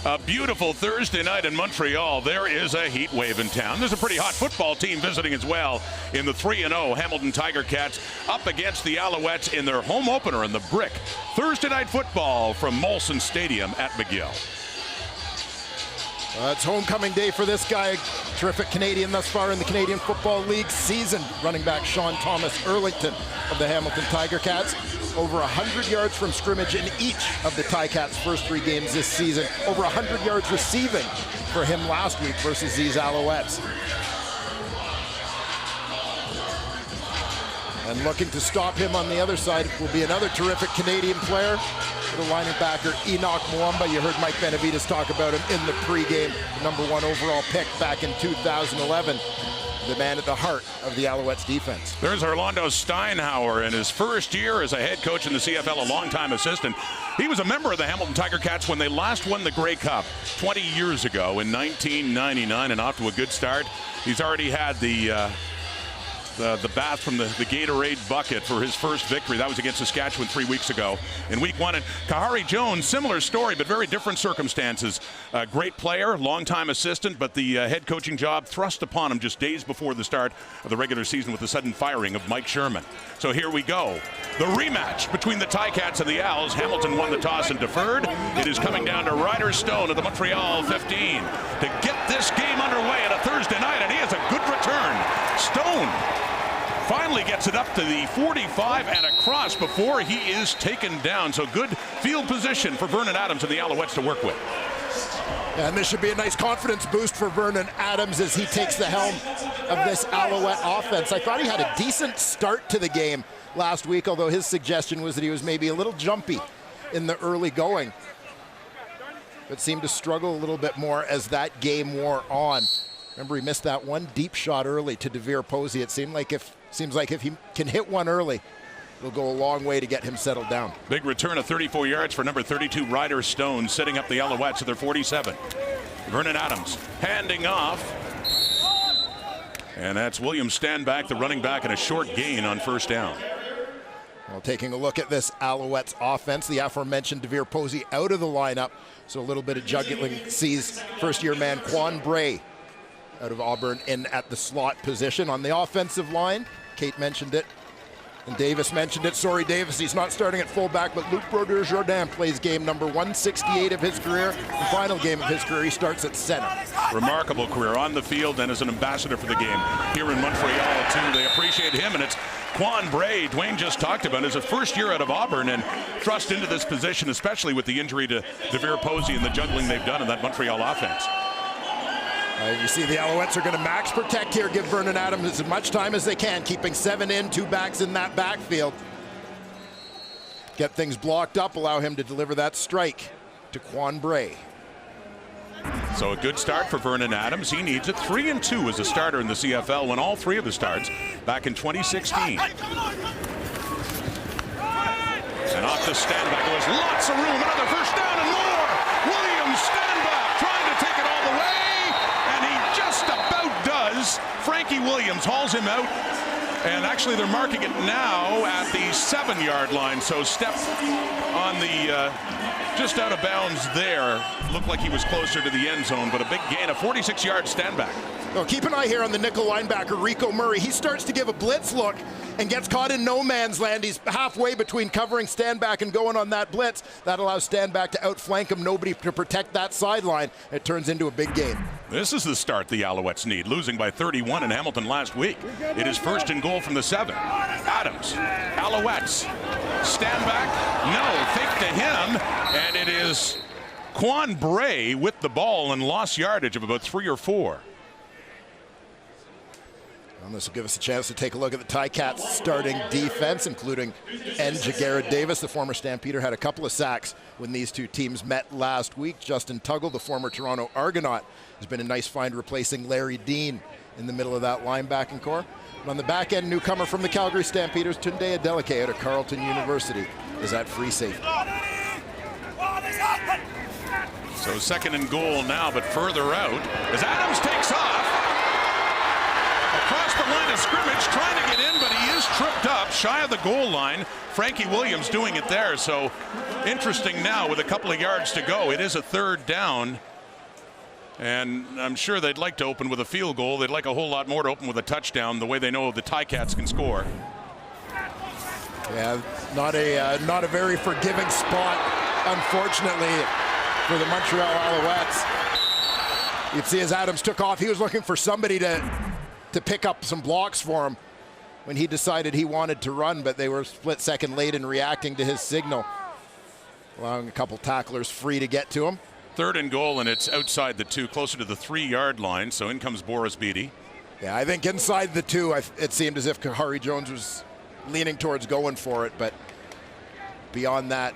A beautiful Thursday night in Montreal. There is a heat wave in town. There's a pretty hot football team visiting as well in the 3-0 Hamilton Tiger Cats up against the Alouettes in their home opener in the Brick. Thursday night football from Molson Stadium at McGill. It's homecoming day for this guy. Terrific Canadian thus far in the Canadian Football League season. Running back Sean Thomas Erlington of the Hamilton Tiger Cats. Over 100 yards from scrimmage in each of the Ticats' first 3 games this season. Over 100 yards receiving for him last week versus these Alouettes. And looking to stop him on the other side will be another terrific Canadian player, the linebacker Enoch Mwamba. You heard Mike Benavides talk about him in the pregame, #1 overall pick back in 2011. The man at the heart of the Alouettes defense. There's Orlando Steinhauer in his first year as a head coach in the CFL, a longtime assistant. He was a member of the Hamilton Tiger Cats when they last won the Grey Cup 20 years ago in 1999, and off to a good start. He's already had the bath from the Gatorade bucket for his first victory. That was against Saskatchewan 3 weeks ago in week 1. And Kahari Jones, similar story, but very different circumstances. Great player, longtime assistant, but the head coaching job thrust upon him just days before the start of the regular season with the sudden firing of Mike Sherman. So here we go. The rematch between the Ticats and the Owls. Hamilton won the toss and deferred. It is coming down to Ryder Stone at the Montreal 15 to get this game underway on a Thursday night, and he has a good return. Stone finally gets it up to the 45 and across before he is taken down. So good field position for Vernon Adams and the Alouettes to work with. And this should be a nice confidence boost for Vernon Adams as he takes the helm of this Alouette offense. I thought he had a decent start to the game last week, although his suggestion was that he was maybe a little jumpy in the early going, but seemed to struggle a little bit more as that game wore on. Remember, he missed that one deep shot early to DeVere Posey. It seems like if he can hit one early, it'll go a long way to get him settled down. Big return of 34 yards for number 32, Ryder Stone, setting up the Alouettes at their 47. Vernon Adams handing off. And that's William Standback, the running back, and a short gain on first down. Well, taking a look at this Alouettes offense, the aforementioned DeVere Posey out of the lineup. So a little bit of juggling sees first-year man Quan Bray out of Auburn in at the slot position. On the offensive line, Kate mentioned it, and Davis mentioned it. Sorry, Davis, he's not starting at fullback, but Luc Brodeur-Jourdain plays game number 168 of his career. The final game of his career, he starts at center. Remarkable career on the field and as an ambassador for the game here in Montreal, too. They appreciate him, and it's Quan Bray, Dwayne just talked about, is his first year out of Auburn and thrust into this position, especially with the injury to DeVere Posey and the juggling they've done in that Montreal offense. You see the Alouettes are going to max protect here, give Vernon Adams as much time as they can, keeping 7 in, 2 backs in that backfield. Get things blocked up, allow him to deliver that strike to Quan Bray. So a good start for Vernon Adams. He needs it. 3-2 as a starter in the CFL, won all 3 of his starts back in 2016. And off to Standback. There was lots of room. Another first down and more. William Standback trying to take it all the way. And he just about does. Frankie Williams hauls him out. And actually they're marking it now at the 7-yard line. So step on the just out of bounds there. Looked like he was closer to the end zone, but a big gain, a 46-yard Standback. Well, keep an eye here on the nickel linebacker, Rico Murray. He starts to give a blitz look and gets caught in no man's land. He's halfway between covering Standback and going on that blitz. That allows Standback to outflank him, nobody to protect that sideline. It turns into a big gain. This is the start the Alouettes need, losing by 31 in Hamilton last week. It is first and goal from the 7. Adams, Alouettes, Standback, no, fake to him, and it is Quan Bray with the ball and lost yardage of about 3 or 4. And this will give us a chance to take a look at the Ticats starting defense, including Jagarrett Davis. The former Stampeder had a couple of sacks when these two teams met last week. Justin Tuggle, the former Toronto Argonaut, has been a nice find replacing Larry Dean in the middle of that linebacking core. And on the back end, newcomer from the Calgary Stampeders, Tunde Adeleke out of Carleton University, is at free safety. So second and goal now, but further out as Adams takes off. Across the line of scrimmage, trying to get in, but he is tripped up shy of the goal line. Frankie Williams doing it there. So interesting now with a couple of yards to go. It is a third down. And I'm sure they'd like to open with a field goal. They'd like a whole lot more to open with a touchdown, the way they know the Ticats can score. Yeah, not a very forgiving spot, unfortunately, for the Montreal Alouettes. You'd see as Adams took off, he was looking for somebody to pick up some blocks for him when he decided he wanted to run, but they were split second late in reacting to his signal, allowing a couple tacklers free to get to him. Third and goal, and it's outside the 2, closer to the 3-yard line. So in comes Boris Beatty. Yeah, I think inside the 2, it seemed as if Kahari Jones was leaning towards going for it, but beyond that.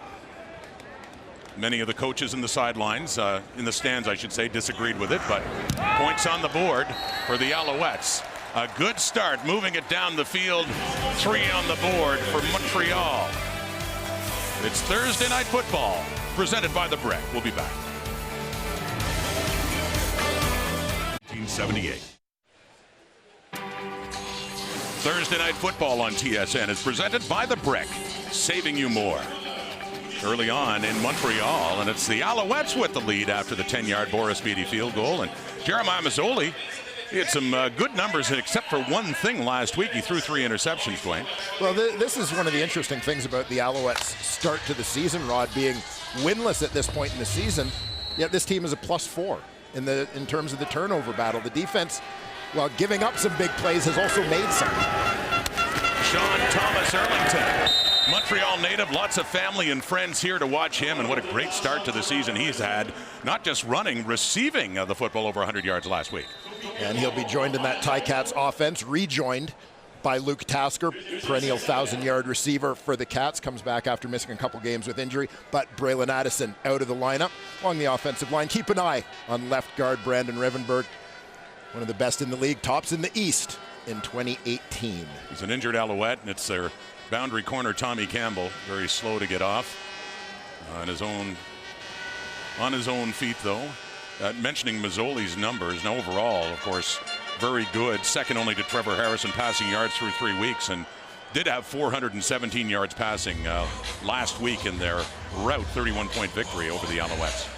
Many of the coaches in the sidelines, in the stands, I should say, disagreed with it, but points on the board for the Alouettes. A good start, moving it down the field. 3 on the board for Montreal. It's Thursday Night Football, presented by The Brick. We'll be back. 1978. Thursday Night Football on TSN is presented by The Brick, saving you more. Early on in Montreal, and it's the Alouettes with the lead after the 10-yard Boris Beatty field goal. And Jeremiah Mazzoli, he had some good numbers, except for one thing last week. He threw 3 interceptions, Dwayne. Well, this is one of the interesting things about the Alouettes' start to the season, Rod, being winless at this point in the season, yet this team is a +4 in terms of the turnover battle. The defense, while giving up some big plays, has also made some. Sean Thomas Erlington, Montreal native, lots of family and friends here to watch him, and what a great start to the season he's had, not just running, receiving the football over 100 yards last week. And he'll be joined in that Ticats offense, rejoined by Luke Tasker, perennial 1,000-yard receiver for the Cats, comes back after missing a couple games with injury, but Braylon Addison out of the lineup along the offensive line. Keep an eye on left guard Brandon Revenberg, one of the best in the league, tops in the East in 2018. He's an injured Alouette, and it's their boundary corner, Tommy Campbell, very slow to get off on his own feet, though. Mentioning Mazzoli's numbers, and overall, of course, very good, second only to Trevor Harrison passing yards through 3 weeks, and did have 417 yards passing last week in their rout 31-point victory over the Alouettes.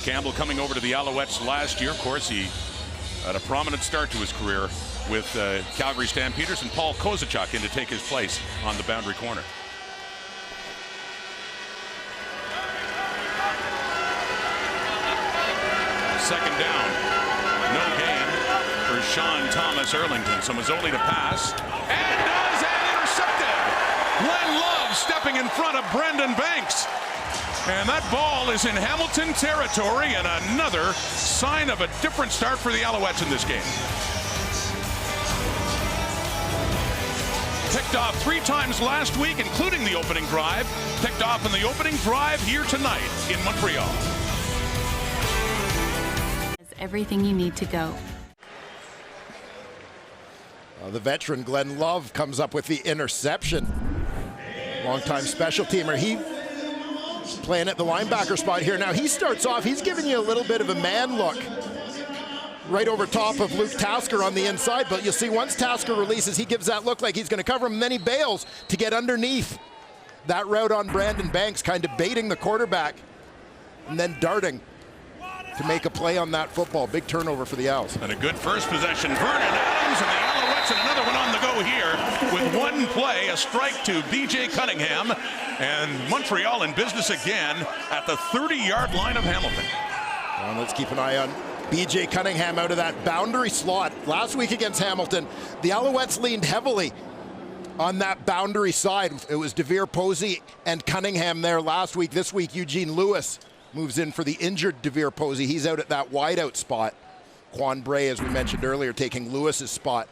Campbell coming over to the Alouettes last year. Of course, he had a prominent start to his career with Calgary Stampeders, and Paul Kozacek in to take his place on the boundary corner. Second down, no gain for Sean Thomas Erlington. So Mazzoli to pass, and does, and intercepted. Glenn Love stepping in front of Brendan Banks. And that ball is in Hamilton territory, and another sign of a different start for the Alouettes in this game. Picked off 3 times last week, including the opening drive. Picked off in the opening drive here tonight in Montreal. Everything you need to go. The veteran Glenn Love comes up with the interception. Longtime special teamer. He playing at the linebacker spot here. Now he starts off, he's giving you a little bit of a man look right over top of Luke Tasker on the inside, but you'll see once Tasker releases, he gives that look like he's going to cover him, and then he bails to get underneath that route on Brandon Banks, kind of baiting the quarterback and then darting to make a play on that football. Big turnover for the Owls. And a good first possession. Vernon Adams and the Alouettes, and another one on the go here with one play, a strike to B.J. Cunningham, and Montreal in business again at the 30-yard line of Hamilton. Well, let's keep an eye on B.J. Cunningham out of that boundary slot. Last week against Hamilton, the Alouettes leaned heavily on that boundary side. It was DeVere Posey and Cunningham there last week. This week, Eugene Lewis moves in for the injured DeVere Posey. He's out at that wideout spot. Quan Bray, as we mentioned earlier, taking Lewis's spot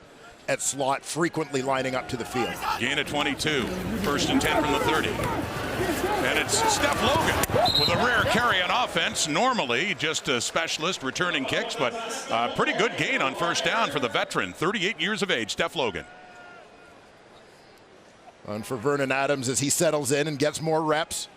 at slot, frequently lining up to the field. Gain of 22, first and 10 from the 30. And it's Steph Logan with a rare carry on offense. Normally just a specialist returning kicks, but pretty good gain on first down for the veteran, 38 years of age, Steph Logan. And for Vernon Adams as he settles in and gets more reps.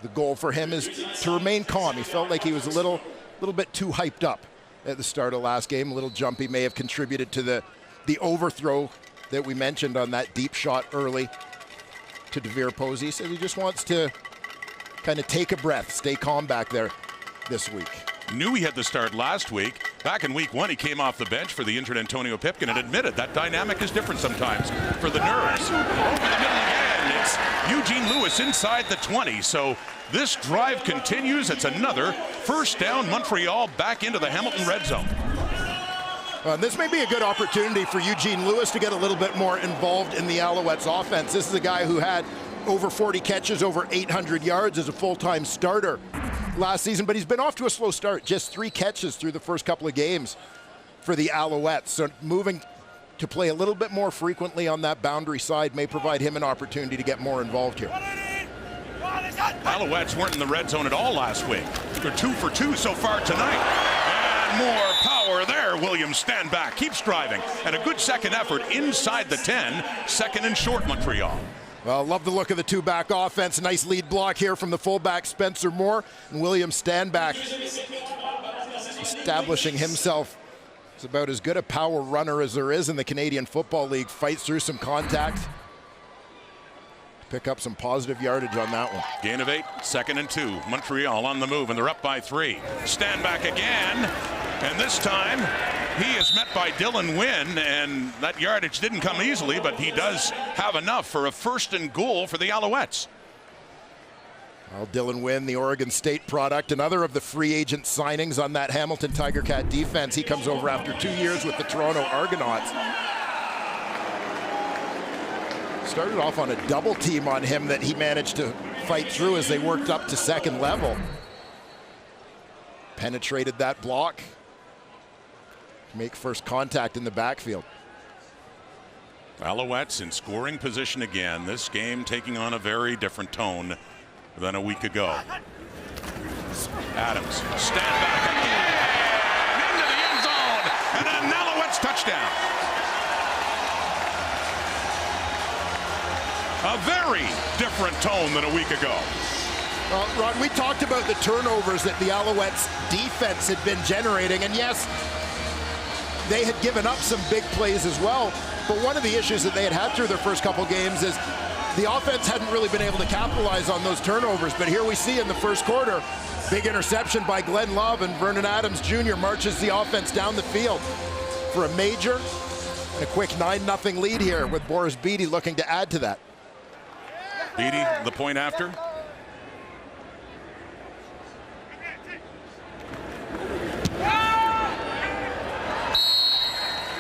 The goal for him is to remain calm. He felt like he was a little bit too hyped up at the start of last game. A little jumpy may have contributed to the the overthrow that we mentioned on that deep shot early to DeVere Posey. So he just wants to kind of take a breath, stay calm back there this week. Knew he had the start last week. Back in week 1, he came off the bench for the injured Antonio Pipkin and admitted that dynamic is different sometimes for the Nerves. Over the middle again, it's Eugene Lewis inside the 20. So this drive continues. It's another first down. Montreal back into the Hamilton red zone. This may be a good opportunity for Eugene Lewis to get a little bit more involved in the Alouettes offense. This is a guy who had over 40 catches, over 800 yards as a full-time starter last season, but he's been off to a slow start. Just 3 catches through the first couple of games for the Alouettes. So moving to play a little bit more frequently on that boundary side may provide him an opportunity to get more involved here. Alouettes weren't in the red zone at all last week. They're 2 for 2 so far tonight. And more power there. Williams stand back, keeps driving, and a good second effort inside the 10. Second and short, Montreal. Well, love the look of the 2-back offense. Nice lead block here from the fullback Spencer Moore, and Williams stand back, establishing himself as about as good a power runner as there is in the Canadian Football League. Fights through some contact. Pick up some positive yardage on that one. Gain of 8, second and 2. Montreal on the move, and they're up by 3. Stand back again, and this time he is met by Dylan Wynn, and that yardage didn't come easily, but he does have enough for a first and goal for the Alouettes. Well, Dylan Wynn, the Oregon State product, another of the free agent signings on that Hamilton Tiger Cat defense. He comes over after 2 years with the Toronto Argonauts. Started off on a double team on him that he managed to fight through as they worked up to second level. Penetrated that block to make first contact in the backfield. Alouettes in scoring position again. This game taking on a very different tone than a week ago. Adams, stand back again, into the end zone, and an Alouettes touchdown. A very different tone than a week ago. Well, Ron, we talked about the turnovers that the Alouettes defense had been generating, and yes, they had given up some big plays as well, but one of the issues that they had through their first couple games is the offense hadn't really been able to capitalize on those turnovers. But here we see in the first quarter, big interception by Glenn Love, and Vernon Adams Jr. marches the offense down the field for a major and a quick 9-0 lead here, with Boris Beatty looking to add to that. Beatty, the point after.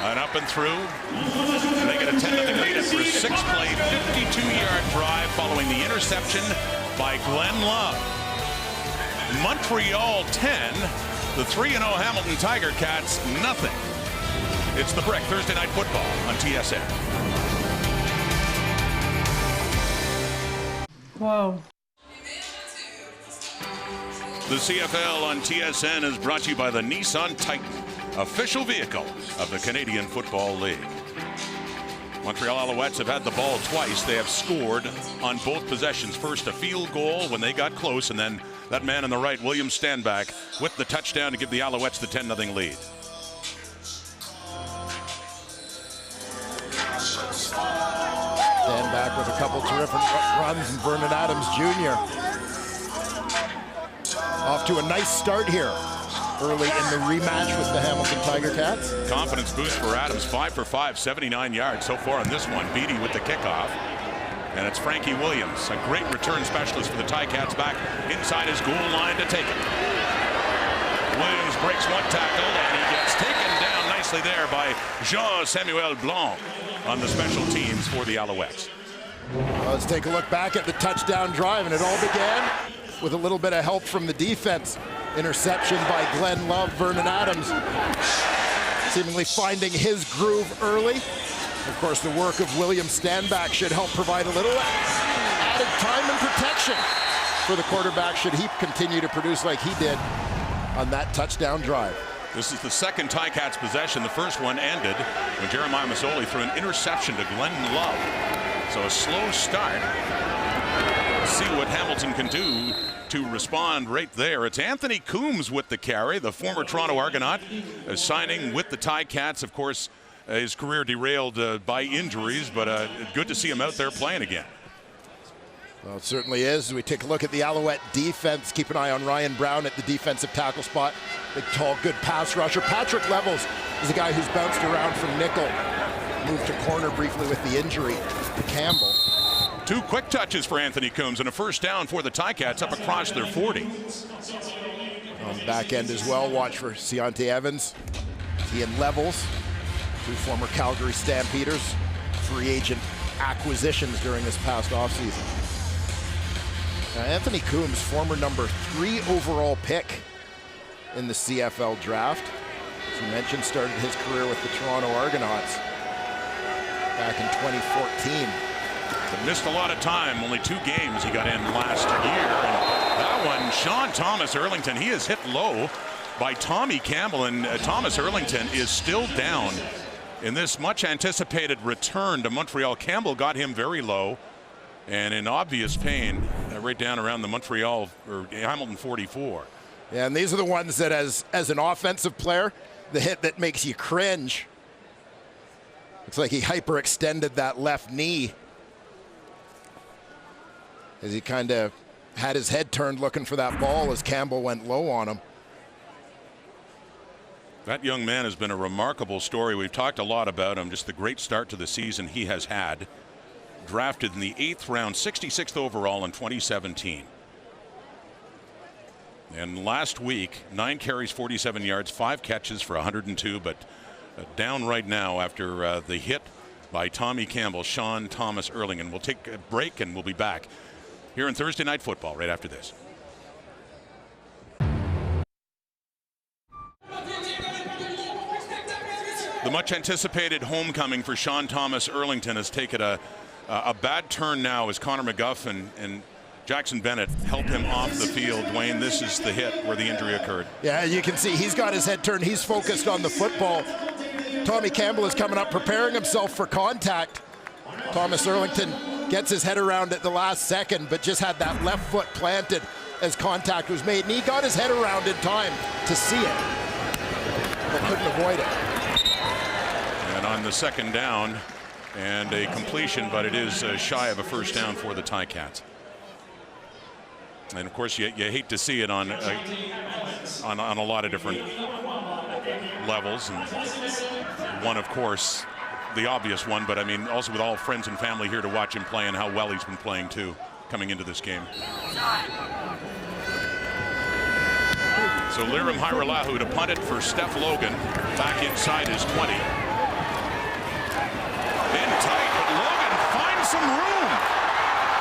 And up and through. And they get a 10-0 lead after a 6-play, 52-yard drive following the interception by Glenn Love. Montreal 10, the 3-0 Hamilton Tiger Cats nothing. It's The Brick, Thursday Night Football on TSN. Whoa. The CFL on TSN is brought to you by the Nissan Titan, official vehicle of the Canadian Football League. Montreal Alouettes have had the ball twice. They have scored on both possessions. First, a field goal when they got close, and then that man on the right, William Standback, with the touchdown to give the Alouettes the 10-0 lead. Standback with a couple terrific runs, and Vernon Adams Jr. off to a nice start here early in the rematch with the Hamilton Tiger Cats. Confidence boost for Adams, 5 for 5, 79 yards so far on this one. Beatty with the kickoff. And it's Frankie Williams, a great return specialist for the Ticats, back inside his goal line to take it. Williams breaks one tackle, and he gets taken down nicely there by Jean-Samuel Blanc on the special teams for the Alouettes. Well, let's take a look back at the touchdown drive, and it all began with a little bit of help from the defense. Interception by Glenn Love. Vernon Adams seemingly finding his groove early. Of course, the work of William Standback should help provide a little added time and protection for the quarterback should he continue to produce like he did on that touchdown drive. This is the second Ticats possession. The first one ended when Jeremiah Masoli threw an interception to Glenn Love. So a slow start. Let's see what Hamilton can do to respond right there. It's Anthony Coombs with the carry, the former Toronto Argonaut, signing with the Ticats. Of course, his career derailed by injuries, but good to see him out there playing again. Well, it certainly is. We take a look at the Alouette defense. Keep an eye on Ryan Brown at the defensive tackle spot. Big, tall, good pass rusher. Patrick Levels is a guy who's bounced around from nickel. Moved to corner briefly with the injury to Campbell. 2 quick touches for Anthony Coombs and a first down for the Ticats up across their 40. On the back end as well, watch for Ciante Evans. Ian Levels, 2 former Calgary Stampeders. Free agent acquisitions during this past offseason. Anthony Coombs, former number 3 overall pick in the CFL draft. As you mentioned, started his career with the Toronto Argonauts back in 2014. But missed a lot of time, only 2 games he got in last year. And that one, Sean Thomas Erlington, he is hit low by Tommy Campbell, and Thomas Erlington is still down in this much anticipated return to Montreal. Campbell got him very low and in obvious pain, right down around the Montreal or Hamilton 44. Yeah, and these are the ones that as an offensive player, the hit that makes you cringe. Looks like he hyperextended that left knee as he kind of had his head turned looking for that ball as Campbell went low on him. That young man has been a remarkable story. We've talked a lot about him, just the great start to the season he has had. Drafted in the 8th round, 66th overall in 2017. And last week, 9 carries, 47 yards, 5 catches for 102, but down right now after the hit by Tommy Campbell, Sean Thomas Erlington. We'll take a break and we'll be back here in Thursday Night Football right after this. The much anticipated homecoming for Sean Thomas Erlington has taken a bad turn now as Connor McGuff and Jackson Bennett helped him off the field. Dwayne, this is the hit where the injury occurred. Yeah, you can see he's got his head turned. He's focused on the football. Tommy Campbell is coming up, preparing himself for contact. Thomas Erlington gets his head around at the last second, but just had that left foot planted as contact was made. And he got his head around in time to see it, but couldn't avoid it. And on the second down, and a completion, but it is shy of a first down for the Ticats. And of course, you hate to see it on a lot of different levels. And one, of course, the obvious one, but I mean, also with all friends and family here to watch him play and how well he's been playing too, coming into this game. So Lirim Hajrullahu to punt it for Steph Logan, back inside his 20. In tight, but Logan finds some room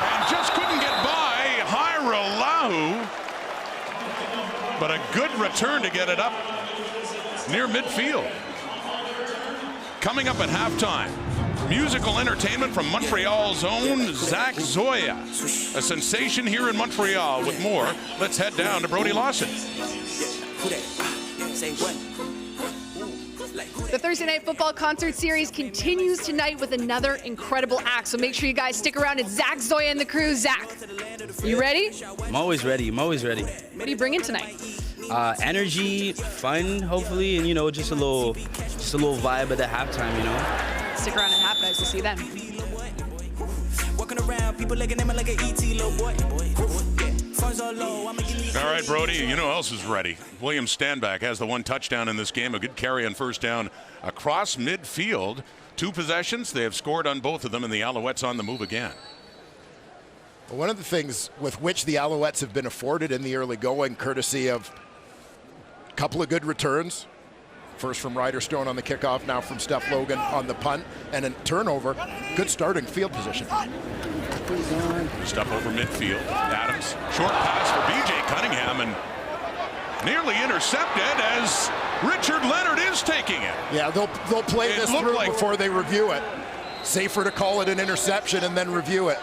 and just couldn't get by Hajrullahu. But a good return to get it up near midfield. Coming up at halftime, musical entertainment from Montreal's own Zach Zoya. A sensation here in Montreal. With more, let's head down to Brody Lawson. The Thursday Night Football concert series continues tonight with another incredible act. So make sure you guys stick around. It's Zach Zoya and the crew. Zach, you ready? I'm always ready. What are you bringing tonight? Energy, fun, hopefully, and just a little vibe at the halftime. Stick around at half, guys. We'll see you then. Walking around, people looking at me like an ET little boy. All right, Brody, you know who else is ready? William Stanback has the 1 touchdown in this game, a good carry on first down across midfield. 2 possessions, they have scored on both of them, and the Alouettes on the move again. Well, one of the things with which the Alouettes have been afforded in the early going, courtesy of a couple of good returns, first from Ryder Stone on the kickoff, now from Steph Logan on the punt, and a turnover, good starting field position. Step over midfield. Adams, short pass for B.J. Cunningham, and nearly intercepted as Richard Leonard is taking it. Yeah, they'll play this through before they review it. Safer to call it an interception and then review it.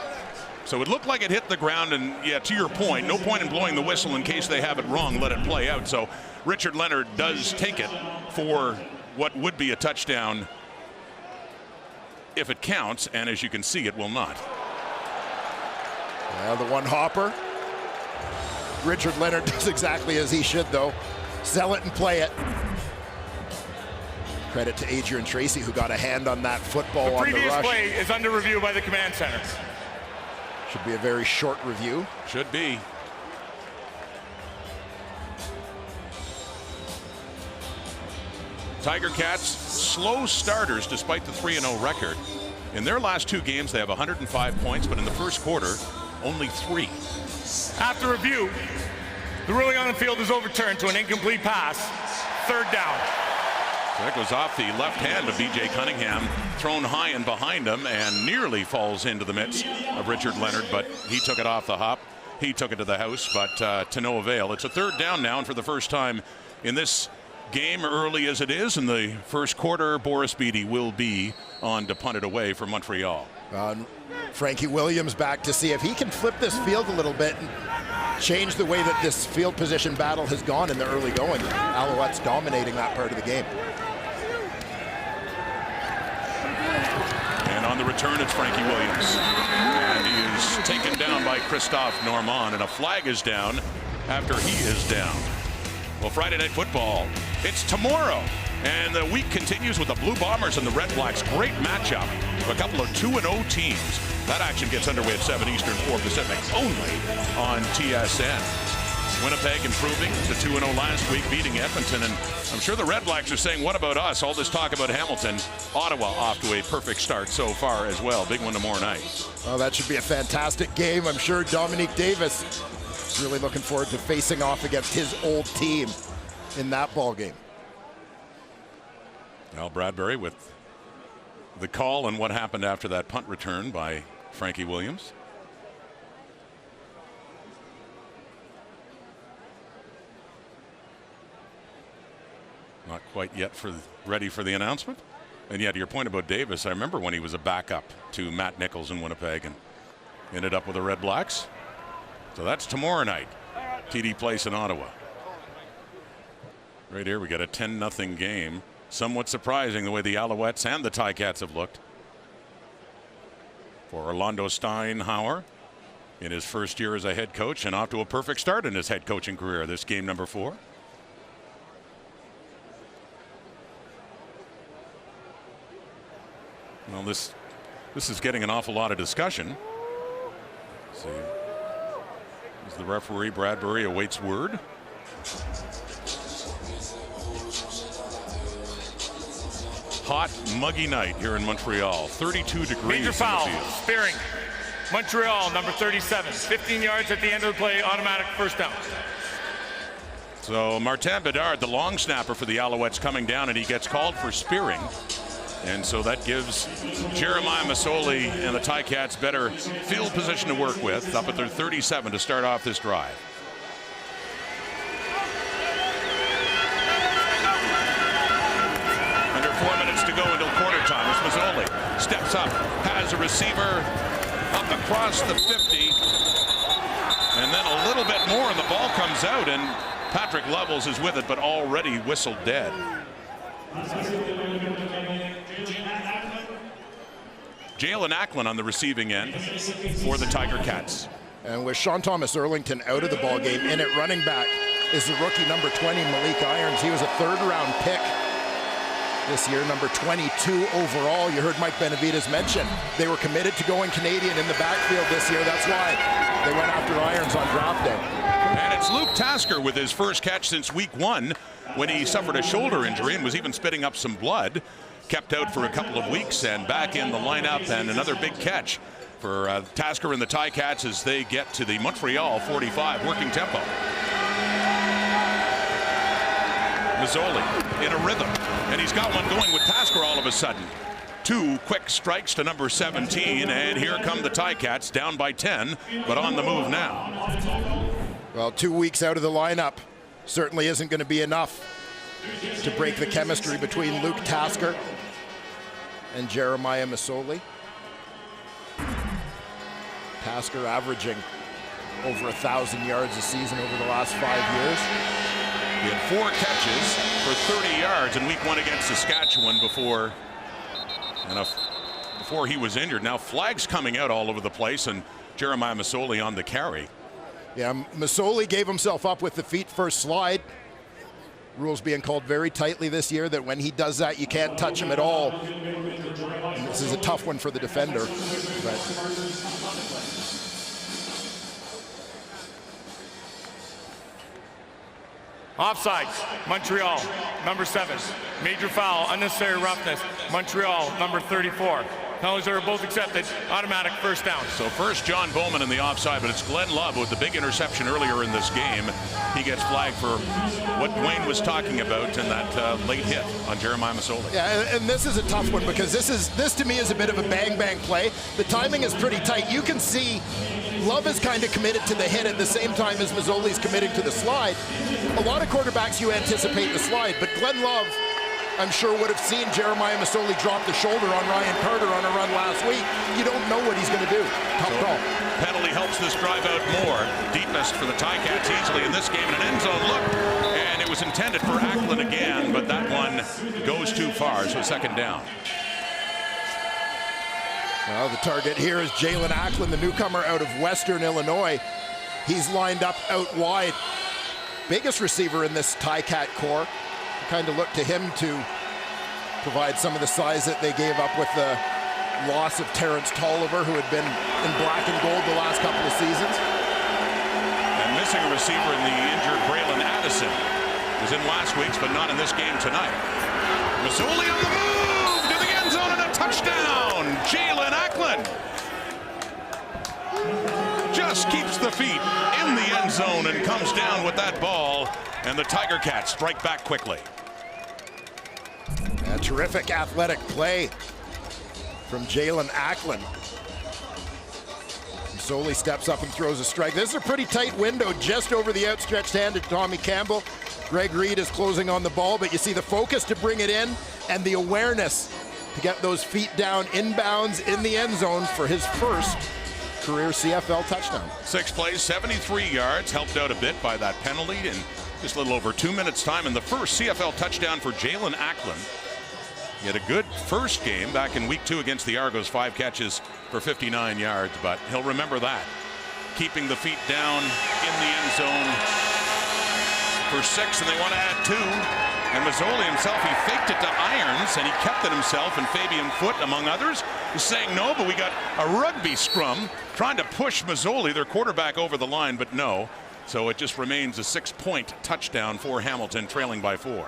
So it looked like it hit the ground, and yeah, to your point, no point in blowing the whistle in case they have it wrong, let it play out. So Richard Leonard does take it for what would be a touchdown if it counts, and as you can see, it will not. Yeah, the one hopper. Richard Leonard does exactly as he should, though. Sell it and play it. Credit to Adrian Tracy, who got a hand on that football The on the previous rush. play is under review by the command center. Should be a very short review. Should be. Tiger Cats, slow starters despite the 3-0 record. In their last 2 games, they have 105 points, but in the first quarter, only 3. After review, the ruling on the field is overturned to an incomplete pass. 3rd down. So that goes off the left hand of B.J. Cunningham, thrown high and behind him, and nearly falls into the midst of Richard Leonard, but he took it off the hop. He took it to the house, but to no avail. It's a 3rd down now, and for the first time in this game, early as it is in the first quarter, Boris Beattie will be on to punt it away for Montreal. Frankie Williams back to see if he can flip this field a little bit and change the way that this field position battle has gone in the early going. Alouettes dominating that part of the game. And on the return, it's Frankie Williams. And he is taken down by Christophe Normand, and a flag is down after he is down. Well, Friday Night Football, it's tomorrow. And the week continues with the Blue Bombers and the Red Blacks. Great matchup. A couple of 2-0 teams. That action gets underway at 7 Eastern, 4 Pacific, only on TSN. Winnipeg improving to 2-0 last week, beating Edmonton. And I'm sure the Red Blacks are saying, what about us? All this talk about Hamilton. Ottawa off to a perfect start so far as well. Big one tomorrow night. Oh, that should be a fantastic game. I'm sure Dominique Davis is really looking forward to facing off against his old team in that ball game. Al Bradbury with the call and what happened after that punt return by Frankie Williams. Not quite yet ready for the announcement. And yet, to your point about Davis, I remember when he was a backup to Matt Nichols in Winnipeg and ended up with the Red Blacks. So that's tomorrow night, TD Place in Ottawa. Right here, we got a 10-0 game. Somewhat surprising the way the Alouettes and the Ticats have looked. For Orlando Steinhauer in his first year as a head coach and off to a perfect start in his head coaching career. This game number 4. Well, this is getting an awful lot of discussion. Let's see. As the referee Bradbury awaits word. Hot, muggy night here in Montreal. 32 degrees. Major foul. Spearing. Montreal, number 37. 15 yards at the end of the play. Automatic 1st down. So Martin Bedard, the long snapper for the Alouettes, coming down, and he gets called for spearing. And so that gives Jeremiah Masoli and the Ticats better field position to work with, up at their 37 to start off this drive. Under 4 minutes to go until quarter time. As Masoli steps up, has a receiver up across the 50, and then a little bit more, and the ball comes out, and Patrick Levels is with it, but already whistled dead. Jalen Acklin on the receiving end for the Tiger Cats. And with Sean Thomas Erlington out of the ball game, in at running back is the rookie number 20, Malik Irons. He was a 3rd-round pick this year, number 22 overall. You heard Mike Benavides mention they were committed to going Canadian in the backfield this year. That's why they went after Irons on draft day. And it's Luke Tasker with his first catch since week 1 when he suffered a shoulder injury and was even spitting up some blood. Kept out for a couple of weeks and back in the lineup, and another big catch for Tasker and the Ticats as they get to the Montreal 45 working tempo. Mazzoli in a rhythm, and he's got one going with Tasker all of a sudden. 2 quick strikes to number 17, and here come the Ticats down by 10, but on the move now. Well, 2 weeks out of the lineup certainly isn't going to be enough to break the chemistry between Luke Tasker and Jeremiah Masoli. Tasker averaging over 1,000 yards a season over the last 5 years. He had 4 catches for 30 yards in week 1 against Saskatchewan before he was injured. Now flags coming out all over the place, and Jeremiah Masoli on the carry. Yeah, Masoli gave himself up with the feet first slide. Rules being called very tightly this year that when he does that, you can't touch him at all. And this is a tough one for the defender. Offside, Montreal, number 7. Major foul, unnecessary roughness, Montreal, number 34. Penalties are both accepted, automatic first down. So first John Bowman in the offside, but it's Glenn Love with the big interception earlier in this game. He gets flagged for what Dwayne was talking about in that late hit on Jeremiah Masoli. Yeah, and this is a tough one because this to me is a bit of a bang-bang play. The timing is pretty tight. You can see Love is kind of committed to the hit at the same time as Masoli's committing to the slide. A lot of quarterbacks, you anticipate the slide, but Glenn Love, I'm sure, would have seen Jeremiah Masoli drop the shoulder on Ryan Carter on a run last week. You don't know what he's going to do. Tough call. Penalty helps this drive out more. Deepest for the Ticats easily in this game, and an end zone look. And it was intended for Acklin again, but that one goes too far, so second down. Well, the target here is Jalen Acklin, the newcomer out of Western Illinois. He's lined up out wide. Biggest receiver in this Ticat core. Kind of look to him to provide some of the size that they gave up with the loss of Terrence Tolliver, who had been in black and gold the last couple of seasons. And missing a receiver in the injured Braylon Addison. Was in last week's, but not in this game tonight. Masoli on the move to the end zone and a touchdown. Jalen Acklin just keeps the feet in the end zone and comes down with that ball. And the Tiger Cats strike back quickly. A terrific athletic play from Jalen Acklin. Masoli steps up and throws a strike. This is a pretty tight window just over the outstretched hand of Tommy Campbell. Greg Reed is closing on the ball, but you see the focus to bring it in and the awareness to get those feet down inbounds in the end zone for his first career CFL touchdown. 6 plays, 73 yards, helped out a bit by that penalty in just a little over 2 minutes time, and the first CFL touchdown for Jalen Acklin. He had a good first game back in week 2 against the Argos, 5 catches for 59 yards, but he'll remember that. Keeping the feet down in the end zone for 6, and they want to add 2. And Masoli himself, he faked it to Irons, and he kept it himself, and Fabian Foote, among others, is saying no, but we got a rugby scrum trying to push Masoli, their quarterback, over the line, but no. So it just remains a 6-point touchdown for Hamilton, trailing by 4.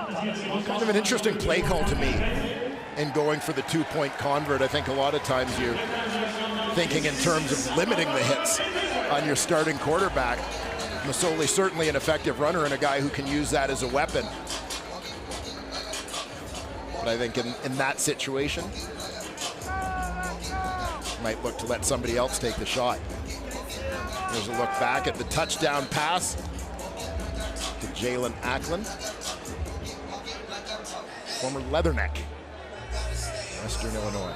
Kind of an interesting play call to me in going for the 2-point convert. I think a lot of times you're thinking in terms of limiting the hits on your starting quarterback. Masoli certainly an effective runner and a guy who can use that as a weapon. But I think in that situation, might look to let somebody else take the shot. There's a look back at the touchdown pass to Jalen Acklin, former Leatherneck, Western Illinois.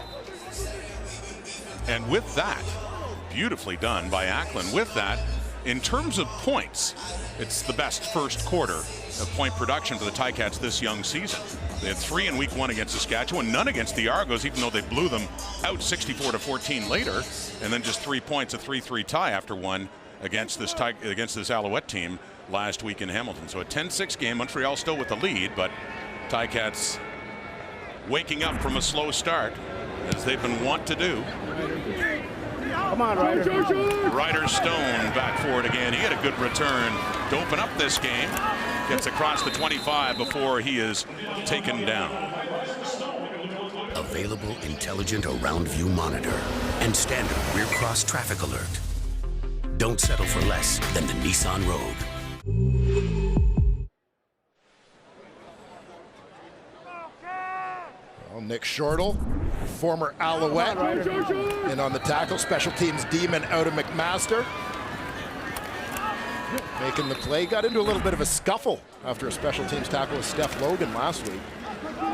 And with that, beautifully done by Acklin. With that, in terms of points, it's the best first quarter of point production for the Ticats this young season. They had 3 in week 1 against Saskatchewan, none against the Argos, even though they blew them out 64-14 later, and then just 3 points, a 3-3 tie after one against this Alouette team last week in Hamilton. So a 10-6 game, Montreal still with the lead, but Ticats waking up from a slow start, as they've been wont to do. Come on, Ryder. Ryder Stone back for it again. He had a good return to open up this game. Gets across the 25 before he is taken down. Available intelligent around view monitor and standard rear cross traffic alert. Don't settle for less than the Nissan Rogue. Well, Nick Shortle, former Alouette, and on the tackle, special teams demon out of McMaster. Making the play, got into a little bit of a scuffle after a special teams tackle with Steph Logan last week.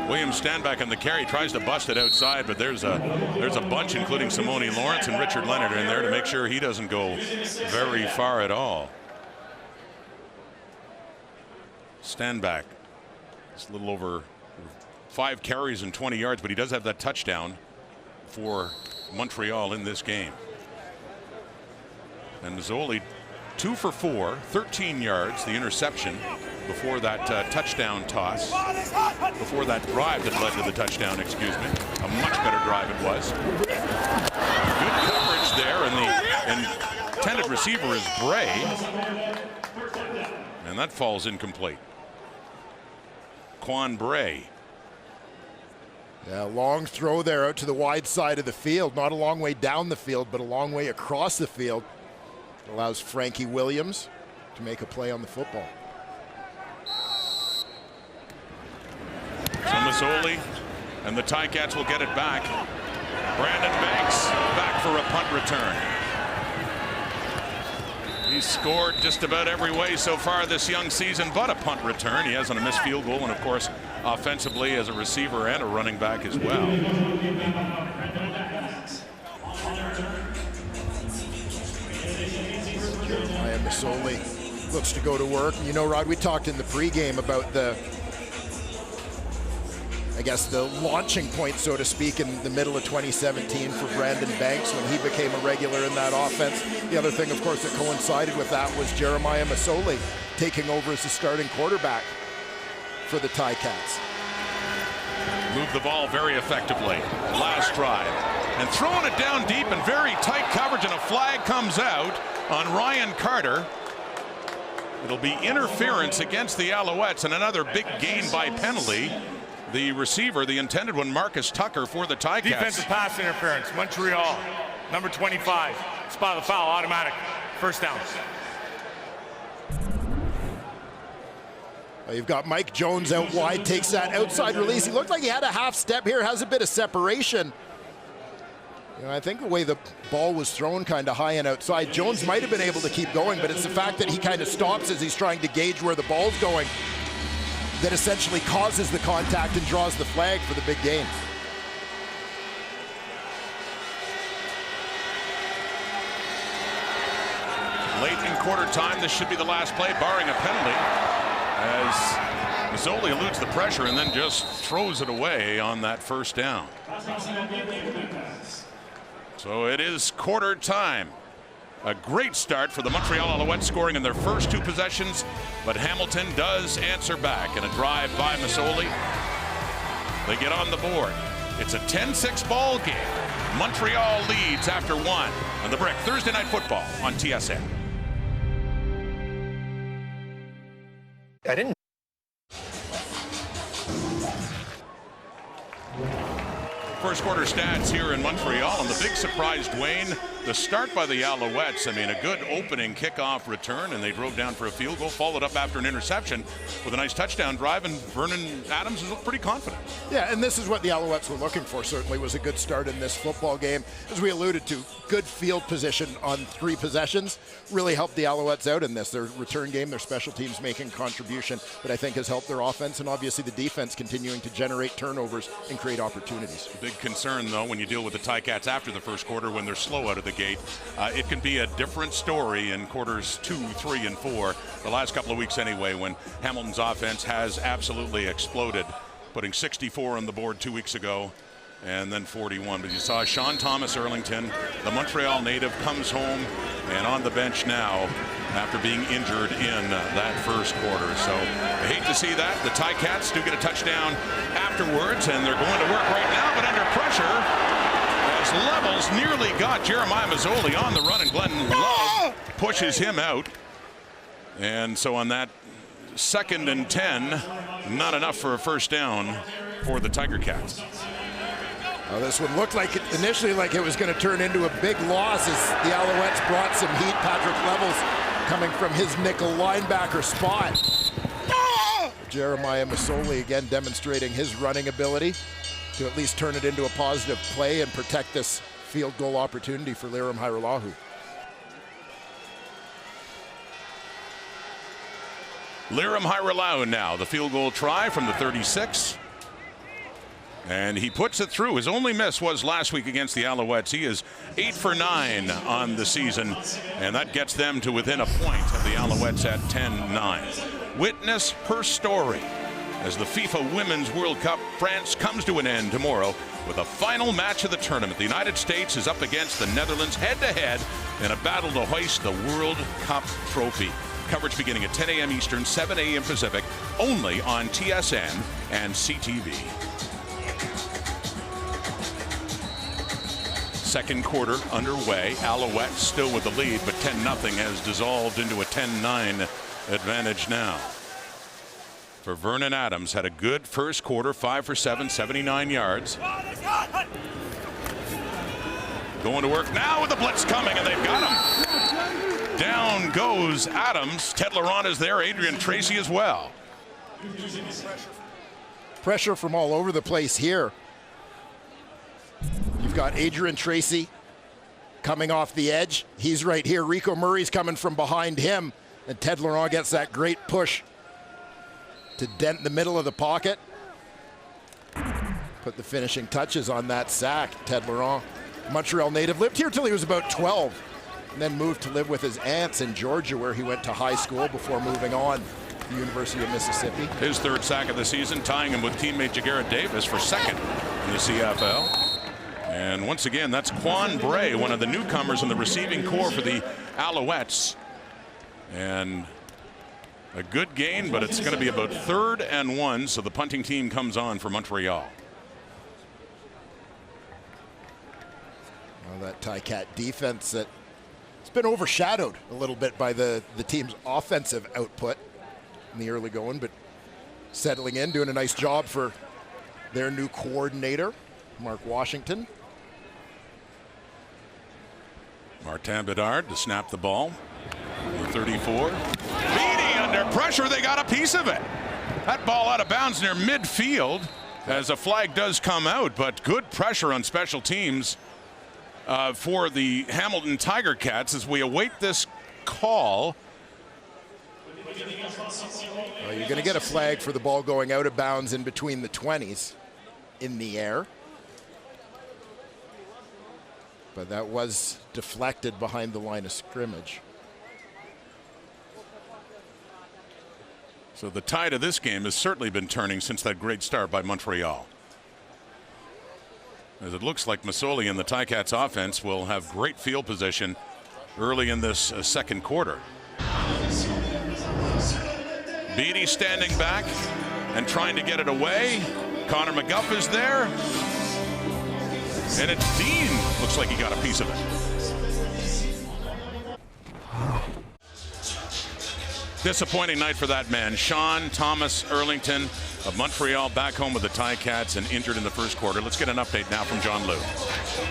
William Standback on the carry, tries to bust it outside, but there's a bunch, including Simone Lawrence and Richard Leonard, in there to make sure he doesn't go very far at all. Standback, it's a little over 5 carries and 20 yards, but he does have that touchdown for Montreal in this game. And Mazzoli 2 for 4, 13 yards, the interception before that touchdown toss, before that drive that led to the touchdown, excuse me. A much better drive it was. Good coverage there, and the intended receiver is Bray. And that falls incomplete. Quan Bray. Yeah, long throw there out to the wide side of the field. Not a long way down the field, but a long way across the field. It allows Frankie Williams to make a play on the football. So Mazzoli and the Ticats will get it back. Brandon Banks back for a punt return. He's scored just about every way so far this young season, but a punt return. He hasn't a missed field goal, and of course, offensively as a receiver and a running back as well. Jeremiah Mazzoli looks to go to work. You know, Rod, we talked in the pregame about the launching point, so to speak, in the middle of 2017 for Brandon Banks when he became a regular in that offense. The other thing, of course, that coincided with that was Jeremiah Mazzoli taking over as the starting quarterback for the Ticats. Moved the ball very effectively. Last drive. And throwing it down deep in very tight coverage, and a flag comes out on Ryan Carter. It'll be interference against the Alouettes, and another big gain by penalty. The receiver, the intended one, Marcus Tucker for the Ticats. Defensive pass interference, Montreal, number 25. Spot the foul, automatic. First down. You've got Mike Jones out wide, takes that outside release. He looked like he had a half step here, has a bit of separation. You know, I think the way the ball was thrown kind of high and outside, Jones might have been able to keep going, but it's the fact that he kind of stops as he's trying to gauge where the ball's going that essentially causes the contact and draws the flag for the big gain. Late in quarter time, this should be the last play, barring a penalty, as Mazzoli eludes the pressure and then just throws it away on that first down. So it is quarter time. A great start for the Montreal Alouettes, scoring in their first 2 possessions, but Hamilton does answer back in a drive by Mazzoli. They get on the board. It's a 10-6 ball game. Montreal leads after 1 on the Brick. Thursday Night Football on TSN. I didn't. First quarter stats here in Montreal, and the big surprise, Dwayne, the start by the Alouettes. I mean, a good opening kickoff return, and they drove down for a field goal, followed up after an interception with a nice touchdown drive, and Vernon Adams is pretty confident. Yeah, and this is what the Alouettes were looking for, certainly was a good start in this football game. As we alluded to, good field position on 3 possessions really helped the Alouettes out in this. Their return game, their special teams making contribution, but I think has helped their offense, and obviously the defense continuing to generate turnovers and create opportunities. Big concern, though, when you deal with the Ticats after the first quarter when they're slow out of the gate. It can be a different story in quarters 2, 3, and 4. The last couple of weeks anyway, when Hamilton's offense has absolutely exploded, putting 64 on the board 2 weeks ago and then 41. But you saw Sean Thomas Erlington, the Montreal native, comes home and on the bench now after being injured in that first quarter. So I hate to see that. The Ticats do get a touchdown afterwards, and they're going to work right now, but under pressure as Levels nearly got Jeremiah Mazzoli on the run, and Glenn Love pushes him out. And so on that 2nd and 10, not enough for a first down for the Tiger Cats. Well, this one looked like initially like it was going to turn into a big loss as the Alouettes brought some heat. Patrick Levels coming from his nickel linebacker spot. Jeremiah Mazzoli again demonstrating his running ability to at least turn it into a positive play and protect this field goal opportunity for Lirim Hajrullahu. Lirim Hajrullahu now, the field goal try from the 36. And he puts it through. His only miss was last week against the Alouettes. He is 8 for 9 on the season, and that gets them to within a point of the Alouettes at 10-9. Witness per story. as the FIFA Women's World Cup France comes to an end tomorrow with a final match of the tournament. The United States is up against the Netherlands head-to-head in a battle to hoist the World Cup trophy. Coverage beginning at 10 a.m. Eastern, 7 a.m. Pacific, only on TSN and CTV. Second quarter underway. Alouettes still with the lead, but 10-0 has dissolved into a 10-9 advantage now. For Vernon Adams, had a good first quarter, 5 for 7, 79 yards. Going to work now with the blitz coming, and they've got him. Down goes Adams. Ted Laurent is there. Adrian Tracy as well. Pressure from all over the place here. You've got Adrian Tracy coming off the edge. He's right here. Rico Murray's coming from behind him. And Ted Laurent gets that great push to dent the middle of the pocket. Put the finishing touches on that sack. Ted Laurent, Montreal native, lived here till he was about 12. And then moved to live with his aunts in Georgia, where he went to high school before moving on to the University of Mississippi. His third sack of the season, tying him with teammate Jagarrett Davis for second in the CFL. And once again, that's Quan Bray, one of the newcomers in the receiving corps for the Alouettes. And a good gain, but it's going to be about 3rd and 1, so the punting team comes on for Montreal. Well, that Ticat defense that it's been overshadowed a little bit by the team's offensive output in the early going, but settling in, doing a nice job for their new coordinator, Mark Washington. Martin Bedard to snap the ball. 34. Beatty under pressure. They got a piece of it. That ball out of bounds near midfield as a flag does come out, but good pressure on special teams for the Hamilton Tiger Cats as we await this call. Well, you're going to get a flag for the ball going out of bounds in between the 20s in the air. But that was deflected behind the line of scrimmage. So the tide of this game has certainly been turning since that great start by Montreal. As it looks like Masoli and the Ticats offense will have great field position early in this second quarter. Beatty standing back and trying to get it away. Connor McGuff is there. And it's Dean. Looks like he got a piece of it. Disappointing night for that man. Sean Thomas Erlington of Montreal back home with the Ticats and injured in the first quarter. Let's get an update now from John Liu.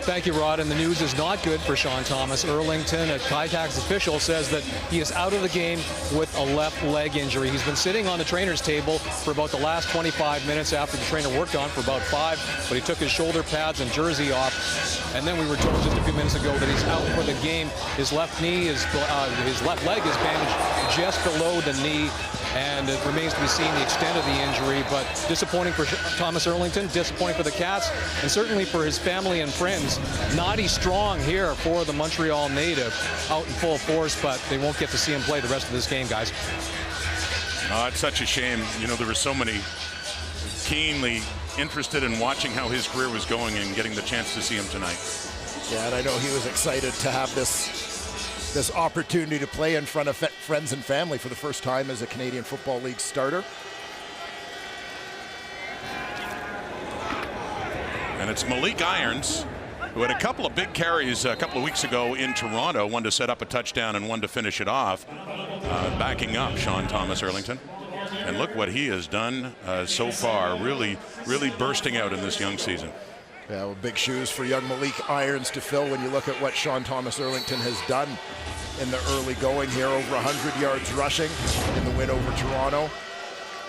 Thank you, Rod. And the news is not good for Sean Thomas Erlington. A Ticats official says that he is out of the game with a left leg injury. He's been sitting on the trainer's table for about the last 25 minutes after the trainer worked on for about 5, but he took his shoulder pads and jersey off. And then we were told just a few minutes ago that he's out for the game. His left knee is, his left leg is bandaged just below the knee, and it remains to be seen the extent of the injury. But disappointing for Thomas Erlington, disappointing for the Cats, and certainly for his family and friends. Naughty strong here for the Montreal native, out in full force, but they won't get to see him play the rest of this game, guys. Oh, it's such a shame. You know, there were so many keenly interested in watching how his career was going and getting the chance to see him tonight. Yeah, and I know he was excited to have this opportunity to play in front of friends and family for the first time as a Canadian Football League starter. And it's Malik Irons, who had a couple of big carries a couple of weeks ago in Toronto, one to set up a touchdown and one to finish it off, backing up Sean Thomas Erlington. And look what he has done so far, really bursting out in this young season. Yeah, well, big shoes for young Malik Irons to fill when you look at what Sean Thomas Erlington has done in the early going here. Over 100 yards rushing in the win over Toronto.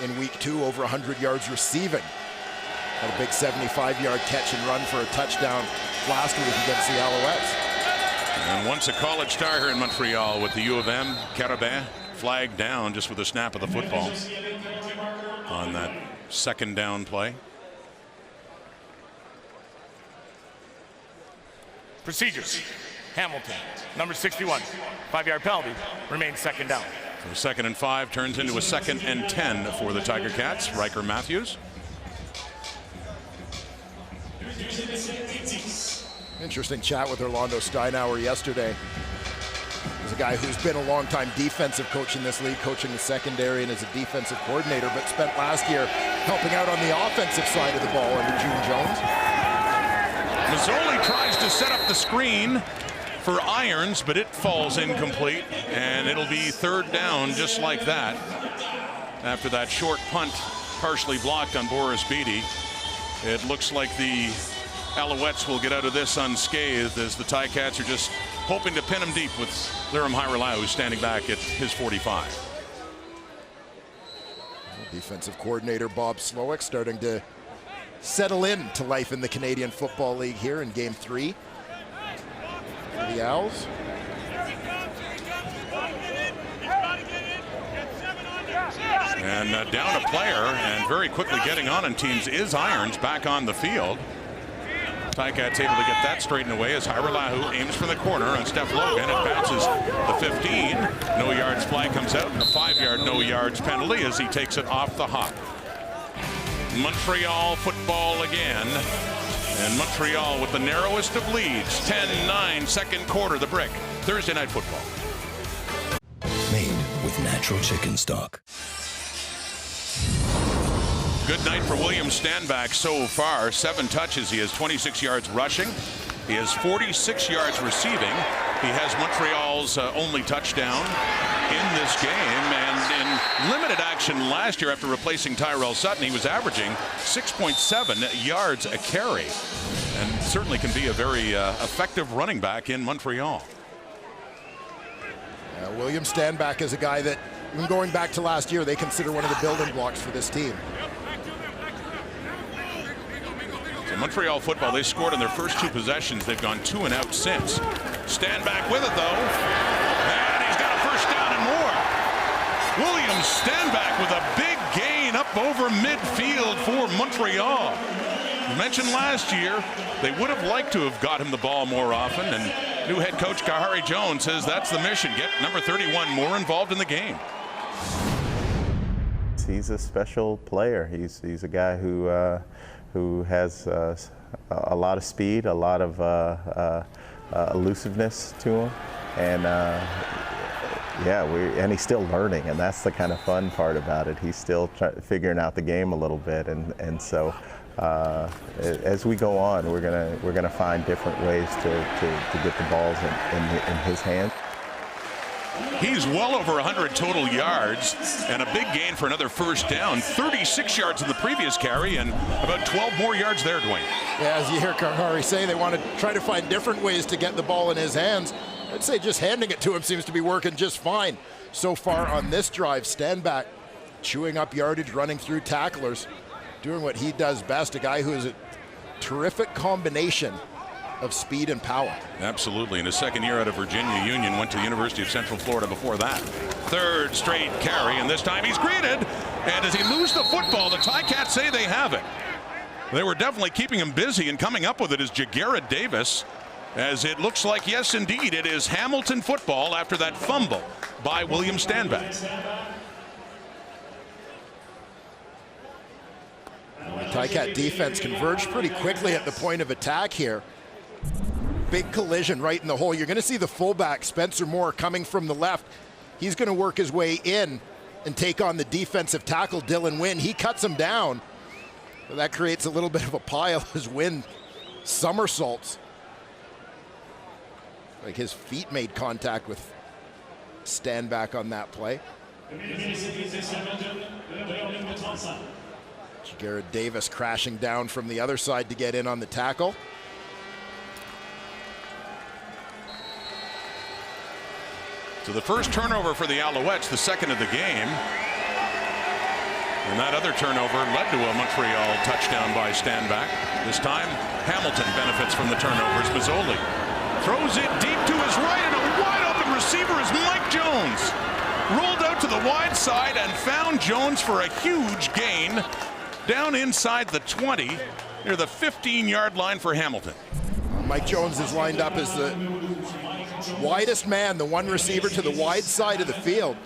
In week 2, over 100 yards receiving. Had a big 75-yard catch and run for a touchdown last week against the Alouettes. And once a college star here in Montreal with the U of M, Carabin flagged down just with a snap of the football on that second down play. Procedures. Hamilton, number 61, 5-yard penalty, remains second down. So 2nd and 5 turns into a 2nd and 10 for the Tiger Cats. Riker Matthews. Interesting chat with Orlando Steinauer yesterday. He's a guy who's been a long-time defensive coach in this league, coaching the secondary and as a defensive coordinator, but spent last year helping out on the offensive side of the ball under June Jones. Mazzoli tries to set up the screen for Irons, but it falls incomplete, and it'll be 3rd down just like that. After that short punt partially blocked on Boris Beatty, it looks like the Alouettes will get out of this unscathed, as the Ticats are just hoping to pin him deep with Liram Hajrullahu, who's standing back at his 45. Defensive coordinator Bob Slowick starting to settle in to life in the Canadian Football League here in Game 3 for the Owls. And down a player, and very quickly getting on in teams is Irons, back on the field. Ticats able to get that straightened away as Hajrullahu aims for the corner on Steph Logan. It bounces the 15. No yards flag comes out, and a 5-yard no yards penalty as he takes it off the hop. Montreal football again. And Montreal with the narrowest of leads. 10-9, 2nd quarter, the brick. Thursday Night Football. Made with natural chicken stock. Good night for William Stanback so far. 7 touches. He has 26 yards rushing. He has 46 yards receiving. He has Montreal's only touchdown in this game. And in limited action last year after replacing Tyrell Sutton, he was averaging 6.7 yards a carry. And certainly can be a very effective running back in Montreal. William Stanback is a guy that, even going back to last year, they consider one of the building blocks for this team. So Montreal football, they scored on their first 2 possessions. They've gone 2 and out since. Stanback with it, though. And he's got a 1st down and more. William Stanback with a big gain up over midfield for Montreal. You mentioned last year, they would have liked to have got him the ball more often, and new head coach Kahari Jones says that's the mission. Get number 31 more involved in the game. He's a special player. He's a guy who has a lot of speed, a lot of elusiveness to him, and and he's still learning, and that's the kind of fun part about it. He's still figuring out the game a little bit, and so as we go on, we're gonna find different ways to get the balls in his hands. He's well over 100 total yards and a big gain for another 1st down. 36 yards in the previous carry and about 12 more yards there, Dwayne. Yeah, as you hear Kahari say, they want to try to find different ways to get the ball in his hands. I'd say just handing it to him seems to be working just fine so far on this drive. Stanback chewing up yardage, running through tacklers, doing what he does best, a guy who is a terrific combination of speed and power. Absolutely. In his 2nd year out of Virginia Union, went to the University of Central Florida before that. 3rd straight carry, and this time he's greeted. And does he lose the football? The Ticats say they have it. They were definitely keeping him busy, and coming up with it is Jagarrett Davis, as it looks like, yes, indeed, it is Hamilton football after that fumble by William Stanback. The Ticat defense converged pretty quickly at the point of attack here. Big collision right in the hole. You're going to see the fullback, Spencer Moore, coming from the left. He's going to work his way in and take on the defensive tackle, Dylan Wynn. He cuts him down. But that creates a little bit of a pile as Wynn somersaults. Like his feet made contact with Stanback on that play. Garrett Davis crashing down from the other side to get in on the tackle. So the first turnover for the Alouettes, the 2nd of the game. And that other turnover led to a Montreal touchdown by Stanback. This time, Hamilton benefits from the turnovers. Mazzoli throws it deep to his right, and a wide open receiver is Mike Jones. Rolled out to the wide side and found Jones for a huge gain down inside the 20, near the 15-yard line for Hamilton. Mike Jones is lined up as the widest man, the one receiver to the wide side of the field.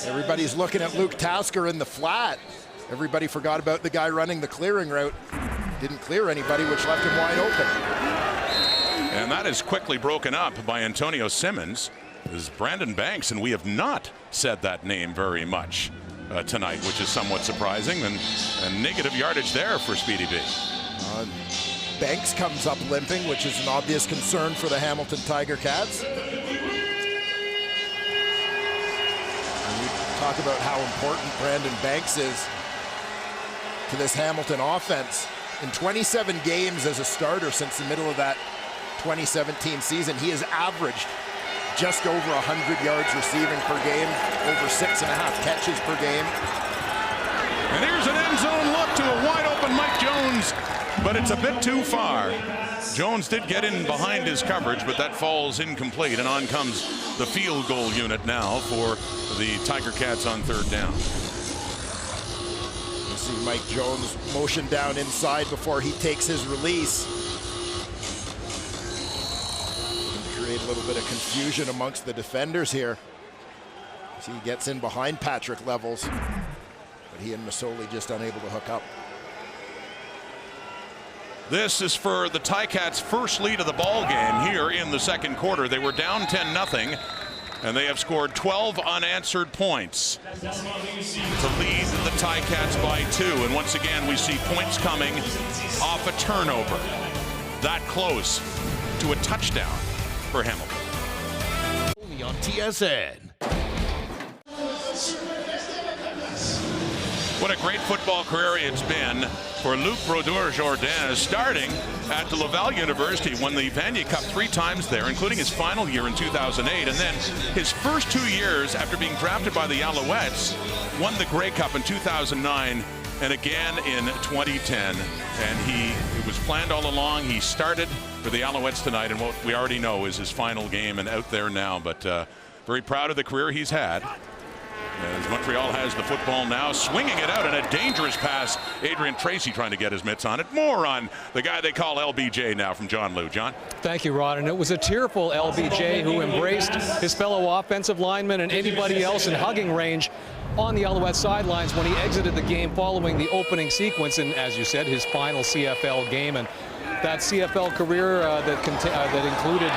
Everybody's looking at Luke Tasker in the flat. Everybody forgot about the guy running the clearing route. Didn't clear anybody, which left him wide open. And that is quickly broken up by Antonio Simmons. This is Brandon Banks, and we have not said that name very much tonight, which is somewhat surprising. And negative yardage there for Speedy B. Banks comes up limping, which is an obvious concern for the Hamilton Tiger Cats. And you talk about how important Brandon Banks is to this Hamilton offense. In 27 games as a starter since the middle of that 2017 season, he has averaged just over 100 yards receiving per game, over 6.5 catches per game. And here's an end zone look to a wide open Mike Jones, but it's a bit too far. Jones did get in behind his coverage, but that falls incomplete, and on comes the field goal unit now for the Tiger Cats on third down. You see Mike Jones motion down inside before he takes his release. Create a little bit of confusion amongst the defenders here. See, he gets in behind Patrick Levels, but he and Masoli just unable to hook up. This is for the Ticats' first lead of the ball game here in the second quarter. They were down 10-0, and they have scored 12 unanswered points to lead the Ticats by 2. And once again, we see points coming off a turnover. That close to a touchdown for Hamilton. Only on TSN. What a great football career it's been for Luc Brodeur-Jourdain, starting at the Laval University, won the Vanier Cup 3 times there, including his final year in 2008, and then his first 2 years after being drafted by the Alouettes, won the Grey Cup in 2009 and again in 2010. And it was planned all along. He started for the Alouettes tonight, and what we already know is his final game and out there now. But very proud of the career he's had. As Montreal has the football now, swinging it out in a dangerous pass. Adrian Tracy trying to get his mitts on it. More on the guy they call LBJ now from John Liu. John? Thank you, Rod. And it was a tearful LBJ who embraced his fellow offensive linemen and anybody else in hugging range on the Alouette sidelines when he exited the game following the opening sequence and, as you said, his final CFL game. And that CFL career that included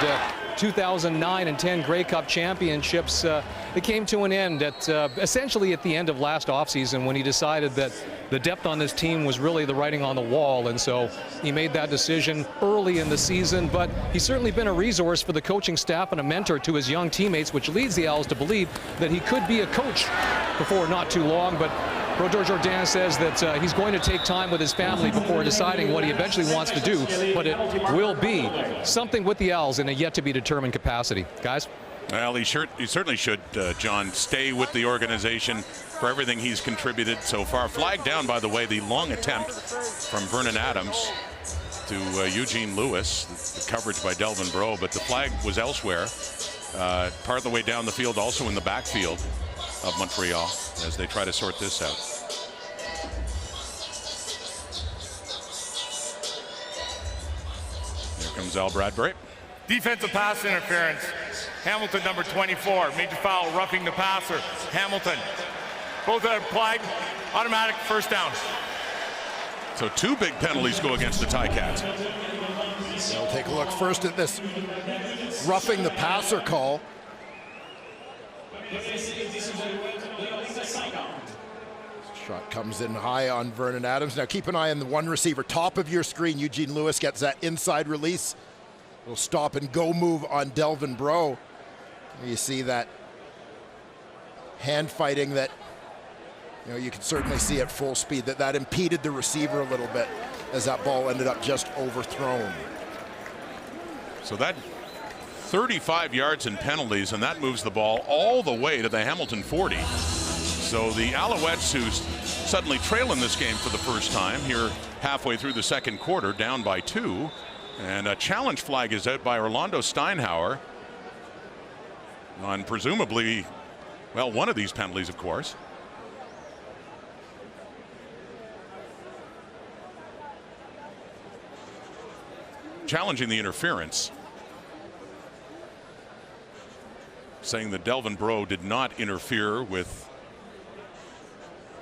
2009 and 10 Grey Cup championships, it came to an end at essentially at the end of last offseason when he decided that the depth on this team was really the writing on the wall, and so he made that decision early in the season. But he's certainly been a resource for the coaching staff and a mentor to his young teammates, which leads the Owls to believe that he could be a coach before not too long. But Brodeur-Jourdain says that he's going to take time with his family before deciding what he eventually wants to do, but it will be something with the Owls in a yet-to-be-determined capacity. Guys? Well, he certainly should, John, stay with the organization for everything he's contributed so far. Flagged down, by the way, the long attempt from Vernon Adams to Eugene Lewis, the coverage by Delvin Breaux, but the flag was elsewhere, part of the way down the field, also in the backfield of Montreal, as they try to sort this out. Here comes Al Bradbury. Defensive pass interference. Hamilton, number 24. Major foul, roughing the passer. Hamilton. Both are applied. Automatic first down. So 2 big penalties go against the Ticats. We'll take a look first at this roughing the passer call. Shot comes in high on Vernon Adams. Now keep an eye on the one receiver. Top of your screen, Eugene Lewis gets that inside release. Little stop and go move on Delvin Breaux. You see that hand fighting that, you know, you can certainly see at full speed that impeded the receiver a little bit as that ball ended up just overthrown. So that 35 yards in penalties, and that moves the ball all the way to the Hamilton 40. So the Alouettes, who suddenly trail in this game for the first time here halfway through the second quarter, down by 2. And a challenge flag is out by Orlando Steinhauer on presumably, well, one of these penalties, of course. Challenging the interference. saying that Delvin Breaux did not interfere with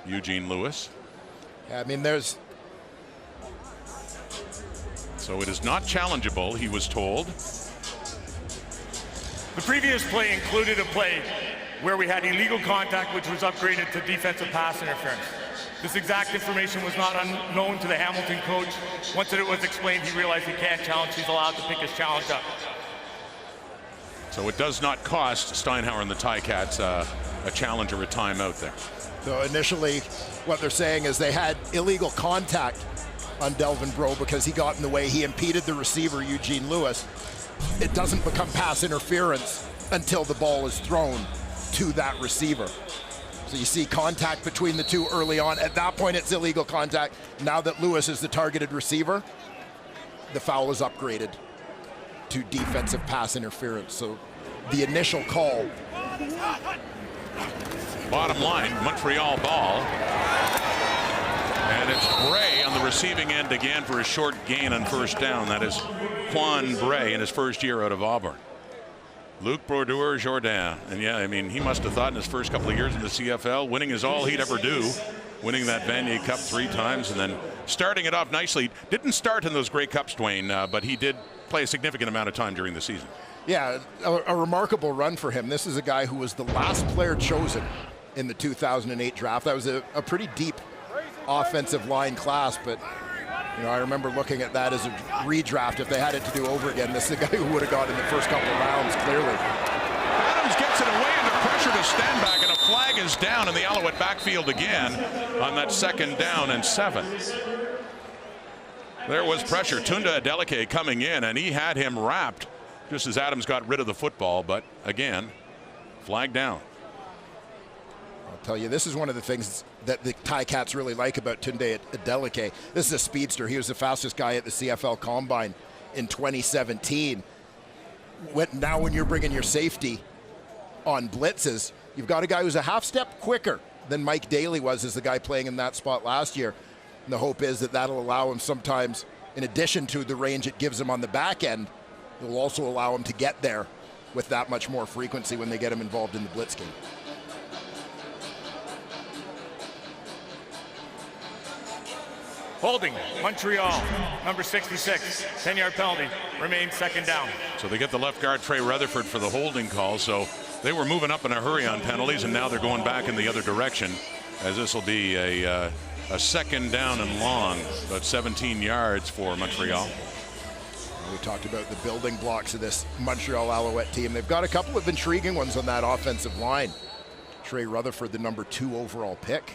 Eugene Lewis. Yeah, I mean, there's... So it is not challengeable, he was told. The previous play included a play where we had illegal contact, which was upgraded to defensive pass interference. This exact information was not unknown to the Hamilton coach. Once it was explained, he realized he can't challenge. He's allowed to pick his challenge up. So it does not cost Steinhauer and the Ticats a challenge or a timeout there. So initially, what they're saying is they had illegal contact on Delvin Breaux because he got in the way. He impeded the receiver, Eugene Lewis. It doesn't become pass interference until the ball is thrown to that receiver. So you see contact between the two early on. At that point, it's illegal contact. Now that Lewis is the targeted receiver, the foul is upgraded to defensive pass interference. So the initial call. Bottom line, Montreal ball. And it's Bray on the receiving end again for a short gain on first down. That is Quan Bray in his first year out of Auburn. Luc Brodeur-Jourdain. And yeah, I mean, he must have thought in his first couple of years in the CFL, winning is all he'd ever do. Winning that Vanier Cup 3 times and then starting it off nicely. Didn't start in those Grey Cups, Dwayne, but he did play a significant amount of time during the season. Yeah, a remarkable run for him. This is a guy who was the last player chosen in the 2008 draft. That was a pretty deep offensive line class, but you know, I remember looking at that as a redraft. If they had it to do over again, this is the guy who would have got in the first couple of rounds, clearly. Adams gets it away under pressure to stand back, and a flag is down in the Alouette backfield again on that 2nd down and 7. There was pressure. Tunda Adeleke coming in, and he had him wrapped just as Adams got rid of the football, but again, flag down. I'll tell you, this is one of the things that the Ticats really like about Tunde Adeleke. This is a speedster. He was the fastest guy at the CFL Combine in 2017. Now when you're bringing your safety on blitzes, you've got a guy who's a half step quicker than Mike Daly was as the guy playing in that spot last year. And the hope is that that'll allow him sometimes, in addition to the range it gives him on the back end, it will also allow him to get there with that much more frequency when they get him involved in the blitz game. Holding, Montreal, number 66, 10-yard penalty, remains 2nd down. So they get the left guard, Trey Rutherford, for the holding call. So they were moving up in a hurry on penalties, and now they're going back in the other direction, as this will be a 2nd down and long, about 17 yards for Montreal. We talked about the building blocks of this Montreal Alouette team. They've got a couple of intriguing ones on that offensive line. Trey Rutherford, the number 2 overall pick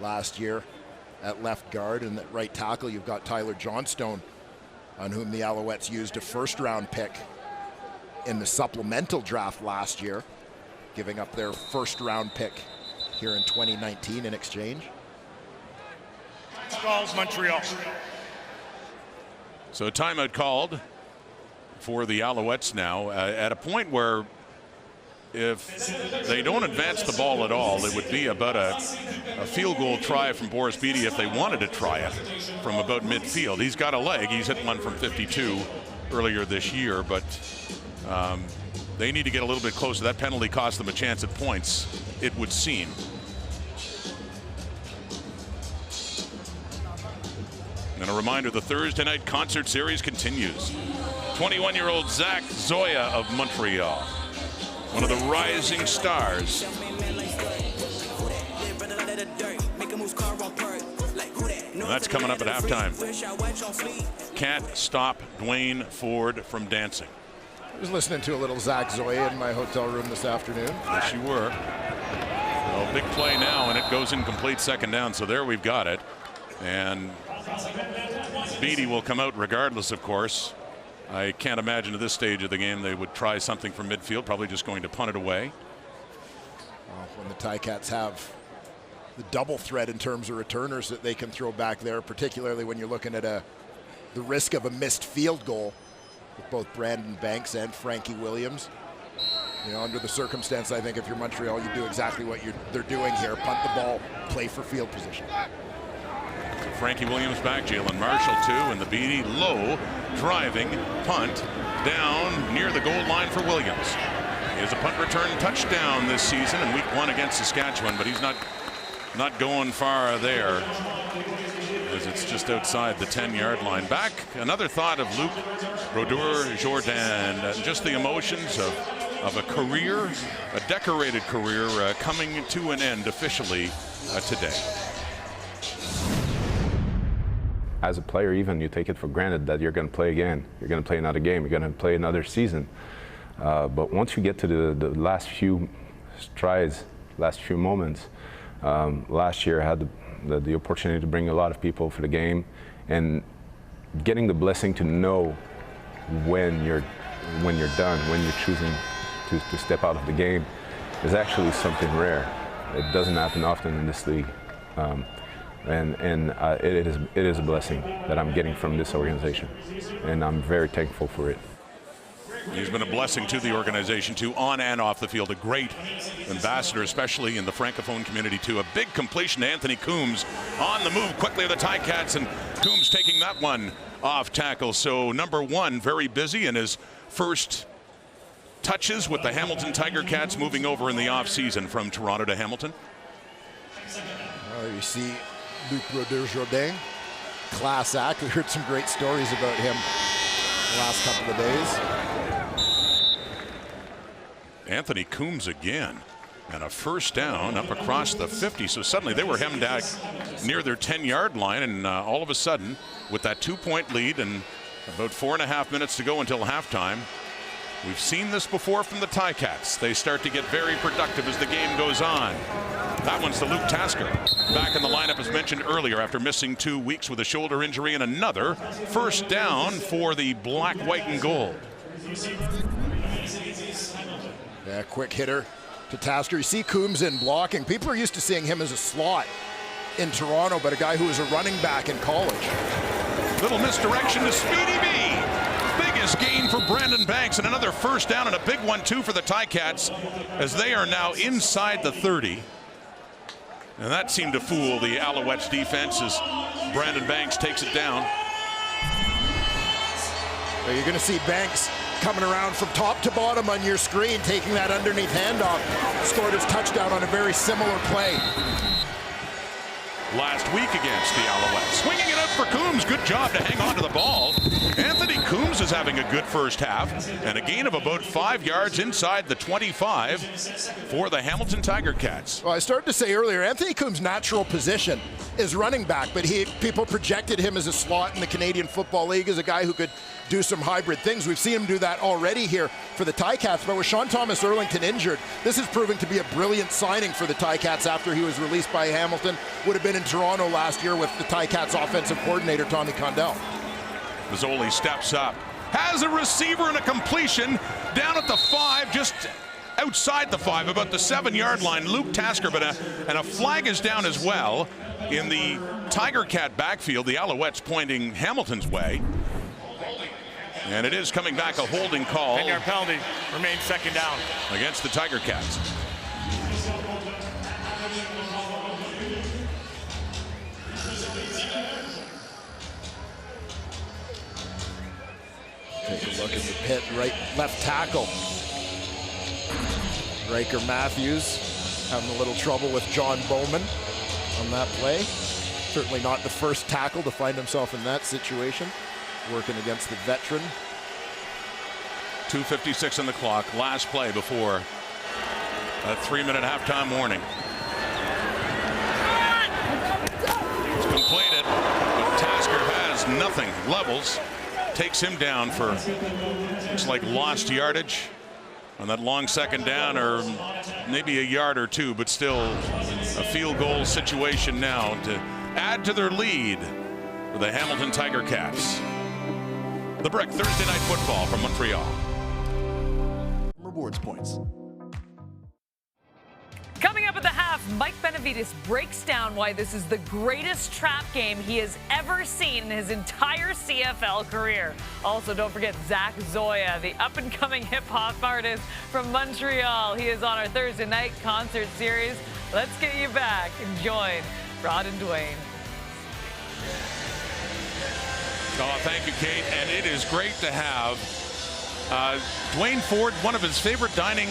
last year at left guard, and at right tackle you've got Tyler Johnstone, on whom the Alouettes used a 1st-round pick in the supplemental draft last year, giving up their 1st-round pick here in 2019 in exchange. Calls Montreal. So timeout called for the Alouettes now at a point where if they don't advance the ball at all, it would be about a field goal try from Boris Beatty if they wanted to try it from about midfield. He's got a leg. He's hit one from 52 earlier this year, but they need to get a little bit closer. That penalty cost them a chance at points, it would seem. And a reminder, the Thursday night concert series continues. 21-year-old Zach Zoya of Montreal, one of the rising stars. And that's coming up at halftime. Can't stop Dwayne Ford from dancing. I was listening to a little Zach Zoya in my hotel room this afternoon. Yes, you were. Well, big play now, and it goes incomplete 2nd down. So there we've got it. And Beatty will come out regardless, of course. I can't imagine at this stage of the game they would try something from midfield, probably just going to punt it away. When the Ticats have the double threat in terms of returners that they can throw back there, particularly when you're looking at the risk of a missed field goal with both Brandon Banks and Frankie Williams. You know, under the circumstance, I think if you're Montreal, you do exactly what they're doing here. Punt the ball, play for field position. Frankie Williams back, Jalen Marshall too, and the Beatty low driving punt down near the goal line for Williams. He has a punt return touchdown this season in week 1 against Saskatchewan, but he's not going far there, as it's just outside the 10-yard line. Back, another thought of Luc Brodeur-Jourdain, just the emotions of a career, a decorated career, coming to an end officially today. As a player, even, you take it for granted that you're going to play again. You're going to play another game. You're going to play another season. But once you get to the last few strides, last few moments, last year I had the opportunity to bring a lot of people for the game, and getting the blessing to know when you're done, when you're choosing to step out of the game, is actually something rare. It doesn't happen often in this league. It is a blessing that I'm getting from this organization, and I'm very thankful for it. He's been a blessing to the organization, too, on and off the field. A great ambassador, especially in the Francophone community, too. A big completion to Anthony Coombs on the move quickly of the Ticats, and Coombs taking that one off tackle. So number 1, very busy in his first touches with the Hamilton Tiger Cats, moving over in the offseason from Toronto to Hamilton. Well, you see Luc Brodeur-Jourdain, class act. We heard some great stories about him the last couple of days. Anthony Coombs again, and a first down up across the 50. So suddenly they were hemmed out near their 10-yard line, and all of a sudden, with that 2-point lead and about 4.5 minutes to go until halftime, we've seen this before from the Ticats. They start to get very productive as the game goes on. That one's to Luke Tasker, back in the lineup as mentioned earlier after missing 2 weeks with a shoulder injury, and another first down for the black, white, and gold. Yeah, quick hitter to Tasker. You see Coombs in blocking. People are used to seeing him as a slot in Toronto, but a guy who was a running back in college. Little misdirection to Speedy B. Biggest gain for Brandon Banks, and another first down, and a big one too for the Ticats, as they are now inside the 30. And that seemed to fool the Alouettes defense as Brandon Banks takes it down. Well, you're going to see Banks coming around from top to bottom on your screen, taking that underneath handoff. Scored his touchdown on a very similar play last week against the Alouettes. Swinging it up for Coombs. Good job to hang on to the ball. Anthony Coombs is having a good first half, and a gain of about 5 yards inside the 25 for the Hamilton Tiger Cats. Well, I started to say earlier, Anthony Coombs' natural position is running back, but people projected him as a slot in the Canadian Football League, as a guy who could do some hybrid things. We've seen him do that already here for the Ticats, but with Sean Thomas Erlington injured, this is proving to be a brilliant signing for the Ticats after he was released by Hamilton. Would have been in Toronto last year with the Ticats offensive coordinator, Tommy Condell. Mazzoli steps up, has a receiver and a completion down at the 5, just outside the 5, about the 7-yard line. Luke Tasker, and a flag is down as well in the Tiger Cat backfield. The Alouettes pointing Hamilton's way. And it is coming back, a holding call. 10-yard penalty, remains second down against the Tiger Cats. Take a look at the pit, left tackle. Riker Matthews having a little trouble with John Bowman on that play. Certainly not the first tackle to find himself in that situation. Working against the veteran. 2:56 on the clock. Last play before a 3-minute halftime warning. It's completed, but Tasker has nothing. Levels takes him down for, looks like, lost yardage on that long second down, or maybe a yard or two, but still a field goal situation now to add to their lead for the Hamilton Tiger Cats. The Brick, Thursday Night Football from Montreal. Rewards points. Coming up at the half, Mike Benavides breaks down why this is the greatest trap game he has ever seen in his entire CFL career. Also, don't forget Zach Zoya, the up-and-coming hip-hop artist from Montreal. He is on our Thursday night concert series. Let's get you back and join Rod and Dwayne. Oh, thank you, Kate. And it is great to have Dwayne Ford, one of his favorite dining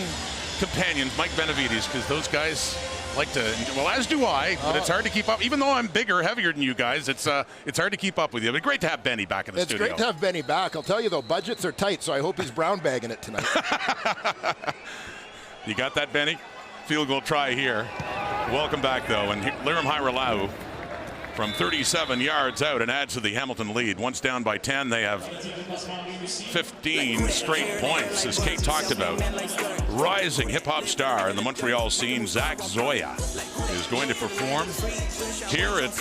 companions, Mike Benavides, because those guys like to, well, as do I, but it's hard to keep up. Even though I'm bigger, heavier than you guys, it's hard to keep up with you. But great to have Benny back in the studio. It's great to have Benny back. I'll tell you, though, budgets are tight, so I hope he's brown bagging it tonight. You got that, Benny? Field goal try here. Welcome back, though. And Lirim Hairelau from 37 yards out and adds to the Hamilton lead. Once down by 10, they have 15 straight points, as Kate talked about. Rising hip-hop star in the Montreal scene, Zach Zoya, is going to perform here at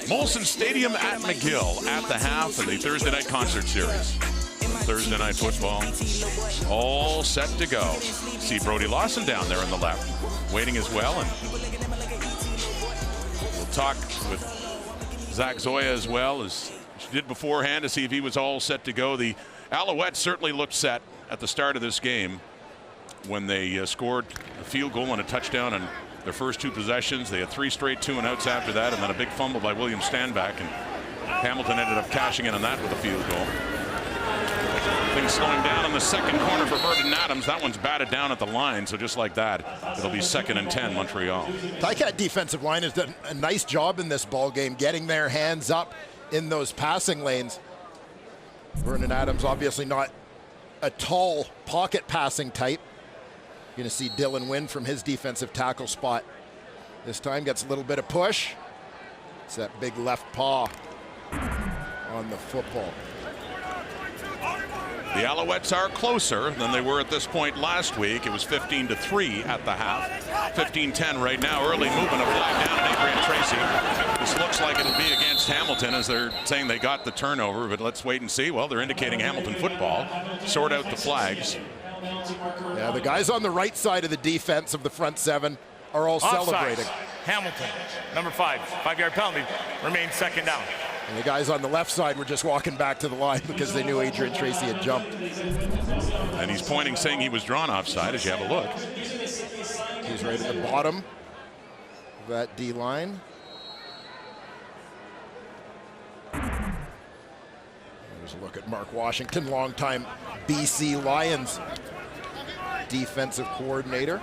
Molson Stadium at McGill at the half of the Thursday night concert series. Thursday night football, all set to go. See Brody Lawson down there on the left, waiting as well. And we'll talk with Zach Zoya as well as she did beforehand to see if he was all set to go. The Alouettes certainly looked set at the start of this game when they scored a field goal and a touchdown on their first two possessions. They had 3 straight 2-and-outs after that, and then a big fumble by William Stanback, and Hamilton ended up cashing in on that with a field goal. Things slowing down in the second corner for Vernon Adams. That one's batted down at the line, so just like that, it'll be 2nd and 10, Montreal. Ticat defensive line has done a nice job in this ball game, getting their hands up in those passing lanes. Vernon Adams obviously not a tall pocket passing type. You're going to see Dylan Wynn from his defensive tackle spot. This time gets a little bit of push. It's that big left paw on the football. The Alouettes are closer than they were at this point last week. It was 15-3 at the half. 15-10 right now. Early movement, a flag down on Adrian Tracy. This looks like it'll be against Hamilton, as they're saying they got the turnover, but let's wait and see. Well, they're indicating Hamilton football. Sort out the flags. Yeah, the guys on the right side of the defense of the front 7 are all celebrating. Hamilton, number 5, 5-yard penalty, remains 2nd down. And the guys on the left side were just walking back to the line because they knew Adrian Tracy had jumped. And he's pointing, saying he was drawn offside as you have a look. He's right at the bottom of that D line. There's a look at Mark Washington, longtime BC Lions defensive coordinator.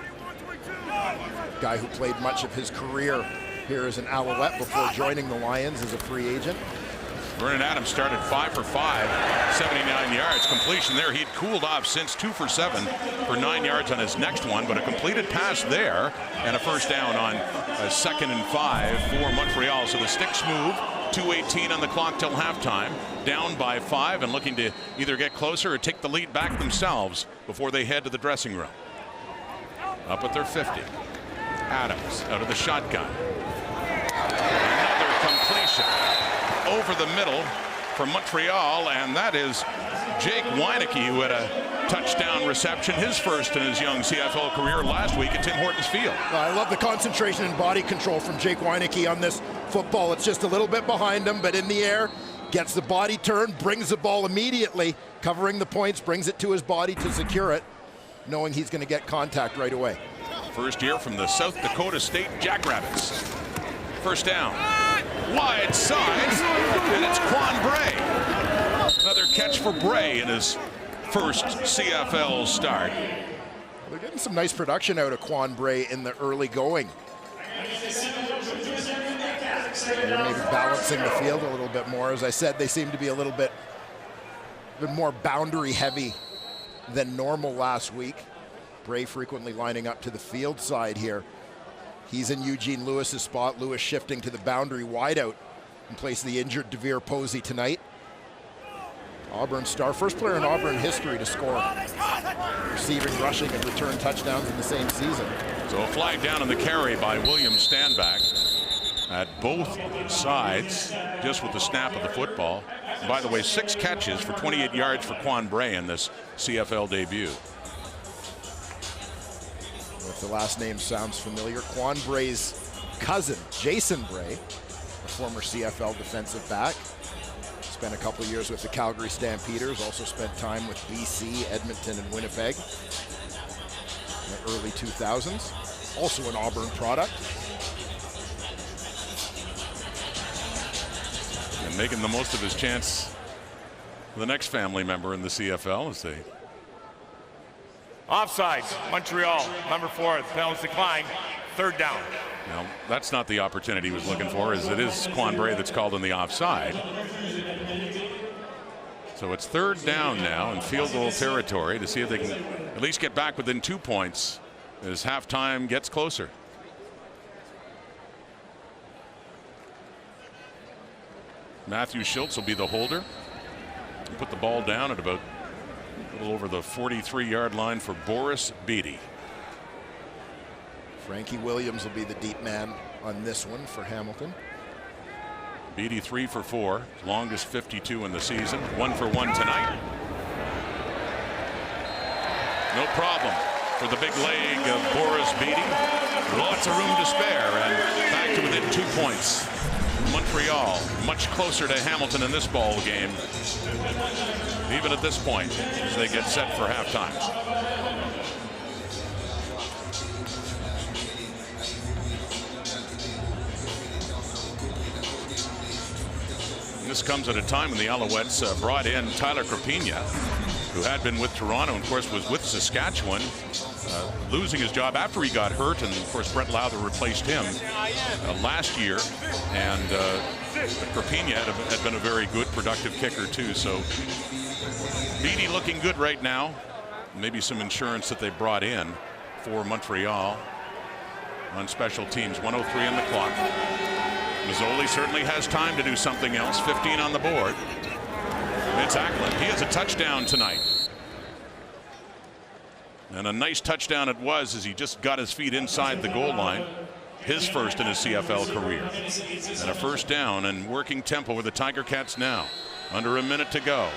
Guy who played much of his career here as an Alouette before joining the Lions as a free agent. Vernon Adams started 5 for 5, 79 yards. Completion there. He'd cooled off since 2 for 7 for 9 yards on his next one, but a completed pass there and a first down on a 2nd and 5 for Montreal. So the sticks move. 2:18 on the clock till halftime. Down by 5 and looking to either get closer or take the lead back themselves before they head to the dressing room. Up at their 50. Adams out of the shotgun. Another completion over the middle for Montreal, and that is Jake Weineke, who had a touchdown reception, his first in his young CFL career last week at Tim Hortons Field. I love the concentration and body control from Jake Weineke on this football. It's just a little bit behind him, but in the air, gets the body turn, brings the ball immediately, covering the points, brings it to his body to secure it, knowing he's going to get contact right away. First year from the South Dakota State Jackrabbits. First down. Wide side, and it's Quan Bray. Another catch for Bray in his first CFL start. They're getting some nice production out of Quan Bray in the early going. They're maybe balancing the field a little bit more. As I said, they seem to be a little bit more boundary heavy than normal last week. Bray frequently lining up to the field side here. He's in Eugene Lewis's spot. Lewis shifting to the boundary wideout in place of the injured DeVere Posey tonight. Auburn star, first player in Auburn history to score receiving, rushing, and return touchdowns in the same season. So a flag down on the carry by William Stanback at both sides, just with the snap of the football. And by the way, 6 catches for 28 yards for Quan Bray in this CFL debut. If the last name sounds familiar, Quan Bray's cousin, Jason Bray, a former CFL defensive back. Spent a couple of years with the Calgary Stampeders, also spent time with BC, Edmonton, and Winnipeg in the early 2000s. Also an Auburn product. And making the most of his chance for the next family member in the CFL as they Offside, Montreal, number 4, the penalty decline, 3rd down. Now, that's not the opportunity he was looking for, as it is Quan Bray that's called in the offside. So it's 3rd down now in field goal territory to see if they can at least get back within 2 points as halftime gets closer. Matthew Schultz will be the holder. He'll put the ball down at about a little over the 43-yard line for Boris Beatty. Frankie Williams will be the deep man on this one for Hamilton. Beatty 3 for 4, longest 52 in the season. 1 for 1 tonight. No problem for the big leg of Boris Beatty. Lots of room to spare, and back to within 2 points. Montreal much closer to Hamilton in this ball game, even at this point, as they get set for halftime. This comes at a time when the Alouettes brought in Tyler Crapigna, who had been with Toronto and, of course, was with Saskatchewan, losing his job after he got hurt. And, of course, Brett Lowther replaced him last year. And Crapigna had been a very good, productive kicker, too. So Beatty looking good right now. Maybe some insurance that they brought in for Montreal on special teams. 1:03 on the clock. Mazzoli certainly has time to do something else. 15 on the board. It's Ackland. He has a touchdown tonight. And a nice touchdown it was, as he just got his feet inside the goal line. His first in his CFL career. And a 1st down and working tempo with the Tiger Cats now. Under a minute to go.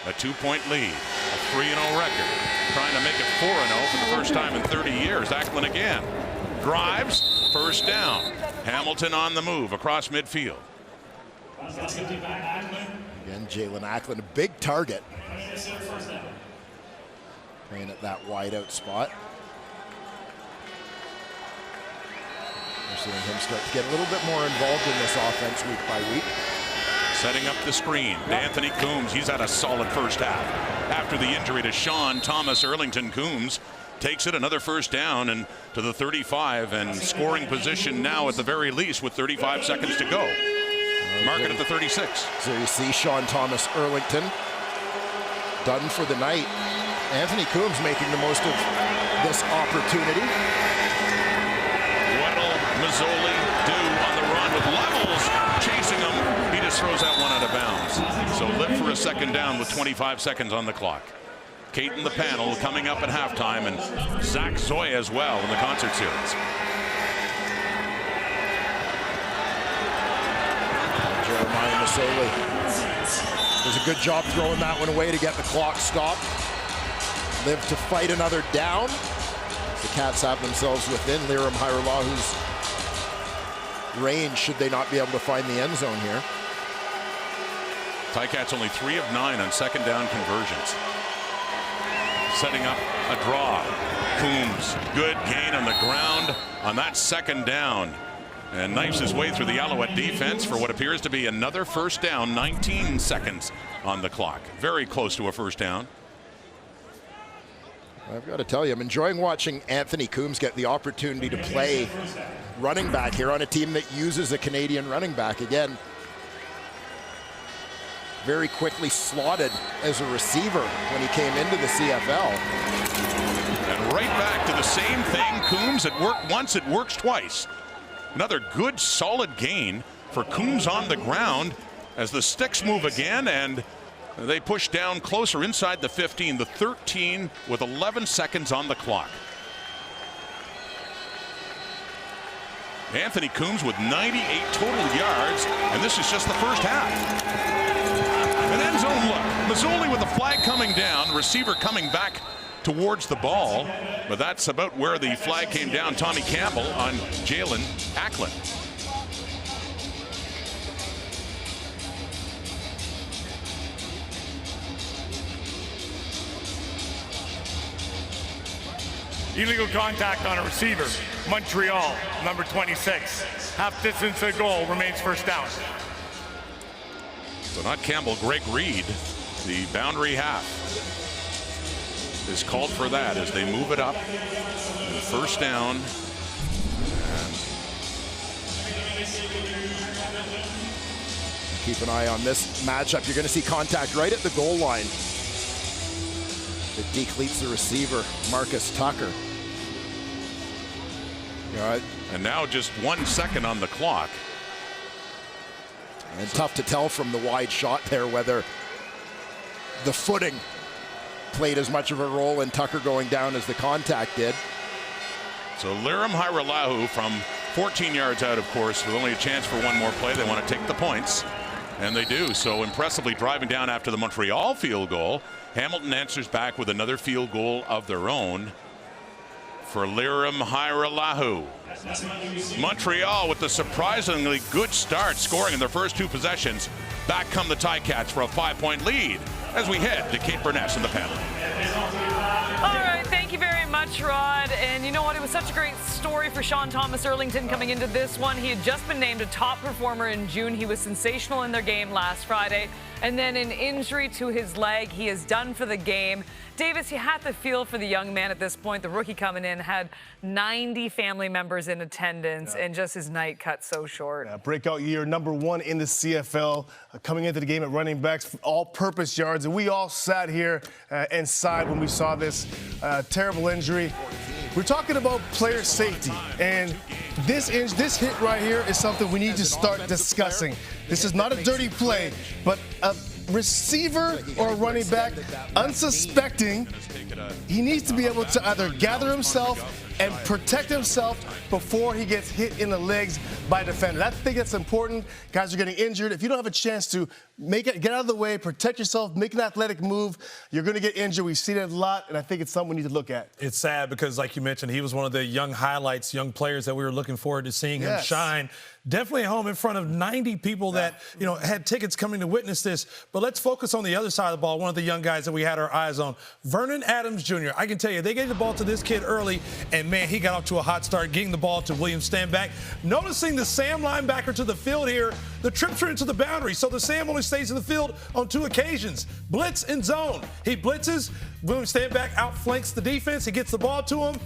A 2-point lead. A 3-0 record. Trying to make it 4-0 for the first time in 30 years. Ackland again. Drives. 1st down. Hamilton on the move across midfield. Again, Jalen Ackland, a big target. Playing at that wide out spot. We're seeing him start to get a little bit more involved in this offense week by week. Setting up the screen. Anthony Coombs, he's had a solid first half. After the injury to Sean Thomas, Erlington Coombs takes it, another 1st down and to the 35, and scoring position now at the very least with 35 seconds to go. Mark it at the 36. So you see Sean Thomas, Erlington done for the night. Anthony Coombs making the most of this opportunity. What'll Mazzoli do on the run with Levels chasing him? He just throws that one out of bounds. So live for a 2nd down with 25 seconds on the clock. Kate in the panel coming up at halftime, and Zach Zoya as well in the concert series. Jeremiah Mazzoli does a good job throwing that one away to get the clock stopped. Live to fight another down. The Cats have themselves within Liram Hairualu's range should they not be able to find the end zone here. Ticats only 3 of 9 on 2nd down conversions. Setting up a draw. Coombs, good gain on the ground on that 2nd down. And knifes his way through the Alouette defense for what appears to be another 1st down. 19 seconds on the clock. Very close to a 1st down. I've got to tell you, I'm enjoying watching Anthony Coombs get the opportunity to play running back here on a team that uses a Canadian running back. Again, very quickly slotted as a receiver when he came into the CFL. And right back to the same thing. Coombs, it worked once, it works twice. Another good, solid gain for Coombs on the ground as the sticks move again, and they push down closer inside the 15, the 13 with 11 seconds on the clock. Anthony Coombs with 98 total yards, and this is just the first half. An end zone look. Mazzoli with the flag coming down, receiver coming back towards the ball, but that's about where the flag came down. Tommy Campbell on Jalen Ackland. Illegal contact on a receiver. Montreal, number 26. Half distance to goal, remains 1st down. So not Campbell, Greg Reed, the boundary half. is called for that as they move it up. And first down. Keep an eye on this matchup. You're going to see contact right at the goal line. It decleats the receiver, Marcus Tucker. And now just 1 second on the clock. And tough to tell from the wide shot there whether the footing played as much of a role in Tucker going down as the contact did. So Lirim Hajrullahu from 14 yards out, of course, with only a chance for one more play. They want to take the points, and they do. So impressively driving down after the Montreal field goal. Hamilton answers back with another field goal of their own for Lirim Hajrullahu. Montreal with a surprisingly good start, scoring in their first 2 possessions. Back come the Ticats for a 5-point lead as we head to Cape Burness in the panel. All right, thank you very much, Rod. And you know what? It was such a great story for Sean Thomas Erlington coming into this one. He had just been named a top performer in June. He was sensational in their game last Friday. And then an injury to his leg. He is done for the game. Davis, you had to feel for the young man at this point. The rookie coming in had 90 family members in attendance, and just his night cut so short. Yeah, breakout year, #1 in the CFL, coming into the game at running backs, all-purpose yards. And we all sat here and sighed when we saw this terrible injury. We're talking about player safety, and this hit right here is something we need to start discussing. This is not a dirty play, but a receiver or a running back, unsuspecting, he needs to be able to either gather himself and protect himself before he gets hit in the legs by a defender. I think that's important. Guys are getting injured. If you don't have a chance to get out of the way, protect yourself, make an athletic move, you're going to get injured. We see that a lot, and I think it's something we need to look at. It's sad because, like you mentioned, he was one of the young highlights, young players that we were looking forward to seeing him shine. Definitely at home in front of 90 people that, had tickets coming to witness this. But let's focus on the other side of the ball, one of the young guys that we had our eyes on, Vernon Adams Jr. I can tell you, they gave the ball to this kid early, and, man, he got off to a hot start, getting the ball to William Stanback. Noticing the Sam linebacker to the field here, the trips are into the boundary, so the Sam only stays in the field on 2 occasions. Blitz and zone. He blitzes, William Stanback outflanks the defense, he gets the ball to him.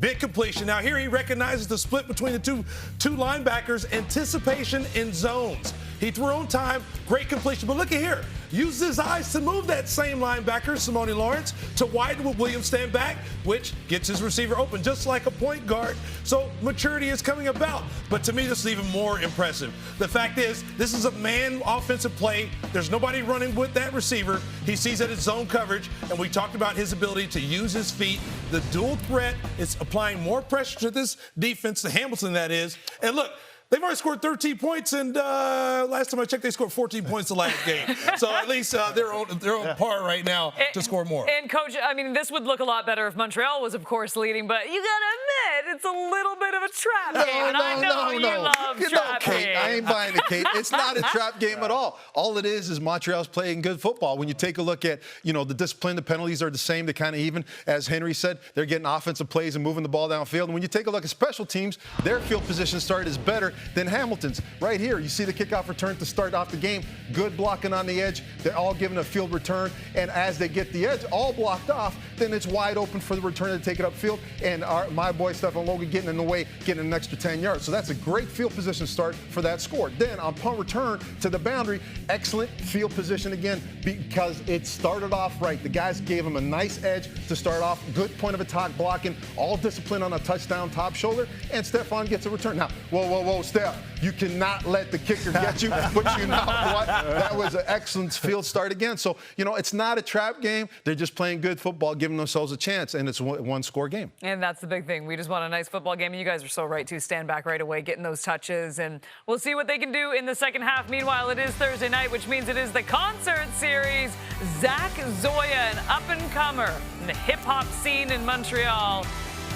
Big completion. Now here he recognizes the split between the two linebackers, anticipation in zones. He threw on time, great completion. But look at here. Uses his eyes to move that same linebacker, Simone Lawrence, to widen with William Stanback, which gets his receiver open, just like a point guard. So maturity is coming about. But to me, this is even more impressive. The fact is, this is a man offensive play. There's nobody running with that receiver. He sees that it's zone coverage, and we talked about his ability to use his feet. The dual threat is applying more pressure to this defense, the Hamilton that is. And look, they've already scored 13 points, and last time I checked, they scored 14 points the last game. So at least they're on par right now to score more. And, Coach, I mean, this would look a lot better if Montreal was, of course, leading, but you got to admit, it's a little bit of a trap game. And I know you love trap Kate, games. I ain't buying it, Kate. It's not a trap game at all. All it is Montreal's playing good football. When you take a look at, the discipline, the penalties are the same. They're kind of even. As Henry said, they're getting offensive plays and moving the ball downfield. And when you take a look at special teams, their field position start is better than Hamilton's. Right here, you see the kickoff return to start off the game. Good blocking on the edge. They're all given a field return. And as they get the edge all blocked off, then it's wide open for the returner to take it upfield. And my boy, Stefan Logan, getting in the way, getting an extra 10 yards. So that's a great field position start for that score. Then on punt return to the boundary, excellent field position again because it started off right. The guys gave him a nice edge to start off. Good point of attack blocking, all discipline on a touchdown top shoulder, and Stefan gets a return. Now, whoa, Steph, you cannot let the kicker get you, but you know what? That was an excellent field start again. So, it's not a trap game. They're just playing good football, giving themselves a chance, and it's a one-score game. And that's the big thing. We just want a nice football game, and you guys are so right, too. Stand back right away, getting those touches, and we'll see what they can do in the second half. Meanwhile, it is Thursday night, which means it is the concert series. Zach Zoya, an up-and-comer in the hip-hop scene in Montreal.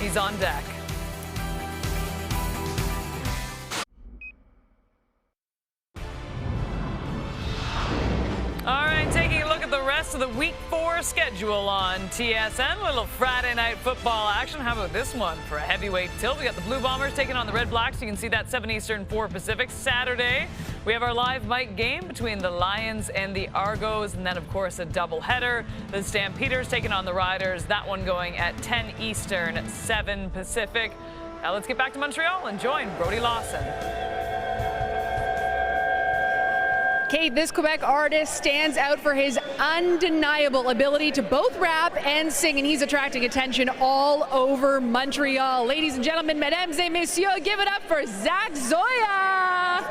He's on deck. All right, taking a look at the the rest of the Week 4 schedule on TSN. A little Friday night football action. How about this one for a heavyweight tilt? We got the Blue Bombers taking on the Red Blacks. You can see that 7 Eastern, 4 Pacific. Saturday, we have our live mic game between the Lions and the Argos. And then, of course, a doubleheader. The Stampeders taking on the Riders. That one going at 10 Eastern, 7 Pacific. Now let's get back to Montreal and join Brody Lawson. Kate, this Quebec artist stands out for his undeniable ability to both rap and sing, and he's attracting attention all over Montreal. Ladies and gentlemen, mesdames et messieurs, give it up for Zach Zoya!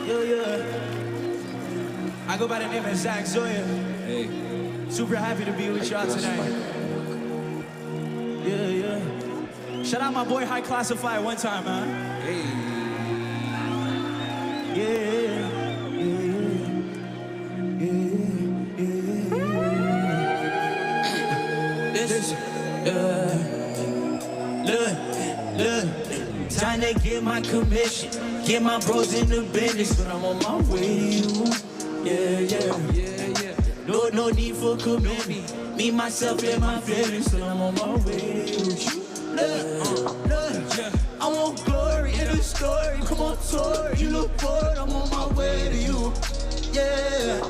Yeah. I go by the name of Zach Zoya. Hey. Super happy to be with y'all tonight. Yeah. Shout out my boy High Classified one time, man. Hey. Look, time to get my commission, get my bros in the business, but I'm on my way to you. Yeah. No need for commitment, me, myself, and my feelings, but I'm on my way to you. Look, I want glory in the story. Come on, tour. You look bored. I'm on my way to you. Yeah.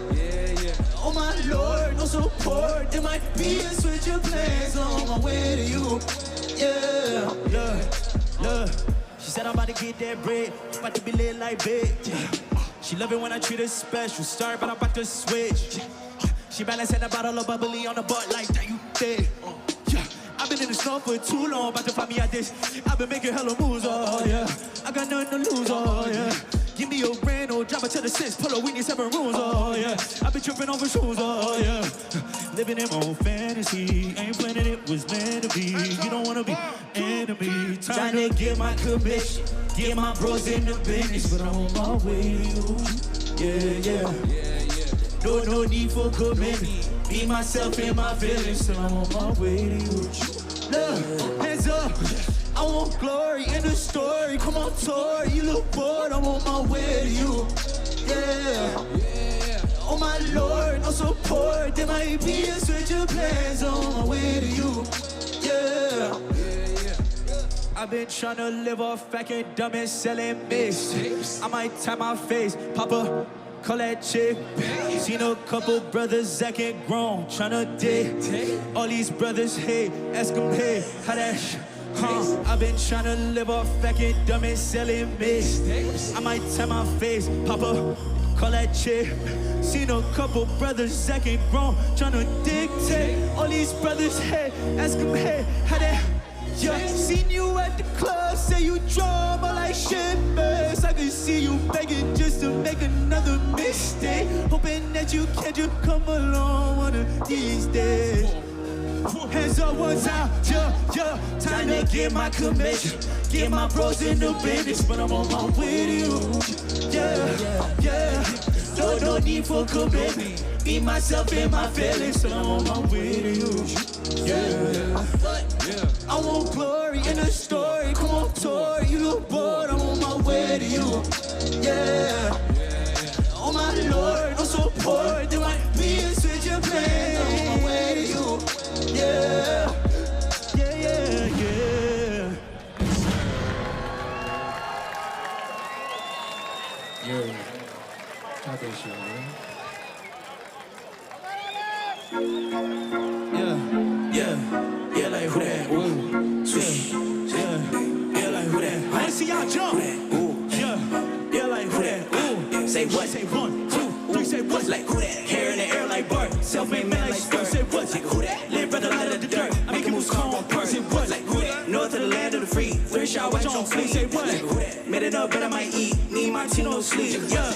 Oh my Lord, no support. There might be a switch of plans. I'm on my way to you. Yeah. Look. She said I'm about to get that bread. About to be lit like big. She love it when I treat her special. Sorry, but I'm about to switch. She balance had a bottle of bubbly on the butt like that. You thick. I've been in the snow for too long, about to find me at this. I've been making hella moves, oh yeah. I got nothing to lose, oh yeah. Give me a brand new, drop it to the 6, pull up, we need 7 rooms, oh yeah. I've been tripping over shoes, oh yeah. Living in my own fantasy, ain't planning it was meant to be. You don't wanna be enemy. Time to get my commission, get my bros in the business, but I'm on my way to you. Yeah. No need for commitment. Be myself and my feelings, so I'm on my way to you. Look, hands up. I want glory in the story. Come on, tour. You look bored. I'm on my way to you. Yeah. Oh my Lord, no support. There might be a switch of plans. I'm on my way to you. Yeah. I've been trying to live off academic selling mixtapes. I might tap my face, Papa. Call that chick. Seen a couple brothers acting grown, tryna date. All these brothers hate, ask them, hey, how that I've been tryna live off academic selling mixtapes. I might tell my face, Papa, call that chick. Seen a couple brothers acting grown, tryna dictate. All these brothers hate, ask them, hey, how that seen you at the club, say you drama like shippers. I can see you begging just to make another mistake. Hoping that you can just come along one of these days. Hands up one time, yeah. Time to get my commission, get my bros in the business, but I'm on my way to you. Yeah. No need for commitment. Be myself and my feelings, so I'm on my way to you. Yeah. I want glory in the story. Come on, tour. You look bored. I'm on my way to you. Yeah. Oh my Lord, no support. There might be a switch of plans. I'm on my way to you. Yeah. Talk that shit, man. Yeah, like who that? Yeah, like who that? I ain't see y'all jump. Yeah, like who that? Say what? Say 1, 2, 3. Say what? Like who that? Hair in the air like Bart. Self-made man like Skirt. Say what? Like who that? Live brother light of the dirt. I make it moves calm on purse. Say what? Like who that? North of the land of the free. 3 shot watch on fleek. Say what? Like who that? Made it up, but I might eat. Need my tea, no sleep. Yeah.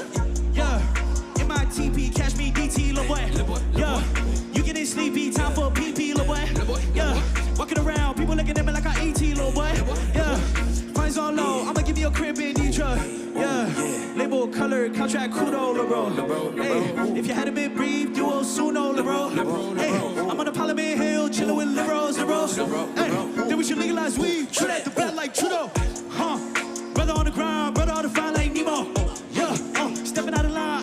In my TP, catch me DT, little boy. Yeah. You getting sleepy, time for a PP, little boy. Yeah. Walking around, people looking at me like I ET, little boy. Yeah. Price on low, I'ma give you a crib in Detroit. Yeah. Label color, contract kudo, LeBron. Hey, if you hadn't been briefed, you will soon know, LeBron. Hey, I'm on the Parliament Hill, chilling with liberals. Hey, then we should legalize weed, true that the bad like Trudeau. Brother on the ground, brother on the fine like Nemo. Yeah, stepping out of line.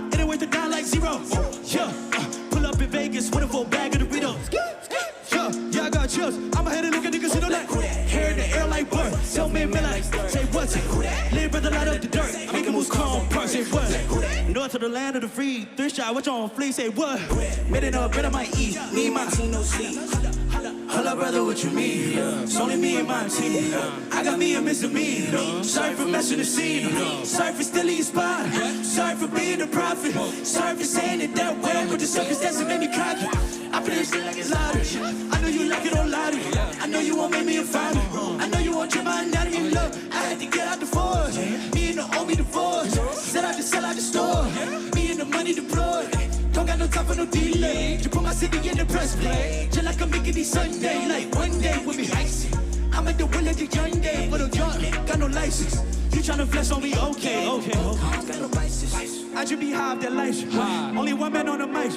up the dirt. I make it moves calm, punch, say what? North of the land of the free. 3 shot, what you on fleek, say what? Made it up, better might eat. Me and my team, no sleep. Holla, brother, what you mean? It's only me and my team. I got me and Mr. Me. Sorry for messing the scene. Sorry for stealing your spot. Sorry for being a prophet. Sorry for saying it that way, but the circumstances made me cocky. I play this shit like it's lottery. I know you like it on lottery. I know you won't make me a final. I know you won't trip my anatomy. Look, I had to get out the force. Me and the homie divorce. Said I just sell out the store. Me and the money deployed. Don't got no time for no delay. You put my city in the press play. Just like I'm making these Sunday. Like one day with me icy. I'm at the will of the young day. But I'm young, got no license. You tryna flex on me, okay. Got no license. I just be high off that life. Only one man on the mic.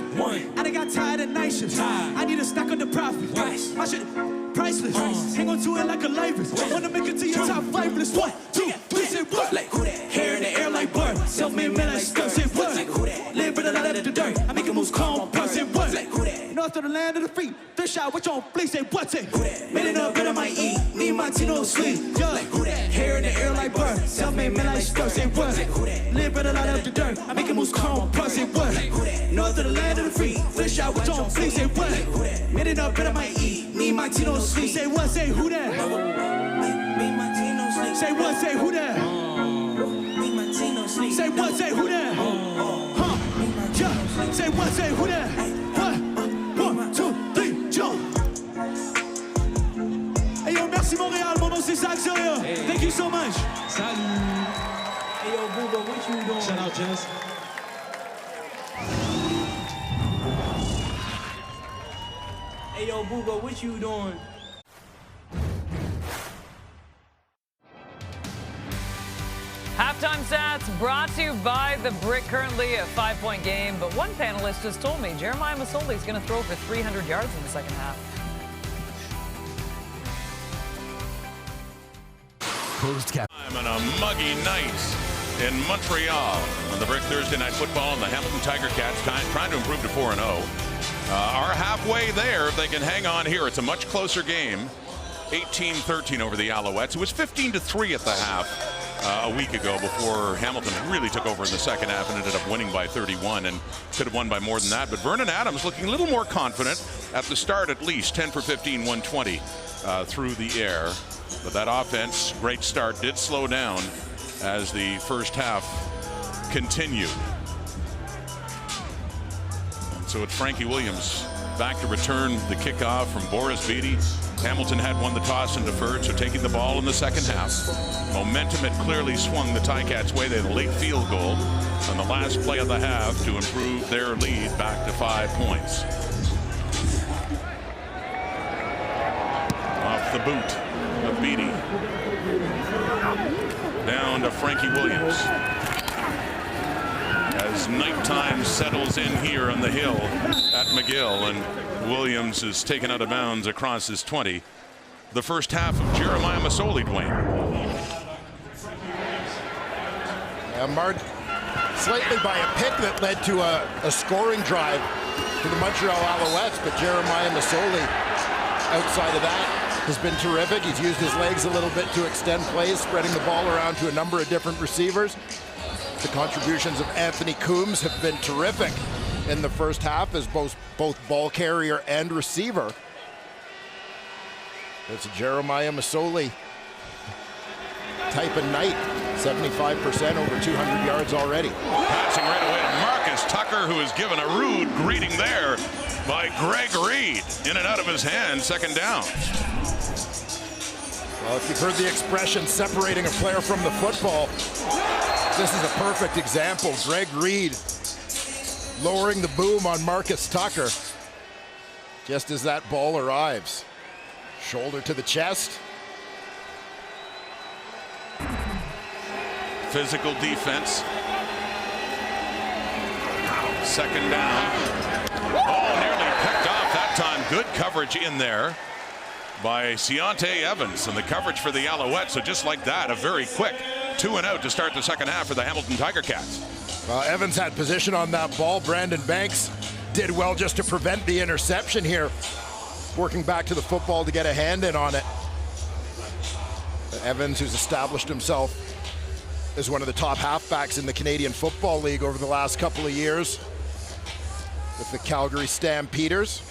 I done got tired of night shifts. I need a stack of the profit. My shit priceless. Hang on to it like a lifeless. Wanna make it to your top 5 list. 1, 2, 3, say what? Like who that? Hair in the air like bird. Self-made man like stuff. Say what? Like who that? Live with a lot of the dirt. I make it moves calm. Say what? Like who that? North of the land of the free. 3 shot, what you on fleek? Say what? Say who that? Made it up, better might eat. Me and my team no sleep. Like who that? Hair in the air like bird. Self-made man like stuff. Say what? Like who that? Live with a lot of the dirt. I make it moves calm. Say what? North of the land of the free. 3 shot, what you on fleek? Say what? Made it up, better might eat. Me and my team no sleep. Say what? Say who that? Me and my team no sleep. Say what? Say who that? Me and my team no sleep. Say what? Say who that? Yeah. Say what? Say who that? What? 1, 2, 3, jump. Hey yo, merci Montréal. Mon nom c'est Zach Zoya. Thank you so much. Salut. Hey yo, Booba, what you doing? Shout out, Jess. Hey yo, Booba, what you doing? Halftime stats brought to you by The Brick. Currently a 5-point game, but one panelist just told me Jeremiah Masoli is going to throw for 300 yards in the second half. Time on a muggy night in Montreal on The Brick Thursday Night Football, and the Hamilton Tiger Cats trying to improve to 4-0. Are halfway there if they can hang on here. It's a much closer game. 18-13 over the Alouettes. It was 15-3 at the half a week ago before Hamilton really took over in the second half and ended up winning by 31 and could have won by more than that. But Vernon Adams looking a little more confident at the start, at least 10 for 15, 120 through the air. But that offense, great start, did slow down as the first half continued. So it's Frankie Williams back to return the kickoff from Boris Beatty. Hamilton had won the toss and deferred, so taking the ball in the second half. Momentum had clearly swung the Ticats' way. They had a late field goal on the last play of the half to improve their lead back to 5 points. Off the boot of Beatty. Down to Frankie Williams. As nighttime settles in here on the hill at McGill, and Williams is taken out of bounds across his 20. The first half of Jeremiah Masoli, Dwayne. Marred slightly by a pick that led to a scoring drive for the Montreal Alouettes, but Jeremiah Masoli, outside of that, has been terrific. He's used his legs a little bit to extend plays, spreading the ball around to a number of different receivers. The contributions of Anthony Coombs have been terrific in the first half as both ball carrier and receiver. It's a Jeremiah Masoli type of night. 75%, over 200 yards already. Passing right away to Marcus Tucker, who is given a rude greeting there by Greg Reed. In and out of his hand, second down. Well, if you've heard the expression separating a player from the football, this is a perfect example. Greg Reed lowering the boom on Marcus Tucker just as that ball arrives. Shoulder to the chest. Physical defense. Second down. Oh, nearly picked off that time. Good coverage in there by Seontae Evans, and the coverage for the Alouettes. So just like that, a very quick 2 and out to start the second half for the Hamilton Tiger Cats. Evans had position on that ball. Brandon Banks did well just to prevent the interception here. Working back to the football to get a hand in on it. Evans, who's established himself as one of the top halfbacks in the Canadian Football League over the last couple of years with the Calgary Stampeders,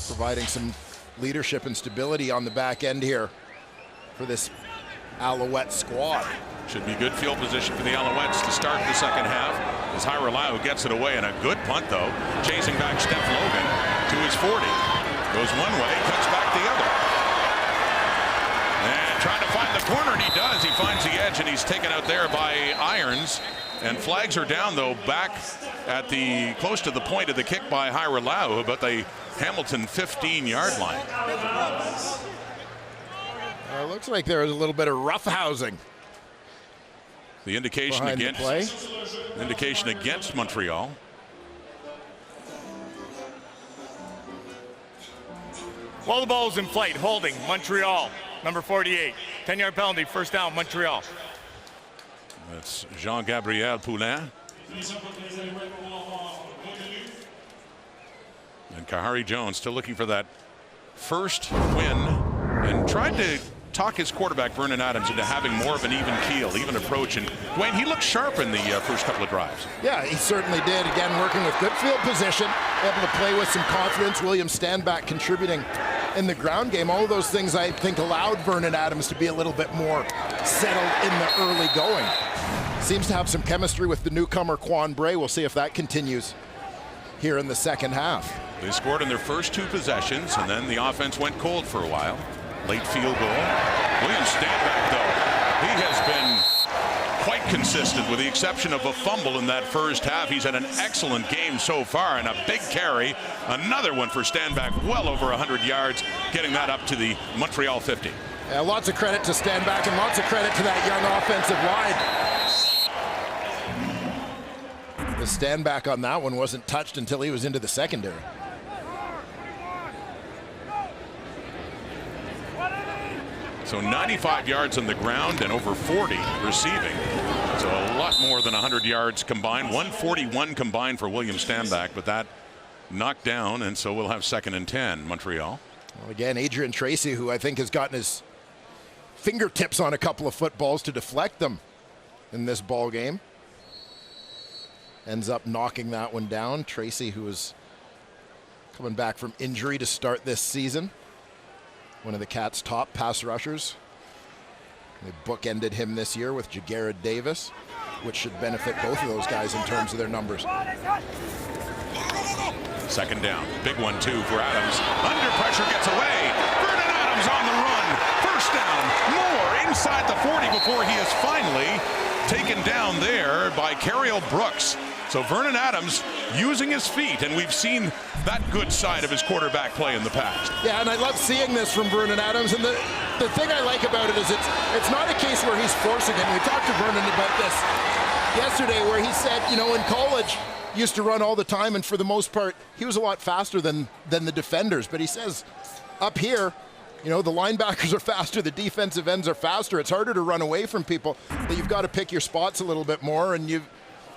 providing some leadership and stability on the back end here for this Alouette squad. Should be good field position for the Alouettes to start the second half as Hiralau gets it away, and a good punt though, chasing back Steph Logan to his 40. Goes one way, cuts back the other. And trying to find the corner, and he does. He finds the edge, and he's taken out there by Irons. And flags are down though back at the close to the point of the kick by Hiralau, about the Hamilton 15-yard line. Looks like there was a little bit of roughhousing. The indication against Montreal. While the ball is in flight, holding Montreal, number 48. 10-yard penalty, first down, Montreal. That's Jean-Gabriel Poulin. And Kahari Jones still looking for that first win, and tried to talk his quarterback, Vernon Adams, into having more of an even keel, even approach. And Dwayne, he looked sharp in the first couple of drives. Yeah, he certainly did. Again, working with good field position, able to play with some confidence. William Stanback contributing in the ground game. All of those things, I think, allowed Vernon Adams to be a little bit more settled in the early going. Seems to have some chemistry with the newcomer, Quan Bray. We'll see if that continues here in the second half. They scored in their first two possessions, and then the offense went cold for a while. Late field goal. William Stanback, though, he has been quite consistent with the exception of a fumble in that first half. He's had an excellent game so far, and a big carry. Another one for Stanback, well over 100 yards, getting that up to the Montreal 50. Yeah, lots of credit to Stanback and lots of credit to that young offensive line. The Stanback on that one wasn't touched until he was into the secondary. So 95 yards on the ground and over 40 receiving. So a lot more than 100 yards combined. 141 combined for William Stanback, but that knocked down, and so we'll have 2nd and 10, Montreal. Well, again, Adrian Tracy, who I think has gotten his fingertips on a couple of footballs to deflect them in this ball game, ends up knocking that one down. Tracy, who is coming back from injury to start this season, one of the Cats' top pass rushers. They bookended him this year with Jagarad Davis, which should benefit both of those guys in terms of their numbers. Second down. Big one, too, for Adams. Under pressure, gets away. Vernon Adams on the run. First down. More inside the 40 before he is finally taken down there by Cariel Brooks. So Vernon Adams using his feet, and we've seen that good side of his quarterback play in the past. Yeah, and I love seeing this from Vernon Adams, and the thing I like about it is it's not a case where he's forcing it. We talked to Vernon about this yesterday, where he said, you know, in college, he used to run all the time, and for the most part, he was a lot faster than the defenders. But he says, up here, you know, the linebackers are faster, the defensive ends are faster. It's harder to run away from people, but you've got to pick your spots a little bit more, and you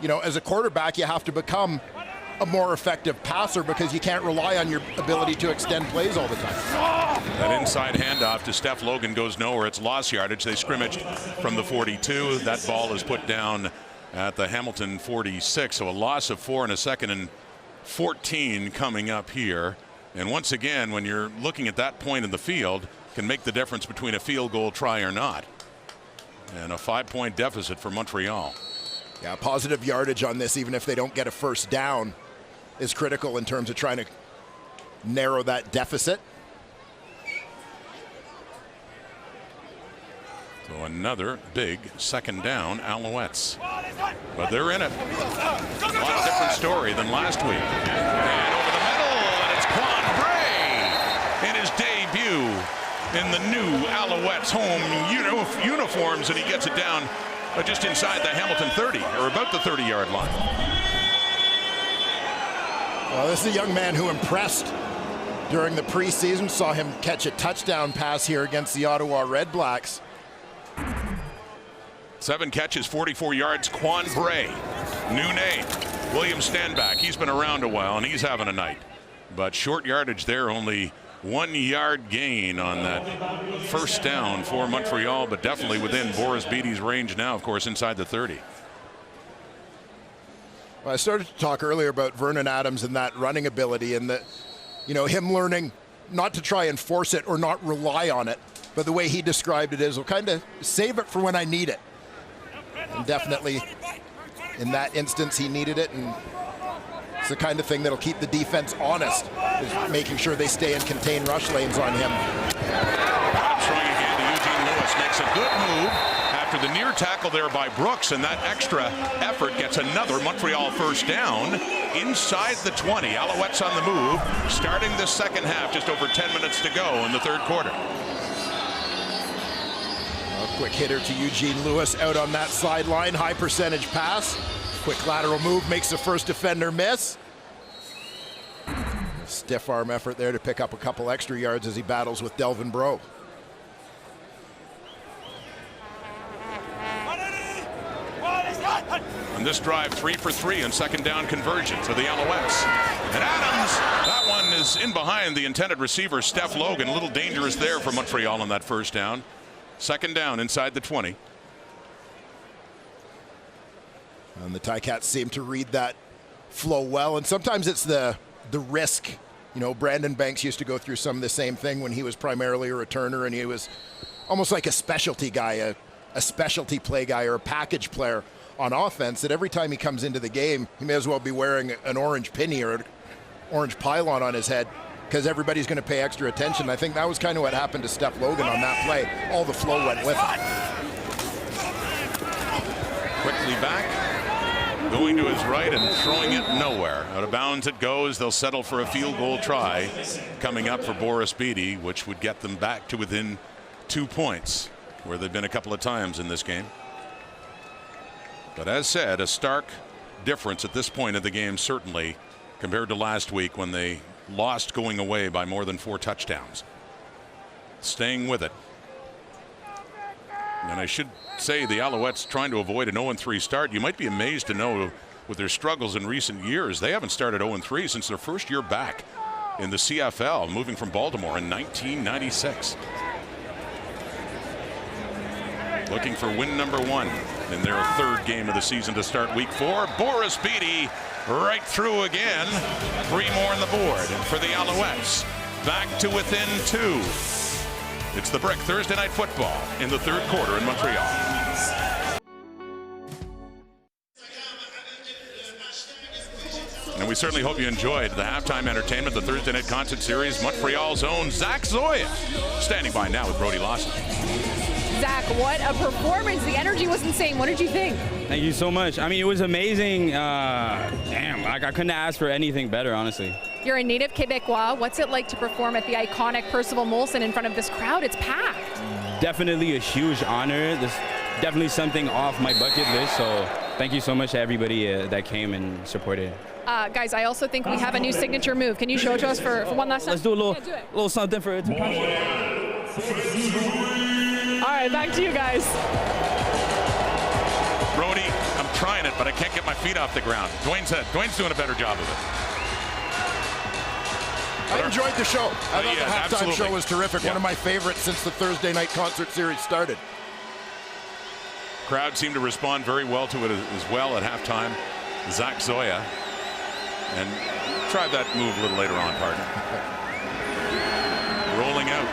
know, as a quarterback, you have to become a more effective passer because you can't rely on your ability to extend plays all the time. That inside handoff to Steph Logan goes nowhere. It's lost yardage. They scrimmaged from the 42. That ball is put down at the Hamilton 46. So a loss of 4 and a 2nd and 14 coming up here. And once again, when you're looking at that point in the field, can make the difference between a field goal try or not. And a 5-point deficit for Montreal. Yeah, positive yardage on this, even if they don't get a first down, is critical in terms of trying to narrow that deficit. So another big second down, Alouettes. But they're in it. A lot different story than last week. And over the middle, and it's Quan Bray in his debut in the new Alouettes home uniforms, and he gets it down just inside the Hamilton 30, or about the 30-yard line. Well, this is a young man who impressed during the preseason. Saw him catch a touchdown pass here against the Ottawa Red Blacks. 7 catches, 44 yards. Quan Bray, new name. William Stanback, he's been around a while, and he's having a night. But short yardage there, only 1 yard gain on that first down for Montreal, but definitely within Boris Bede's range now, of course, inside the 30. Well, I started to talk earlier about Vernon Adams and that running ability, and that, you know, him learning not to try and force it or not rely on it, but the way he described it is, we'll kind of save it for when I need it. And definitely in that instance, he needed it, and it's the kind of thing that'll keep the defense honest, is making sure they stay in contained rush lanes on him. Throwing again to Eugene Lewis, makes a good move after the near tackle there by Brooks, and that extra effort gets another Montreal first down inside the 20. Alouettes on the move, starting the second half, just over 10 minutes to go in the third quarter. A quick hitter to Eugene Lewis out on that sideline, high percentage pass. Quick lateral move makes the first defender miss. A stiff arm effort there to pick up a couple extra yards as he battles with Delvin Breaux. On this drive, 3 for 3 on second down conversion for the Alouettes. And Adams, that one is in behind the intended receiver, Steph Logan. A little dangerous there for Montreal on that first down. Second down inside the 20. And the Ticats seem to read that flow well, and sometimes it's the risk. You know, Brandon Banks used to go through some of the same thing when he was primarily a returner, and he was almost like a specialty guy, a specialty play guy or a package player on offense, that every time he comes into the game, he may as well be wearing an orange pinny or an orange pylon on his head, because everybody's going to pay extra attention. I think that was kind of what happened to Steph Logan on that play. All the flow went with it. Quickly back, going to his right and throwing it nowhere. Out of bounds it goes. They'll settle for a field goal try coming up for Boris Bede, which would get them back to within 2 points, where they've been a couple of times in this game. But as said, a stark difference at this point of the game, certainly, compared to last week when they lost going away by more than 4 touchdowns. Staying with it. And I should say the Alouettes trying to avoid an 0-3 start. You might be amazed to know, with their struggles in recent years, they haven't started 0-3 since their first year back in the CFL, moving from Baltimore in 1996. Looking for win number 1 in their third game of the season to start week 4. Boris Bede right through again. 3 more on the board for the Alouettes. Back to within 2. It's the Brick Thursday Night Football in the third quarter in Montreal. And we certainly hope you enjoyed the halftime entertainment, the Thursday Night Concert Series. Montreal's own Zach Zoya standing by now with Brody Lawson. Zach, what a performance. The energy was insane. What did you think? Thank you so much. I mean, it was amazing. Damn, I couldn't ask for anything better, honestly. You're a native Quebecois. What's it like to perform at the iconic Percival Molson in front of this crowd? It's packed. Definitely a huge honor. This definitely something off my bucket list, so thank you so much to everybody that came and supported. Guys, I also think we have a new signature move. Can you show it to us for one last time? Let's do a little something for it. All right, back to you guys. Brody, I'm trying it, but I can't get my feet off the ground. Dwayne's doing a better job of it. I enjoyed the show. I thought the halftime absolutely. show was terrific. Yeah. One of my favorites since the Thursday Night Concert Series started. Crowd seemed to respond very well to it as well at halftime. Zach Zoya. And try that move a little later on, partner. Rolling out.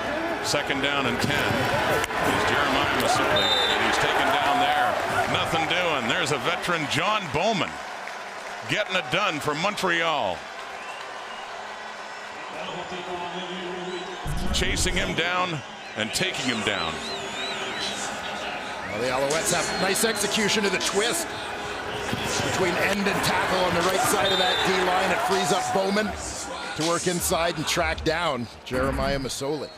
Second down and 10 is Jeremiah Masoli, and he's taken down there. Nothing doing. There's a veteran, John Bowman, getting it done for Montreal. Chasing him down and taking him down. Well, the Alouettes have nice execution of the twist between end and tackle on the right side of that D-line. It frees up Bowman to work inside and track down Jeremiah Masoli.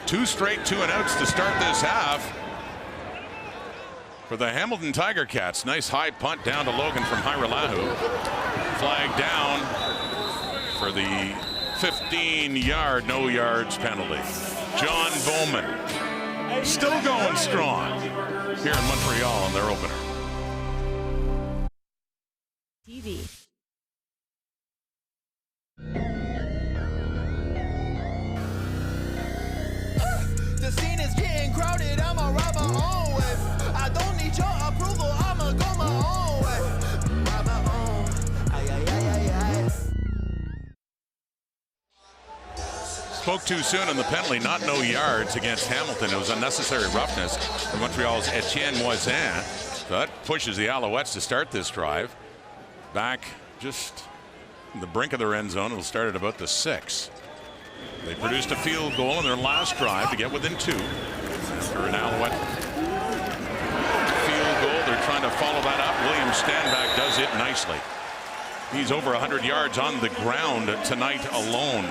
2 straight 2-and-outs to start this half for the Hamilton Tiger Cats. Nice high punt down to Logan from Hiralahu. Flag down for the 15-yard, no yards penalty. John Bowman still going strong here in Montreal in their opener. TV. spoke too soon on the penalty, not no yards against Hamilton. It was unnecessary roughness for Montreal's Etienne Moisin. So that pushes the Alouettes to start this drive. Back just the brink of their end zone. It'll start at about the 6. They produced a field goal in their last drive to get within 2. After an Alouette field goal, they're trying to follow that up. William Stanback does it nicely. He's over 100 yards on the ground tonight alone.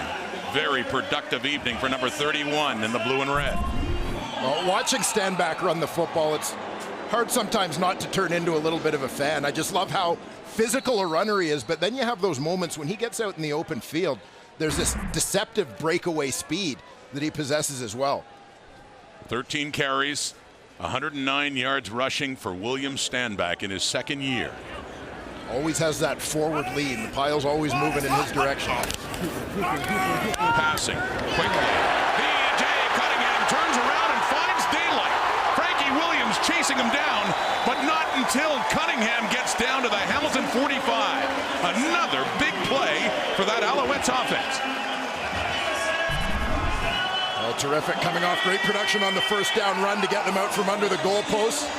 Very productive evening for number 31 in the blue and red. Well, watching Stanback run the football, it's hard sometimes not to turn into a little bit of a fan. I just love how physical a runner he is, but then you have those moments when he gets out in the open field. There's this deceptive breakaway speed that he possesses as well. 13 carries, 109 yards rushing for William Stanback in his second year. Always has that forward lead. The pile's always moving in his direction. Passing quickly. B.J. Cunningham turns around and finds daylight. Frankie Williams chasing him down, but not until Cunningham gets down to the Hamilton 45. Another big play for that Alouettes offense. Oh, terrific. Coming off great production on the first down run to get them out from under the goalpost.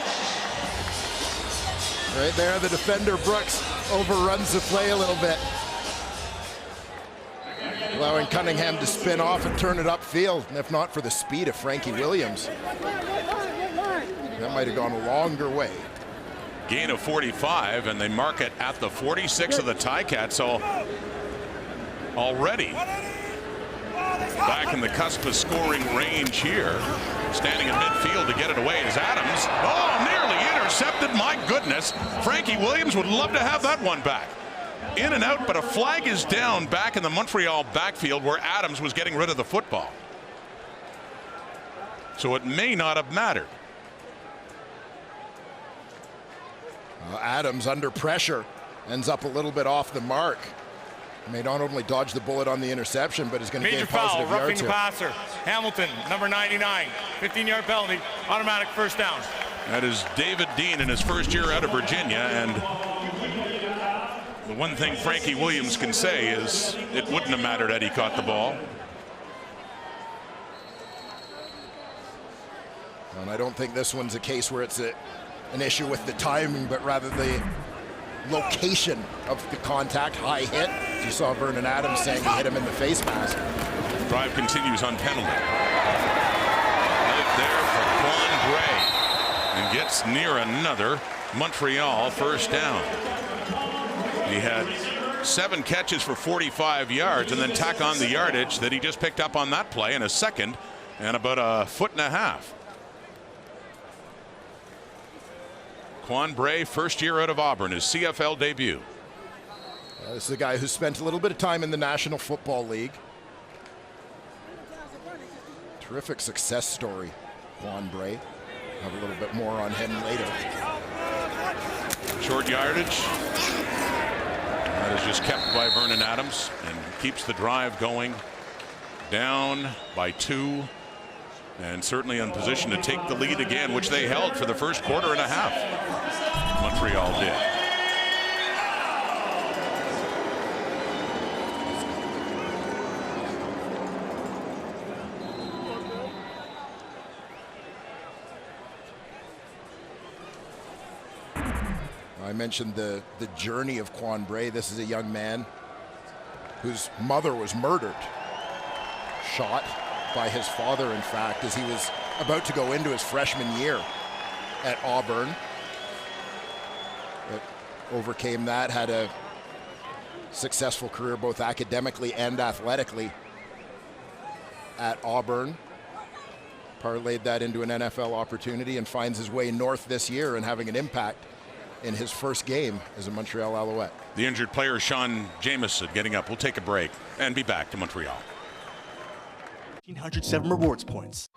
Right there, the defender, Brooks, overruns the play a little bit, allowing Cunningham to spin off and turn it upfield, and if not for the speed of Frankie Williams, that might have gone a longer way. Gain of 45, and they mark it at the 46 of the Ticats. So already back in the cusp of scoring range here. Standing in midfield to get it away is Adams. Oh, nearly intercepted. My goodness. Frankie Williams would love to have that one back. In and out, but a flag is down back in the Montreal backfield where Adams was getting rid of the football. So it may not have mattered. Adams under pressure ends up a little bit off the mark. May not only dodge the bullet on the interception, but is going to gain positive foul, roughing yards the passer. Hamilton, number 99, 15-yard penalty, automatic first down. That is David Dean in his first year out of Virginia, and the one thing Frankie Williams can say is it wouldn't have mattered had he caught the ball. And I don't think this one's a case where it's an issue with the timing, but rather the location of the contact, high hit. You saw Vernon Adams saying he hit him in the face mask. Drive continues on penalty. Right there for Quan Bray, and gets near another Montreal first down. He had 7 catches for 45 yards, and then tack on the yardage that he just picked up on that play in a second and about a foot and a half. Quan Bray, first year out of Auburn, his CFL debut. This is a guy who spent a little bit of time in the National Football League. Terrific success story, Quan Bray. Have a little bit more on him later. Short yardage. That is just kept by Vernon Adams and keeps the drive going. Down by 2. And certainly in position to take the lead again, which they held for the first quarter and a half. Montreal did. I mentioned the journey of Quan Bray. This is a young man whose mother was murdered, shot by his father, in fact, as he was about to go into his freshman year at Auburn. But overcame that, had a successful career both academically and athletically at Auburn. Parlayed that into an NFL opportunity and finds his way north this year and having an impact in his first game as a Montreal Alouette. The injured player, Sean Jamieson, getting up. We'll take a break and be back to Montreal. 1,507 rewards points.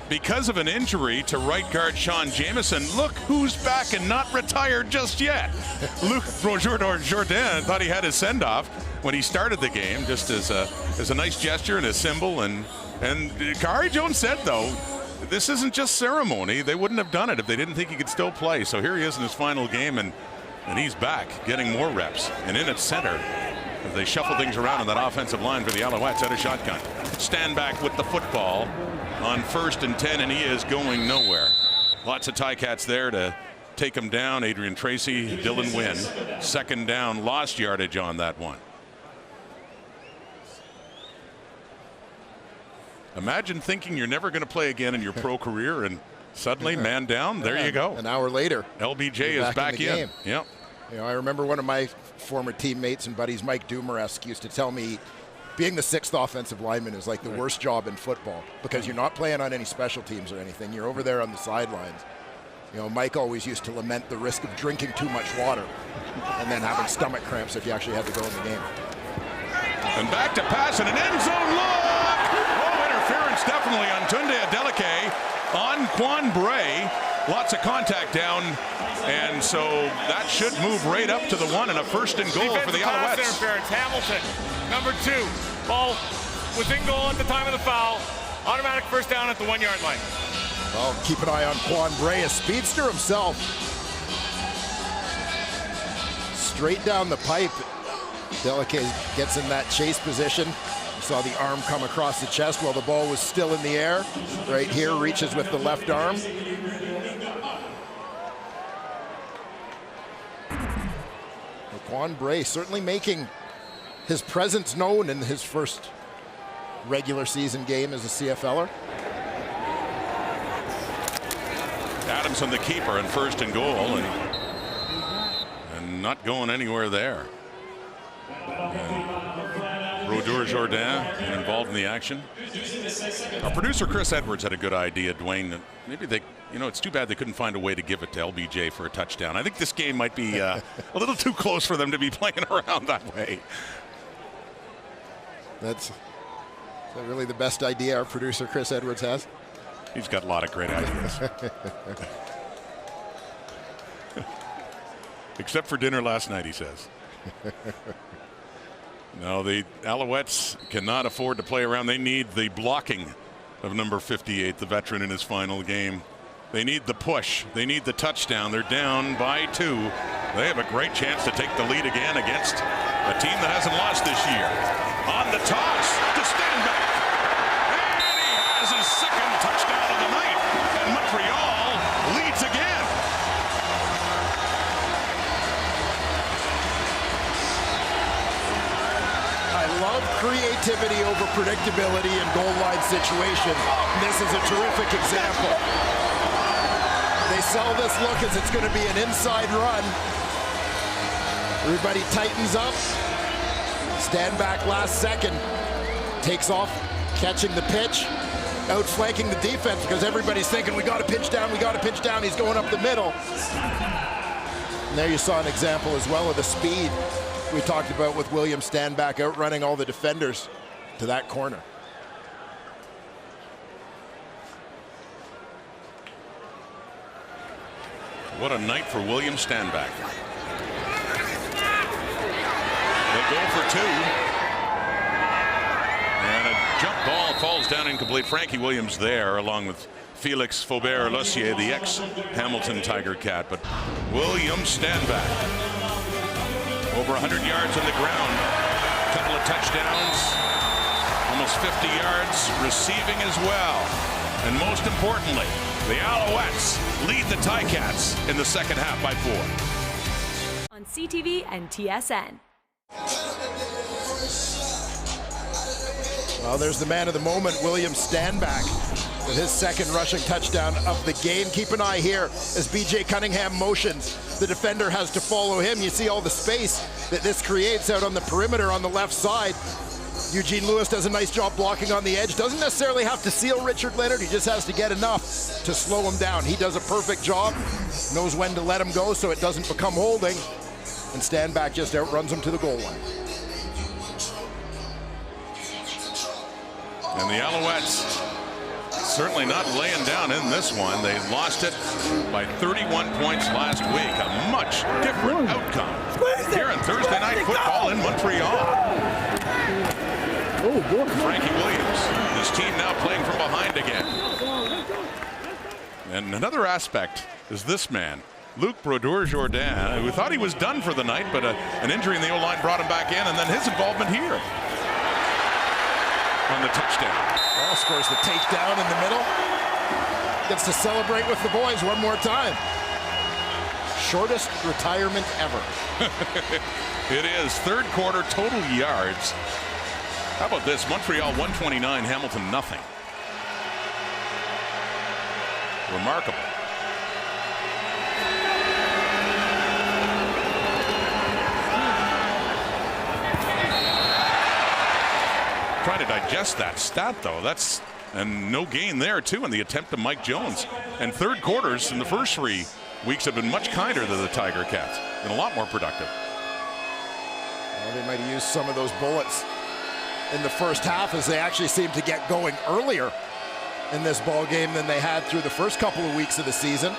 Because of an injury to right guard Sean Jamieson, look who's back and not retired just yet. Luc Jourdain thought he had his send-off when he started the game, just as a nice gesture and a symbol. And Kari Jones said, though, this isn't just ceremony. They wouldn't have done it if they didn't think he could still play. So here he is in his final game, and he's back getting more reps. And in at center as they shuffle things around on that offensive line for the Alouettes at a shotgun. Stanback with the football on 1st and 10, and he is going nowhere. Lots of Ticats there to take him down. Adrian Tracy, Dylan Wynn. 2nd down, lost yardage on that one. Imagine thinking you're never going to play again in your pro career, and suddenly, man down, there you go. An hour later, LBJ is back in. Yep. You know, I remember one of my former teammates and buddies, Mike Dumaresque, used to tell me being the 6th offensive lineman is like the worst job in football because you're not playing on any special teams or anything. You're over there on the sidelines. You know, Mike always used to lament the risk of drinking too much water and then having stomach cramps if you actually had to go in the game. And back to pass and an end zone look. Oh, interference definitely on Tunde Adeleke on Quan Bray. Lots of contact down, and so that should move right up to the 1 and a 1st and goal for the Alouettes. Interference. Hamilton, number 2. Ball within goal at the time of the foul. Automatic 1st down at the 1-yard line. Well, keep an eye on Quan Bray, a speedster himself. Straight down the pipe. Adeleke gets in that chase position. You saw the arm come across the chest while the ball was still in the air. Right here, reaches with the left arm. Quan Bray certainly making his presence known in his first regular season game as a CFLer. Adamson, the keeper, and 1st and goal, and not going anywhere there. Rodur Jourdain involved in the action. Our producer Chris Edwards had a good idea, Dwayne, that maybe they, you know, it's too bad they couldn't find a way to give it to LBJ for a touchdown. I think this game might be a little too close for them to be playing around that way. Is that really the best idea our producer Chris Edwards has? He's got a lot of great ideas. Except for dinner last night, he says. No, the Alouettes cannot afford to play around. They need the blocking of number 58, the veteran in his final game. They need the push. They need the touchdown. They're down by 2. They have a great chance to take the lead again against a team that hasn't lost this year. On the toss to Stanback. And he has his 2nd touchdown of the night. And Montreal leads again. I love creativity over predictability in goal line situation. This is a terrific example. They sell this look as it's going to be an inside run. Everybody tightens up. Stanback last second. Takes off, catching the pitch. Outflanking the defense because everybody's thinking, we got to pitch down, we got to pitch down. He's going up the middle. And there you saw an example as well of the speed we talked about with William Stanback outrunning all the defenders to that corner. What a night for William Stanback. They'll go for 2. And a jump ball falls down incomplete. Frankie Williams there along with Felix Faubert-Lossier, the ex-Hamilton Tiger Cat. But William Stanback, over 100 yards on the ground, a couple of touchdowns, almost 50 yards receiving as well. And most importantly, the Alouettes lead the Ticats in the 2nd half by 4. On CTV and TSN. Well, there's the man of the moment, William Stanback, with his 2nd rushing touchdown of the game. Keep an eye here as B.J. Cunningham motions. The defender has to follow him. You see all the space that this creates out on the perimeter on the left side. Eugene Lewis does a nice job blocking on the edge. Doesn't necessarily have to seal Richard Leonard. He just has to get enough to slow him down. He does a perfect job, knows when to let him go so it doesn't become holding. And Stanback just outruns him to the goal line. And the Alouettes certainly not laying down in this one. They lost it by 31 points last week. A much different outcome here in Thursday Night Football in Montreal. Frankie Williams, his team now playing from behind again. And another aspect is this man, Luc Brodeur-Jourdain, who thought he was done for the night, but an injury in the O-line brought him back in, and then his involvement here on the touchdown. Well, scores the takedown in the middle. Gets to celebrate with the boys one more time. Shortest retirement ever. It is. Third quarter total yards. How about this? Montreal 129, Hamilton nothing. Remarkable. Trying to digest that stat, though. And no gain there, too, in the attempt to Mike Jones. And third quarters in the first 3 weeks have been much kinder to the Tiger Cats. Been a lot more productive. Well, they might have used some of those bullets in the first half as they actually seemed to get going earlier in this ball game than they had through the first couple of weeks of the season.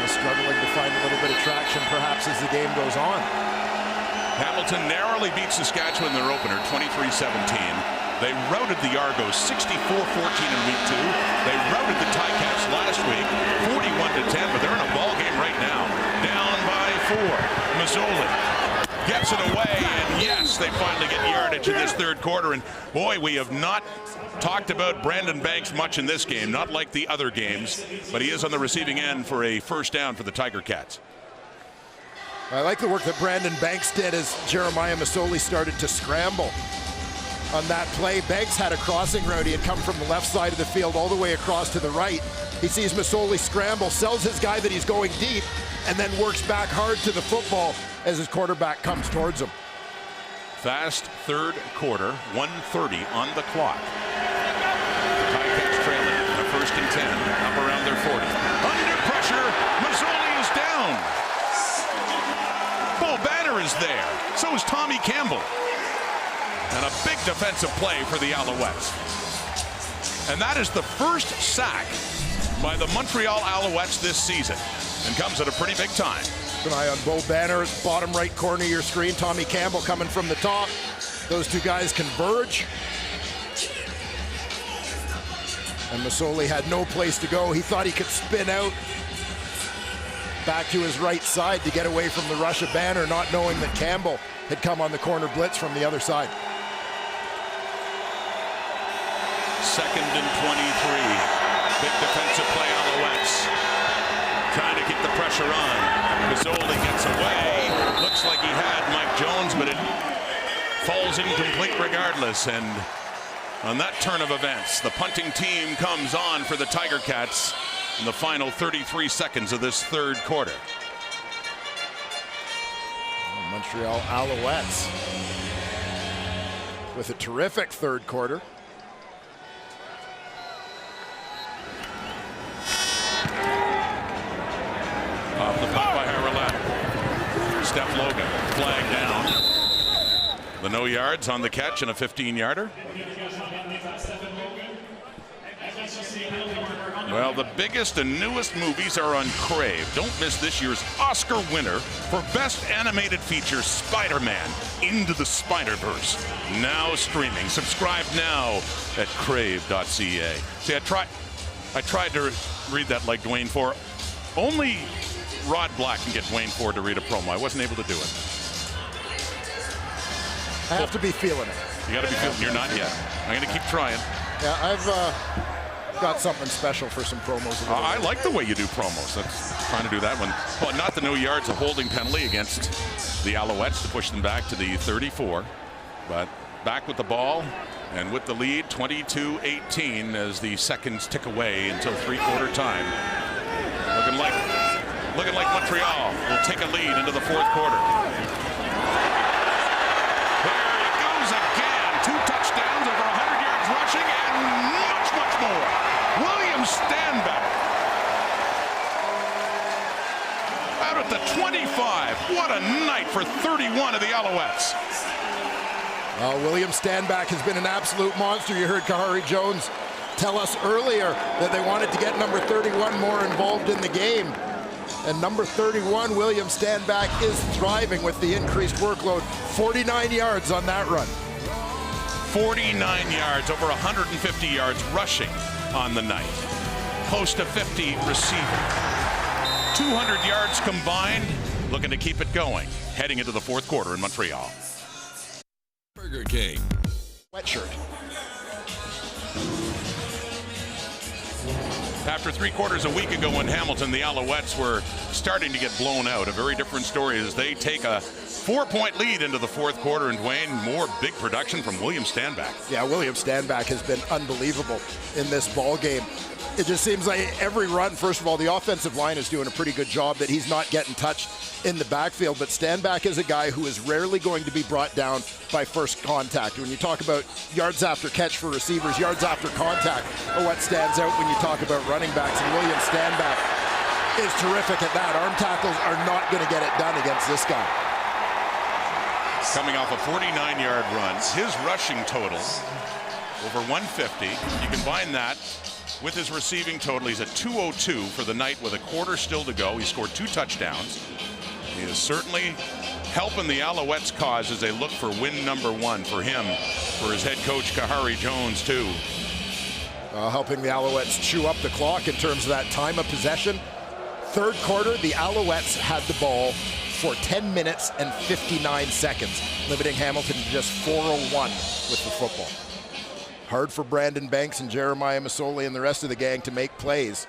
Struggling to find a little bit of traction perhaps as the game goes on. Hamilton narrowly beat Saskatchewan in their opener, 23-17. They routed the Argos 64-14 in week 2. They routed the Ticats last week 41-10, but they're in a ball game right now. Down by 4. Mazzoli gets it away, and yes, they finally get yardage in this third quarter. And boy, we have not talked about Brandon Banks much in this game, not like the other games, but he is on the receiving end for a first down for the Tiger Cats. I like the work that Brandon Banks did as Jeremiah Mazzoli started to scramble on that play. Banks had a crossing route. He had come from the left side of the field all the way across to the right. He sees Mazzoli scramble, sells his guy that he's going deep, and then works back hard to the football as his quarterback comes towards him. Fast third quarter, 1:30 on the clock. The Ticats trailing a 1st and 10, up around their 40. Under pressure, Mazzoli is down. Bo Banner is there. So is Tommy Campbell. And a big defensive play for the Alouettes. And that is the first sack by the Montreal Alouettes this season, and comes at a pretty big time. Keep an eye on Bo Banner, bottom right corner of your screen. Tommy Campbell coming from the top. Those two guys converge. And Mazzoli had no place to go. He thought he could spin out back to his right side to get away from the rush of Banner, not knowing that Campbell had come on the corner blitz from the other side. 2nd and 23. Big defensive play, Alouettes. Trying to keep the pressure on. Mazzoli gets away. Looks like he had Mike Jones, but it falls incomplete regardless. And on that turn of events, the punting team comes on for the Tiger Cats in the final 33 seconds of this third quarter. Montreal Alouettes with a terrific third quarter. Off the punt by Harrelette. Steph Logan, flag down. The no yards on the catch and a 15-yarder. Well, the biggest and newest movies are on Crave. Don't miss this year's Oscar winner for Best Animated Feature, Spider-Man Into the Spider-Verse. Now streaming. Subscribe now at crave.ca. See, I tried to read that like Dwayne Ford. Only Rod Black can get Dwayne Ford to read a promo. I wasn't able to do it. I have to be feeling it. You got to be feeling it. You're not yet. I'm going to keep trying. Yeah, I've got something special for some promos. I like the way you do promos. That's trying to do that one. Well, not the no yards, a holding penalty against the Alouettes to push them back to the 34. But back with the ball and with the lead, 22-18 as the seconds tick away until three-quarter time. Looking like Montreal will take a lead into the fourth quarter. There he goes again. 2 touchdowns, over 100 yards rushing, and much, much more. William Stanback out at the 25. What a night for 31 of the Alouettes. William Stanback has been an absolute monster. You heard Kahari Jones tell us earlier that they wanted to get number 31 more involved in the game. And number 31, William Stanback, is thriving with the increased workload. 49 yards on that run. 49 yards, over 150 yards rushing on the night. close to 50 receiver. 200 yards combined, looking to keep it going, heading into the fourth quarter in Montreal. Burger King. Sweatshirt. After 3 quarters a week ago in Hamilton, the Alouettes were starting to get blown out. A very different story as they take a 4-point lead into the fourth quarter. And Dwayne, more big production from William Stanback. Yeah, William Stanback has been unbelievable in this ball game. It just seems like every run, first of all, the offensive line is doing a pretty good job that he's not getting touched in the backfield. But Stanback is a guy who is rarely going to be brought down by first contact. When you talk about yards after catch for receivers, yards after contact are what stands out when you talk about running backs. And William Stanback is terrific at that. Arm tackles are not going to get it done against this guy. Coming off a 49-yard run, his rushing total over 150. You combine that with his receiving total, he's at 202 for the night with a quarter still to go. He scored 2 touchdowns. He is certainly helping the Alouettes' cause as they look for win number 1 for him, for his head coach, Kahari Jones, too. Helping the Alouettes chew up the clock in terms of that time of possession. Third quarter, the Alouettes had the ball for 10 minutes and 59 seconds, limiting Hamilton to just 4:01 with the football. Hard for Brandon Banks and Jeremiah Masoli and the rest of the gang to make plays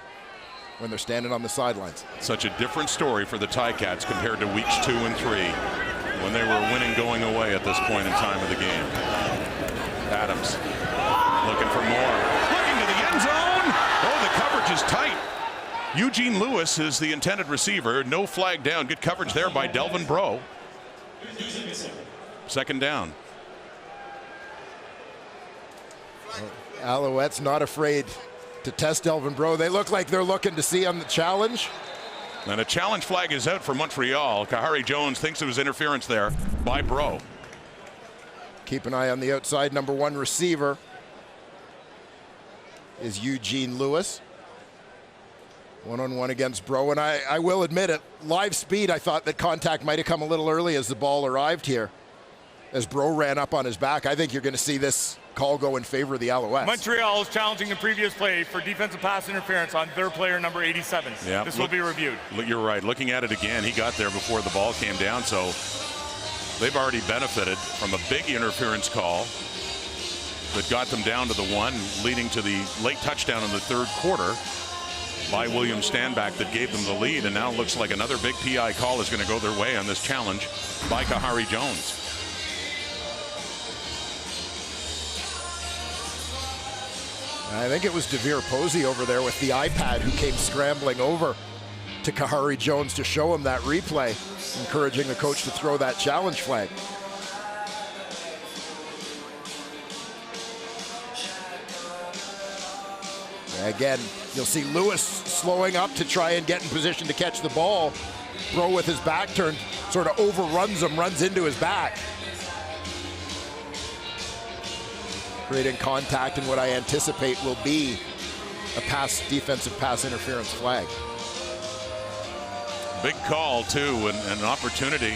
when they're standing on the sidelines. Such a different story for the Ticats compared to weeks 2 and 3 when they were winning going away at this point in time of the game. Adams looking for more. Looking to the end zone. Oh, the coverage is tight. Eugene Lewis is the intended receiver. No flag down. Good coverage there by Delvin Breaux. Second down. Alouettes not afraid to test Delvin Breaux. They look like they're looking to see on the challenge. And a challenge flag is out for Montreal. Kahari Jones thinks it was interference there by Breaux. Keep an eye on the outside. Number 1 receiver is Eugene Lewis. 1-on-1 against Breaux. And I will admit it, live speed, I thought that contact might have come a little early as the ball arrived here. As Breaux ran up on his back, I think you're going to see this call go in favor of the Alouettes. Montreal is challenging the previous play for defensive pass interference on their player number 87. Yeah, this will be reviewed. You're right. Looking at it again, he got there before the ball came down, so they've already benefited from a big interference call that got them down to the 1, leading to the late touchdown in the third quarter by William Stanback that gave them the lead. And now it looks like another big PI call is going to go their way on this challenge by Kahari Jones. I think it was DeVere Posey over there with the iPad who came scrambling over to Kahari Jones to show him that replay, encouraging the coach to throw that challenge flag. Again, you'll see Lewis slowing up to try and get in position to catch the ball. Breaux with his back turned sort of overruns him, runs into his back. Creating contact in what I anticipate will be a defensive pass interference flag. Big call, too, and an opportunity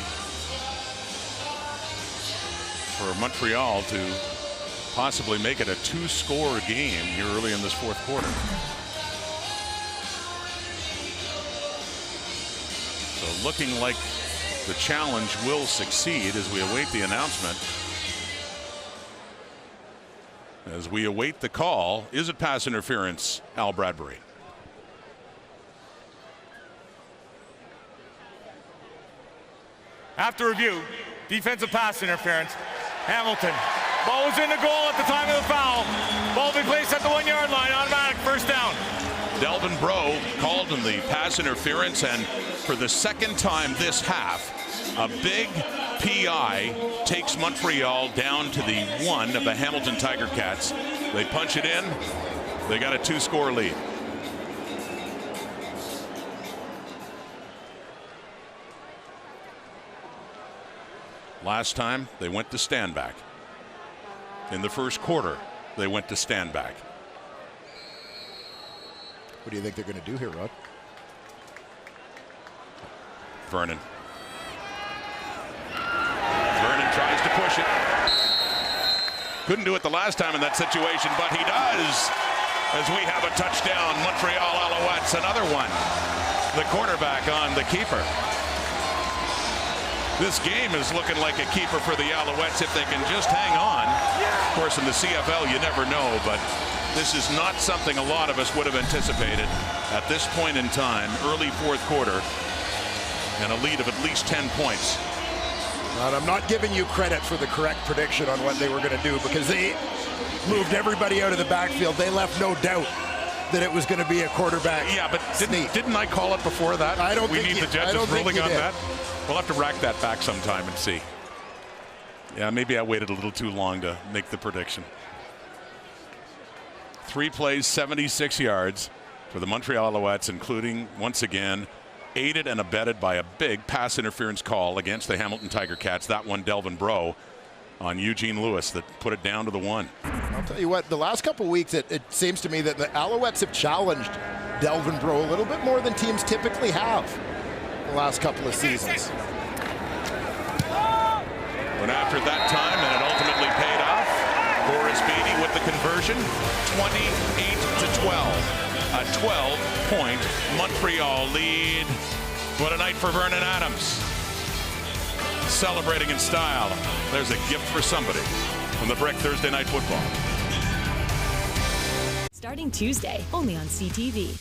for Montreal to possibly make it a 2-score game here early in this fourth quarter. So looking like the challenge will succeed as we await the announcement. As we await the call, is it pass interference, Al Bradbury? After review, defensive pass interference. Hamilton. Ball was in the goal at the time of the foul. Ball will be placed at the 1-yard line. Automatic first down. Delvin Breaux called in the pass interference, and for the second time this half, a big PI takes Montreal down to the 1 of the Hamilton Tiger Cats. They punch it in. They got a 2-score lead. Last time they went to Stanback. In the first quarter, they went to Stanback. What do you think they're going to do here, Rod? Vernon. Vernon tries to push it. Couldn't do it the last time in that situation, but he does. as we have a touchdown. Montreal Alouettes, another one. The quarterback on the keeper. This game is looking like a keeper for the Alouettes if they can just hang on. Of course, in the CFL, you never know, but this is not something a lot of us would have anticipated at this point in time, early fourth quarter, and a lead of at least 10 points. And I'm not giving you credit for the correct prediction on what they were going to do, because they moved everybody out of the backfield. They left no doubt that it was going to be a quarterback. Yeah, but didn't I call it before that? I don't think we need the judges ruling on that. We'll have to rack that back sometime and see. Yeah, maybe I waited a little too long to make the prediction. 3 plays, 76 yards for the Montreal Alouettes, including, once again, aided and abetted by a big pass interference call against the Hamilton Tiger Cats. That one, Delvin Breaux on Eugene Lewis, that put it down to the 1. I'll tell you what, the last couple of weeks, it seems to me that the Alouettes have challenged Delvin Breaux a little bit more than teams typically have the last couple of seasons. Went after that time, and it ultimately paid off. Boris Beatty with the conversion, 28-12. A 12-point Montreal lead. What a night for Vernon Adams. Celebrating in style. There's a gift for somebody from the Brick Thursday Night Football. Starting Tuesday, only on CTV.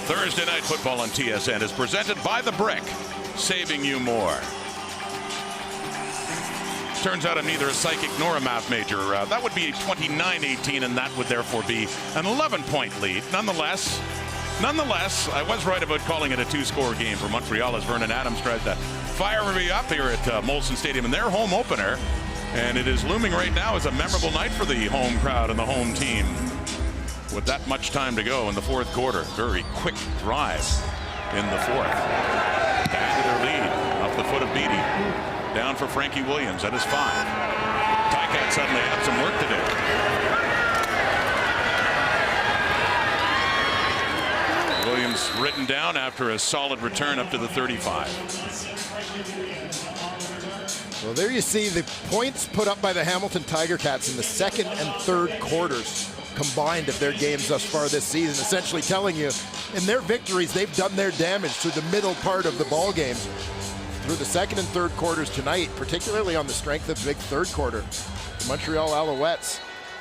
Thursday Night Football on TSN is presented by the Brick, saving you more. Turns out I'm neither a psychic nor a math major. That would be 29-18, and that would therefore be an 11-point lead. Nonetheless, I was right about calling it a 2-score game for Montreal as Vernon Adams tries to fire me up here at Molson Stadium in their home opener. And it is looming right now as a memorable night for the home crowd and the home team. With that much time to go in the fourth quarter. Very quick drive in the fourth. Back to their lead off the foot of Beatty. Down for Frankie Williams at his 5. Ticats suddenly have some work to do. Williams ridden down after a solid return up to the 35. Well, there you see the points put up by the Hamilton Tiger Cats in the second and third quarters combined of their games thus far this season, essentially telling you in their victories they've done their damage through the middle part of the ball game. Through the second and third quarters tonight, particularly on the strength of the big third quarter, the Montreal Alouettes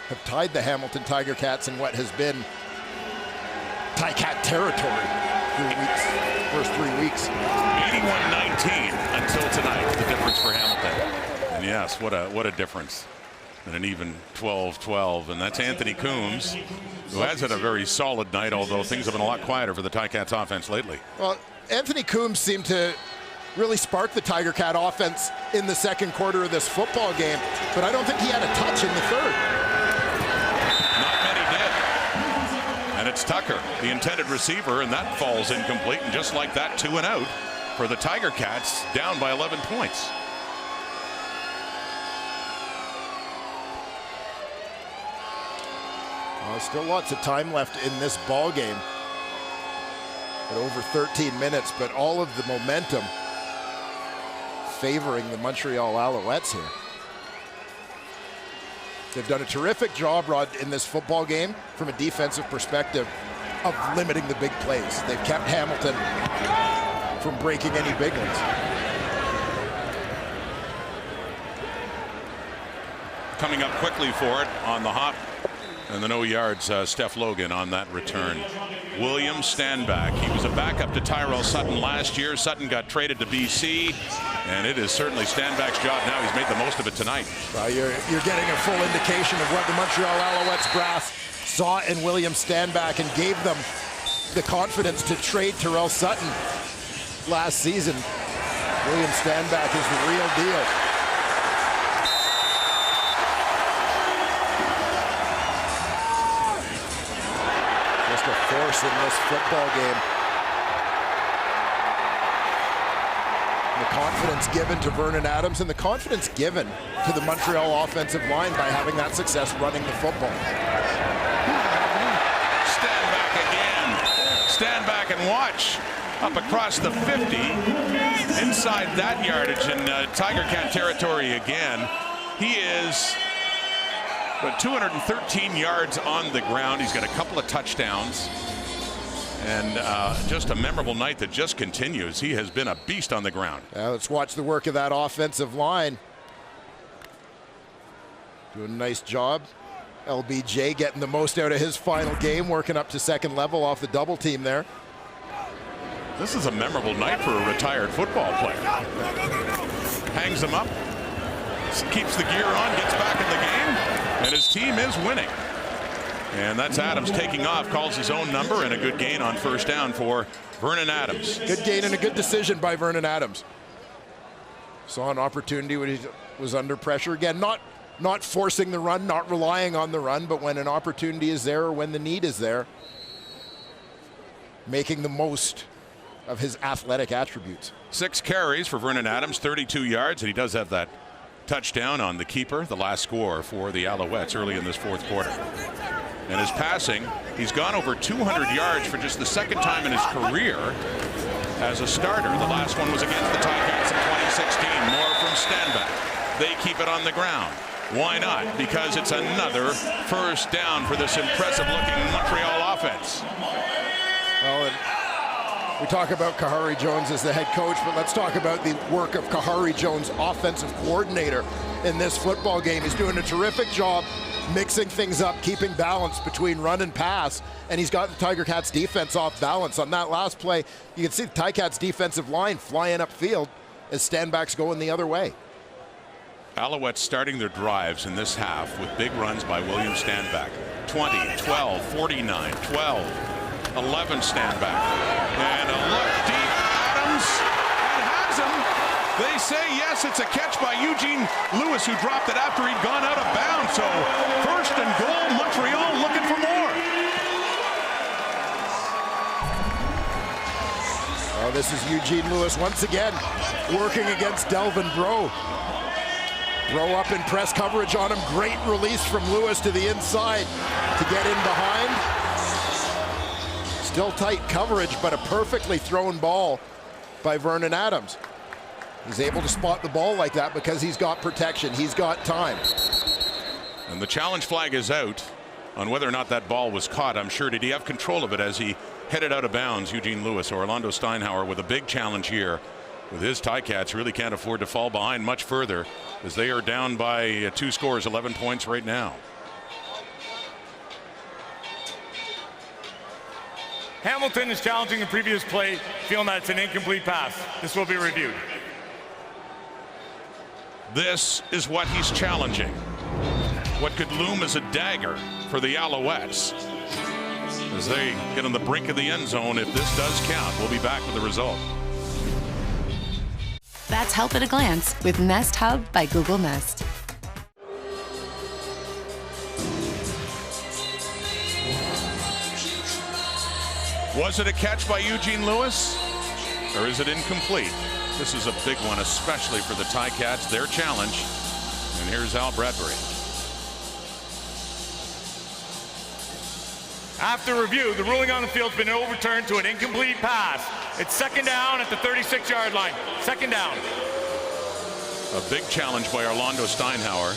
have tied the Hamilton Tiger Cats in what has been Ticat territory first 3 weeks. 81-19 until tonight, the difference for Hamilton. And yes, what a difference. And an even 12-12, and that's Anthony Coombs, who has had a very solid night, although things have been a lot quieter for the Ticats offense lately. Well, Anthony Coombs seemed to really sparked the Tiger Cat offense in the second quarter of this football game, but I don't think he had a touch in the third. Not many did. And it's Tucker, the intended receiver, and that falls incomplete. And just like that, 2 and out for the Tiger Cats, down by 11 points. Well, still lots of time left in this ball game. At over 13 minutes, but all of the momentum favoring the Montreal Alouettes here. They've done a terrific job, Rod, in this football game from a defensive perspective of limiting the big plays. They've kept Hamilton from breaking any big ones. Coming up quickly for it on the hop and the no yards, Steph Logan on that return. Williams stand back. He was a backup to Tyrell Sutton last year. Sutton got traded to BC, and it is certainly Stanback's job now. He's made the most of it tonight. You're getting a full indication of what the Montreal Alouettes brass saw in Williams Stanback and gave them the confidence to trade Tyrell Sutton last season. Williams Stanback is the real deal. Force in this football game. The confidence given to Vernon Adams and the confidence given to the Montreal offensive line by having that success running the football. Stand back again. Stand back and watch. Up across the 50. Inside that yardage in Tiger Cat territory again. He is But 213 yards on the ground. He's got a couple of touchdowns. And just a memorable night that just continues. He has been a beast on the ground. Let's watch the work of that offensive line. Doing a nice job. LBJ getting the most out of his final game, working up to second level off the double team there. This is a memorable night for a retired football player. Hangs him up, keeps the gear on, gets back in the game, and his team is winning. And that's Adams taking off, calls his own number, and a good gain on first down for Vernon Adams. Good gain and a good decision by Vernon Adams. Saw an opportunity when he was under pressure. Again, not forcing the run, not relying on the run, but when an opportunity is there or when the need is there, making the most of his athletic attributes. 6 carries for Vernon Adams, 32 yards, and he does have that touchdown on the keeper, the last score for the Alouettes early in this fourth quarter. And his passing, he's gone over 200 yards for just the second time in his career as a starter. The last one was against the Ticats in 2016. More from Stanback. They keep it on the ground. Why not? Because it's another first down for this impressive-looking Montreal offense. Well, we talk about Kahari Jones as the head coach, but let's talk about the work of Kahari Jones, offensive coordinator in this football game. He's doing a terrific job mixing things up, keeping balance between run and pass, and he's got the Tiger Cats defense off balance. On that last play, you can see the Tiger Cats defensive line flying upfield as Stanback's going the other way. Alouettes starting their drives in this half with big runs by William Stanback. 20, 12, 49, 12. 11 Stanback. And a look deep. Adams. It has him. They say yes, it's a catch by Eugene Lewis, who dropped it after he'd gone out of bounds. So first and goal, Montreal looking for more. Oh, this is Eugene Lewis once again working against Delvin Breaux. Breaux up in press coverage on him. Great release from Lewis to the inside to get in behind. Still tight coverage, but a perfectly thrown ball by Vernon Adams. He's able to spot the ball like that because he's got protection. He's got time. And the challenge flag is out on whether or not that ball was caught. I'm sure. Did he have control of it as he headed out of bounds? Eugene Lewis, Orlando Steinhauer with a big challenge here. With his Ticats, really can't afford to fall behind much further as they are down by 2 scores, 11 points right now. Hamilton is challenging the previous play, feeling that it's an incomplete pass. This will be reviewed. This is what he's challenging. What could loom as a dagger for the Alouettes as they get on the brink of the end zone. If this does count, we'll be back with the result. That's Help at a Glance with Nest Hub by Google Nest. Was it a catch by Eugene Lewis, or is it incomplete? This is a big one, especially for the Ticats, their challenge. And here's Al Bradbury. After review, the ruling on the field has been overturned to an incomplete pass. It's second down at the 36-yard line. Second down. A big challenge by Orlando Steinhauer,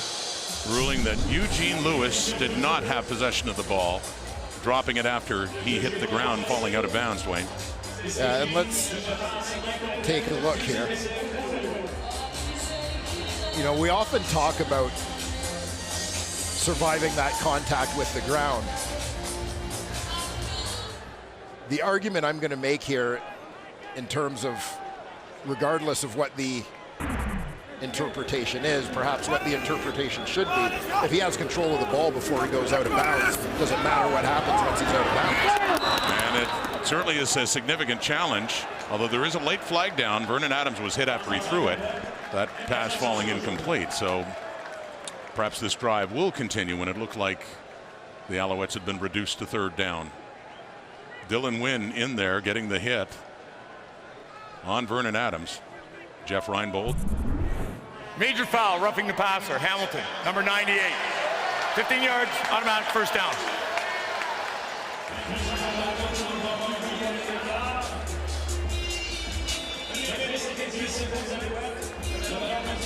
ruling that Eugene Lewis did not have possession of the ball, dropping it after he hit the ground, falling out of bounds, Dwayne. Yeah, and let's take a look here. You know, we often talk about surviving that contact with the ground. The argument I'm going to make here in terms of, regardless of what the interpretation is, perhaps what the interpretation should be, if he has control of the ball before he goes out of bounds, doesn't matter what happens once he's out of bounds. And it certainly is a significant challenge, although there is a late flag down. Vernon Adams was hit after he threw it, that pass falling incomplete. So perhaps this drive will continue when it looked like the Alouettes had been reduced to third down. Dylan Wynn in there getting the hit on Vernon Adams. Jeff Reinbold. Major foul, roughing the passer. Hamilton, number 98. 15 yards, automatic first down.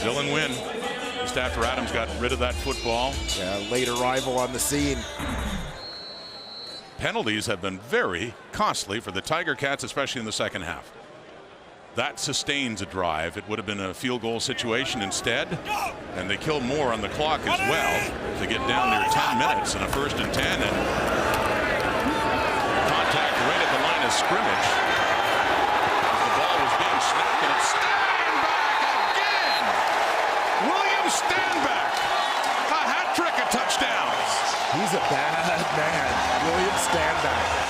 Dylan Wynn, just after Adams got rid of that football. Yeah, late arrival on the scene. Penalties have been very costly for the Tiger Cats, especially in the second half. That sustains a drive. It would have been a field goal situation instead, and they kill more on the clock as well to get down near 10 minutes in a 1st and 10, and contact right at the line of scrimmage. The ball was being snapped, and it's Stanback again. William Stanback, a hat trick of touchdowns. He's a bad man, William Stanback.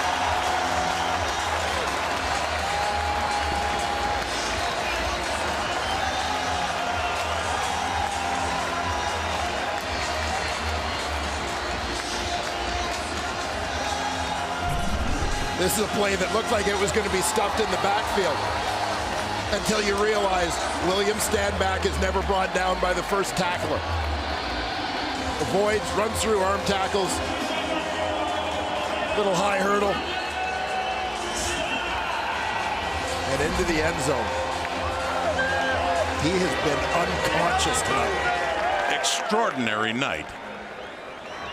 This is a play that looked like it was going to be stuffed in the backfield until you realize William Stanback is never brought down by the first tackler. Avoids, runs through arm tackles, little high hurdle, and into the end zone. He has been unconscious tonight. Extraordinary night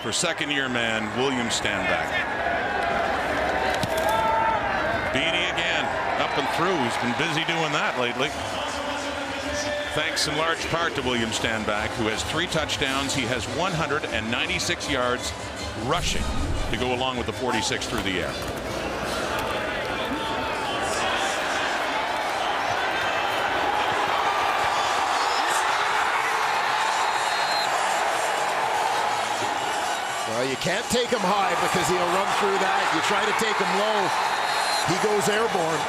for second-year man William Stanback. Beatty again, up and through. He's been busy doing that lately. Thanks in large part to William Stanback, who has 3 touchdowns. He has 196 yards rushing to go along with the 46 through the air. Well, you can't take him high because he'll run through that. You try to take him low, he goes airborne.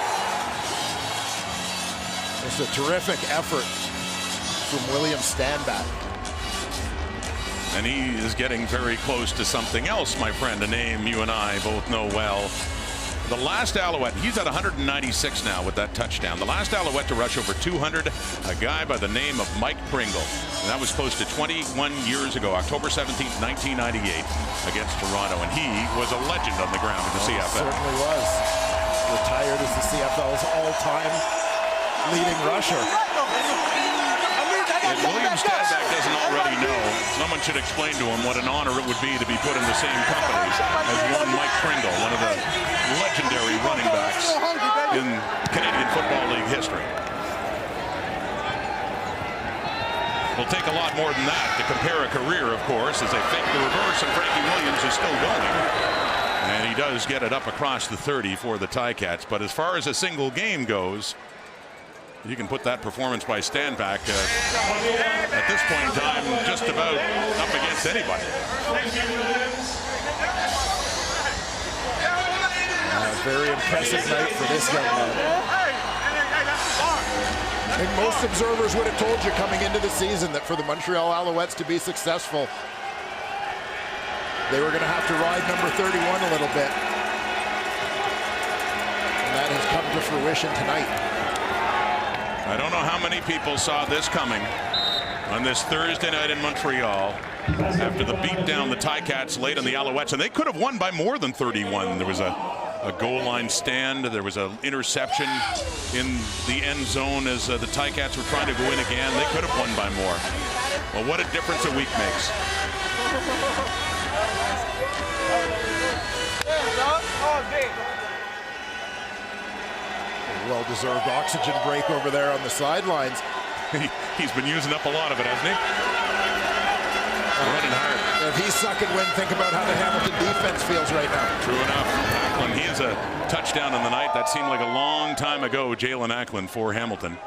It's a terrific effort from William Stanback. And he is getting very close to something else, my friend, a name you and I both know well. The last Alouette, he's at 196 now with that touchdown. The last Alouette to rush over 200, a guy by the name of Mike Pringle. And that was close to 21 years ago, October 17th, 1998, against Toronto. And he was a legend on the ground in the CFL. Certainly was. Retired as the CFL's all-time leading rusher. If William Stanback doesn't already know, someone should explain to him what an honor it would be to be put in the same company as one Mike Pringle, one of the legendary running backs in Canadian Football League history. Will take a lot more than that to compare a career, of course, as they fake the reverse, and Frankie Williams is still going. And he does get it up across the 30 for the Ticats. But as far as a single game goes, you can put that performance by Stanback at this point in time just about up against anybody. A very impressive night for this young man. I think most observers would have told you coming into the season that for the Montreal Alouettes to be successful, they were going to have to ride number 31 a little bit. And that has come to fruition tonight. I don't know how many people saw this coming on this Thursday night in Montreal after the beatdown the Ticats laid on the Alouettes, and they could have won by more than 31. There was a goal line stand. There was an interception in the end zone as the Ticats were trying to go in again. They could have won by more. Well, what a difference a week makes. Well-deserved oxygen break over there on the sidelines. He's been using up a lot of it, hasn't he? Running hard. If he's sucking wind, think about how the Hamilton defense feels right now. True enough. Ackland, he has a touchdown in the night. That seemed like a long time ago, Jalen Ackland for Hamilton.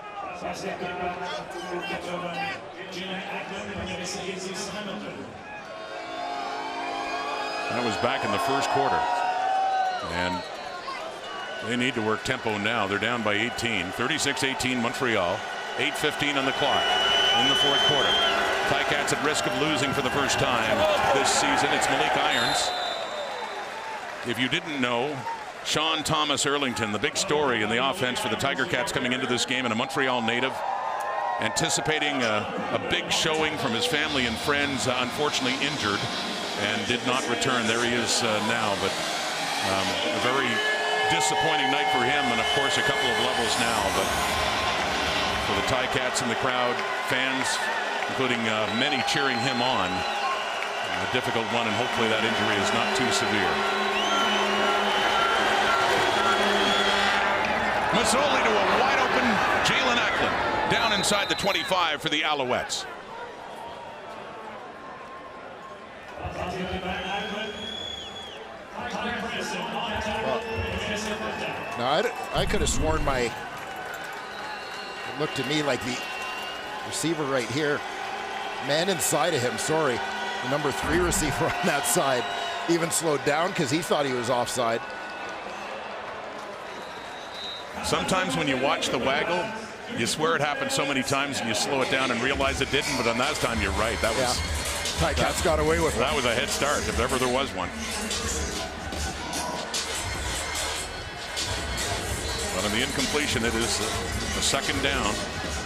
That was back in the first quarter. And they need to work tempo now. They're down by 18. 36-18 Montreal. 8:15 on the clock in the fourth quarter. Ticats at risk of losing for the first time this season. It's Malik Irons. If you didn't know, Sean Thomas Erlington, the big story in the offense for the Tiger Cats coming into this game, and a Montreal native, anticipating a big showing from his family and friends, unfortunately injured and did not return. There he is now, but a very disappointing night for him, and of course a couple of levels now. But for the Ticats and the crowd, fans, including many cheering him on. A difficult one, and hopefully that injury is not too severe. Mazzoli to a wide open Jalen Ackland down inside the 25 for the Alouettes. Now, I could have sworn it looked to me like the receiver right here, man inside of him, sorry, the number 3 receiver on that side, even slowed down because he thought he was offside. Sometimes when you watch the waggle, you swear it happened so many times and you slow it down and realize it didn't, but on that time you're right. That was Ticats got away with it. That was a head start, if ever there was one. But on the incompletion, it is a second down.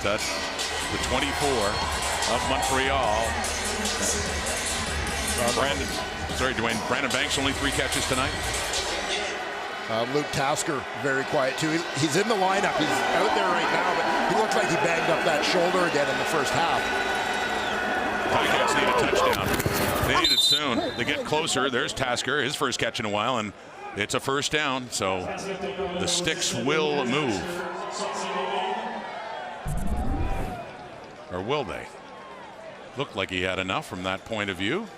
That's the 24 of Montreal. Brandon Banks, only 3 catches tonight. Luke Tasker, very quiet too. He's in the lineup. He's out there right now, but he looks like he banged up that shoulder again in the first half. Ticats need a touchdown. They need it soon. They get closer. There's Tasker, his first catch in a while, and it's a first down, so the sticks will move. Or will they? Looked like he had enough from that point of view.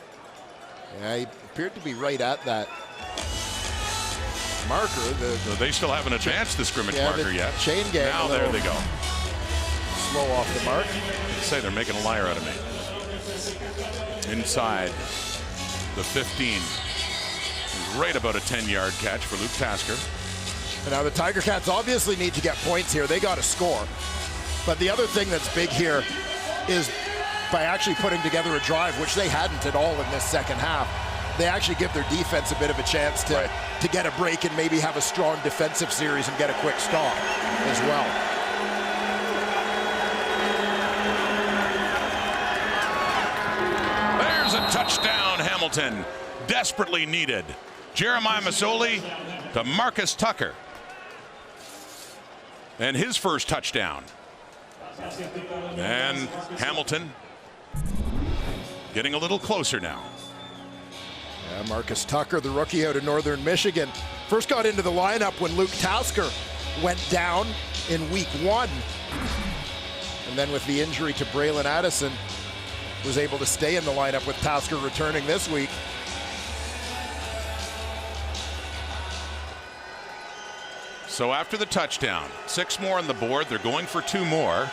Yeah, he appeared to be right at that marker. So they still haven't advanced the scrimmage marker yet. Chain gang. Now there they go. Slow off the mark. They say they're making a liar out of me. Inside the 15. Right about a 10-yard catch for Luke Tasker. And now the Tiger Cats obviously need to get points here. They got to score. But the other thing that's big here is by actually putting together a drive, which they hadn't at all in this second half, they actually give their defense a bit of a chance to get a break and maybe have a strong defensive series and get a quick stop as well. There's a touchdown, Hamilton. Desperately needed. Jeremiah Mazzoli to Marcus Tucker. And his first touchdown. And Hamilton getting a little closer now. Yeah, Marcus Tucker, the rookie out of Northern Michigan, first got into the lineup when Luke Tasker went down in week 1. And then with the injury to Braylon Addison, was able to stay in the lineup with Tasker returning this week. So after the touchdown, 6 more on the board. They're going for 2 more,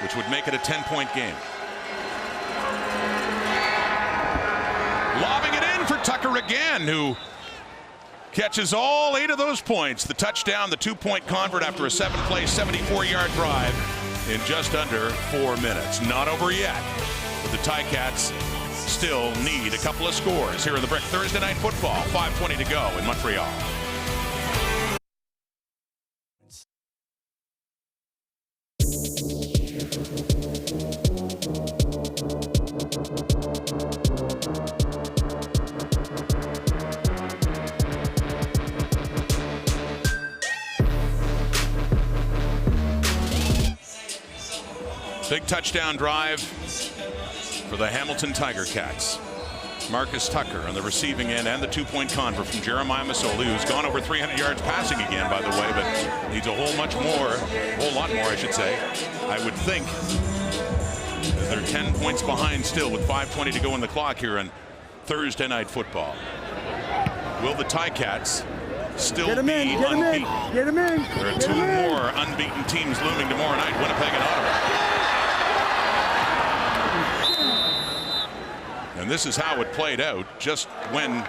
which would make it a 10-point game. Lobbing it in for Tucker again, who catches all 8 of those points. The touchdown, the 2-point convert after a 7-play, 74-yard drive in just under 4 minutes. Not over yet, but the Ticats still need a couple of scores here in the Brick. Thursday Night Football, 5:20 to go in Montreal. Big touchdown drive for the Hamilton Tiger Cats. Marcus Tucker on the receiving end and the 2-point convert from Jeremiah Mazzoli, who's gone over 300 yards passing again, by the way, but needs a whole lot more, I should say. I would think, as they're 10 points behind still with 5:20 to go in the clock here on Thursday Night Football. Will the Ticats still be unbeaten? Get him in. There are 2 more unbeaten teams looming tomorrow night, Winnipeg and Ottawa. And this is how it played out. Just when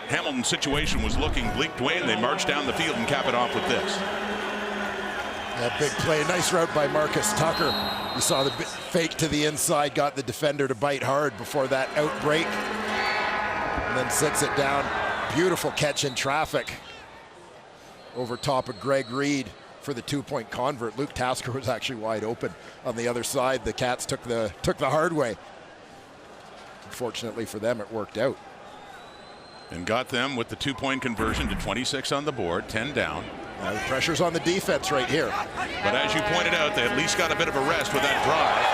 Hamilton's situation was looking bleak, Dwayne, they marched down the field and cap it off with this. That big play, nice route by Marcus Tucker. You saw the fake to the inside, got the defender to bite hard before that outbreak, and then sits it down. Beautiful catch in traffic over top of Greg Reed for the 2-point convert. Luke Tasker was actually wide open on the other side. The Cats took the hard way. Fortunately for them, it worked out. And got them with the 2-point conversion to 26 on the board, 10 down. The pressure's on the defense right here. But as you pointed out, they at least got a bit of a rest with that drive.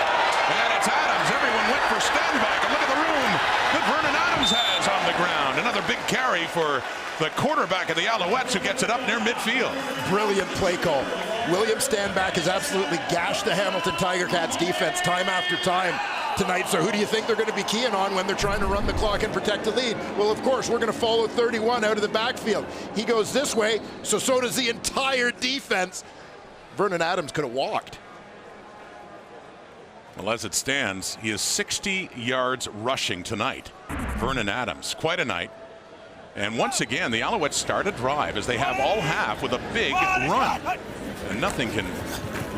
And it's Adams. Everyone went for Stenback. And look at the room that Vernon Adams has on the ground. Another big carry for the quarterback of the Alouettes, who gets it up near midfield. Brilliant play call. William Stenback has absolutely gashed the Hamilton Tiger Cats defense time after time tonight. So who do you think they're going to be keying on when they're trying to run the clock and protect the lead? Well, of course, we're going to follow 31 out of the backfield. He goes this way, so does the entire defense. Vernon Adams could have walked. Well, as it stands, he is 60 yards rushing tonight. Vernon Adams, quite a night. And once again, the Alouettes start a drive, as they have all half, with a big run. And nothing can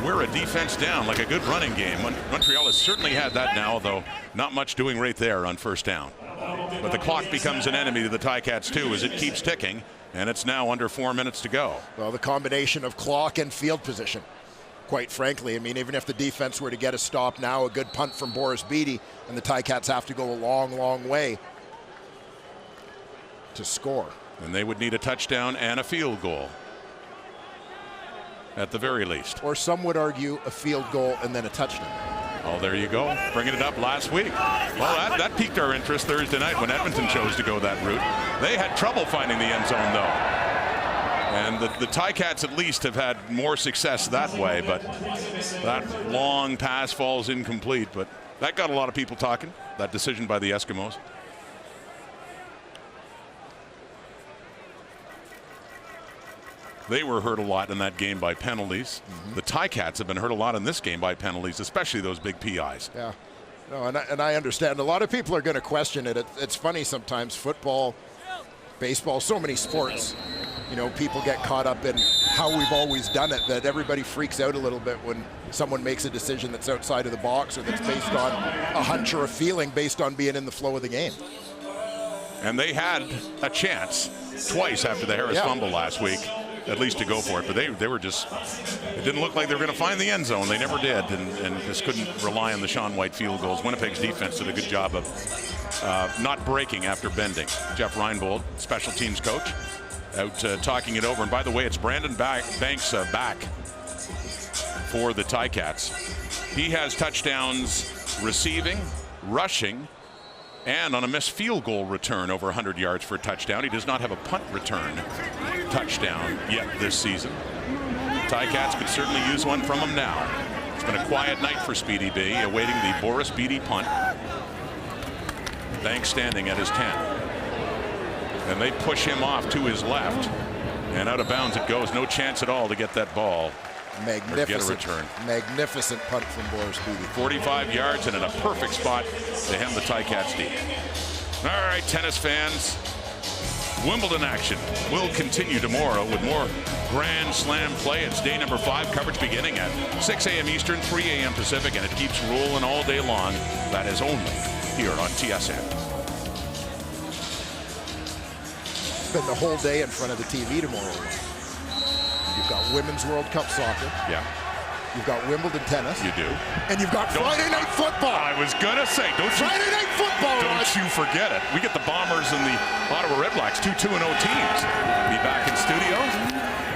wear a defense down like a good running game. Montreal has certainly had that now, though not much doing right there on first down. But the clock becomes an enemy to the Ticats too, as it keeps ticking, and it's now under 4 minutes to go. Well, the combination of clock and field position, quite frankly. I mean, even if the defense were to get a stop now, a good punt from Boris Beatty, and the Ticats have to go a long, long way to score. And they would need a touchdown and a field goal, at the very least. Or some would argue a field goal and then a touchdown. Oh, there you go. Bringing it up last week. Well, that piqued our interest Thursday night when Edmonton chose to go that route. They had trouble finding the end zone, though. And the Ticats at least have had more success that way, but that long pass falls incomplete. But that got a lot of people talking, that decision by the Eskimos. They were hurt a lot in that game by penalties. The Ticats have been hurt a lot in this game by penalties, especially those big PIs. Yeah, no, and I understand. A lot of people are going to question it. It's funny sometimes. Football, baseball, so many sports. You know, people get caught up in how we've always done it, that everybody freaks out a little bit when someone makes a decision that's outside of the box or that's based on a hunch or a feeling based on being in the flow of the game. And they had a chance twice after the Harris fumble last week, at least to go for it, but they were just, it didn't look like they were going to find the end zone. They never did, and just couldn't rely on the Sean White field goals. Winnipeg's defense did a good job of not breaking after bending. Jeff Reinbold, special teams coach, out talking it over. And by the way, it's Brandon Banks back for the Ticats. He has touchdowns receiving, rushing, and on a missed field goal return over 100 yards for a touchdown. He does not have a punt return touchdown yet this season. Ticats could certainly use one from him now. It's been a quiet night for Speedy B, awaiting the Boris Beatty punt. Banks standing at his 10. And they push him off to his left, and out of bounds it goes. No chance at all to get that ball. Magnificent, get a return. Magnificent punt from Boris Beatty. 45 yards and in a perfect spot to hem the Ticats deep. All right, tennis fans, Wimbledon action will continue tomorrow with more Grand Slam play. It's day number 5, coverage beginning at 6 a.m. Eastern, 3 a.m. Pacific, and it keeps rolling all day long. That is only here on TSN. Spend the whole day in front of the TV tomorrow. You've got Women's World Cup soccer. Yeah. You've got Wimbledon tennis. You do. And you've got Friday Night Football. I was going to say, Friday Night Football. Don't you forget it. We get the Bombers and the Ottawa Red Blacks, 2 2-0 teams. Be back in studio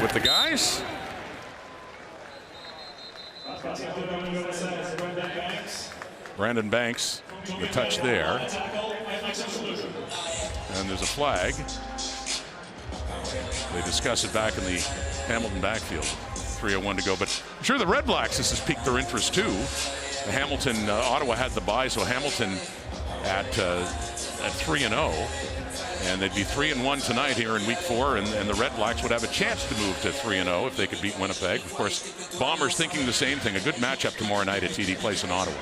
with the guys. Brandon Banks, the touch there. And there's a flag. They discuss it back in the Hamilton backfield. 3:01 to go, but I'm sure the Red Blacks, this has piqued their interest too. Hamilton, Ottawa had the bye, so Hamilton at 3-0, and they'd be 3-1 tonight here in week 4, and the Red Blacks would have a chance to move to 3-0 if they could beat Winnipeg. Of course, Bombers thinking the same thing. A good matchup tomorrow night at TD Place in Ottawa.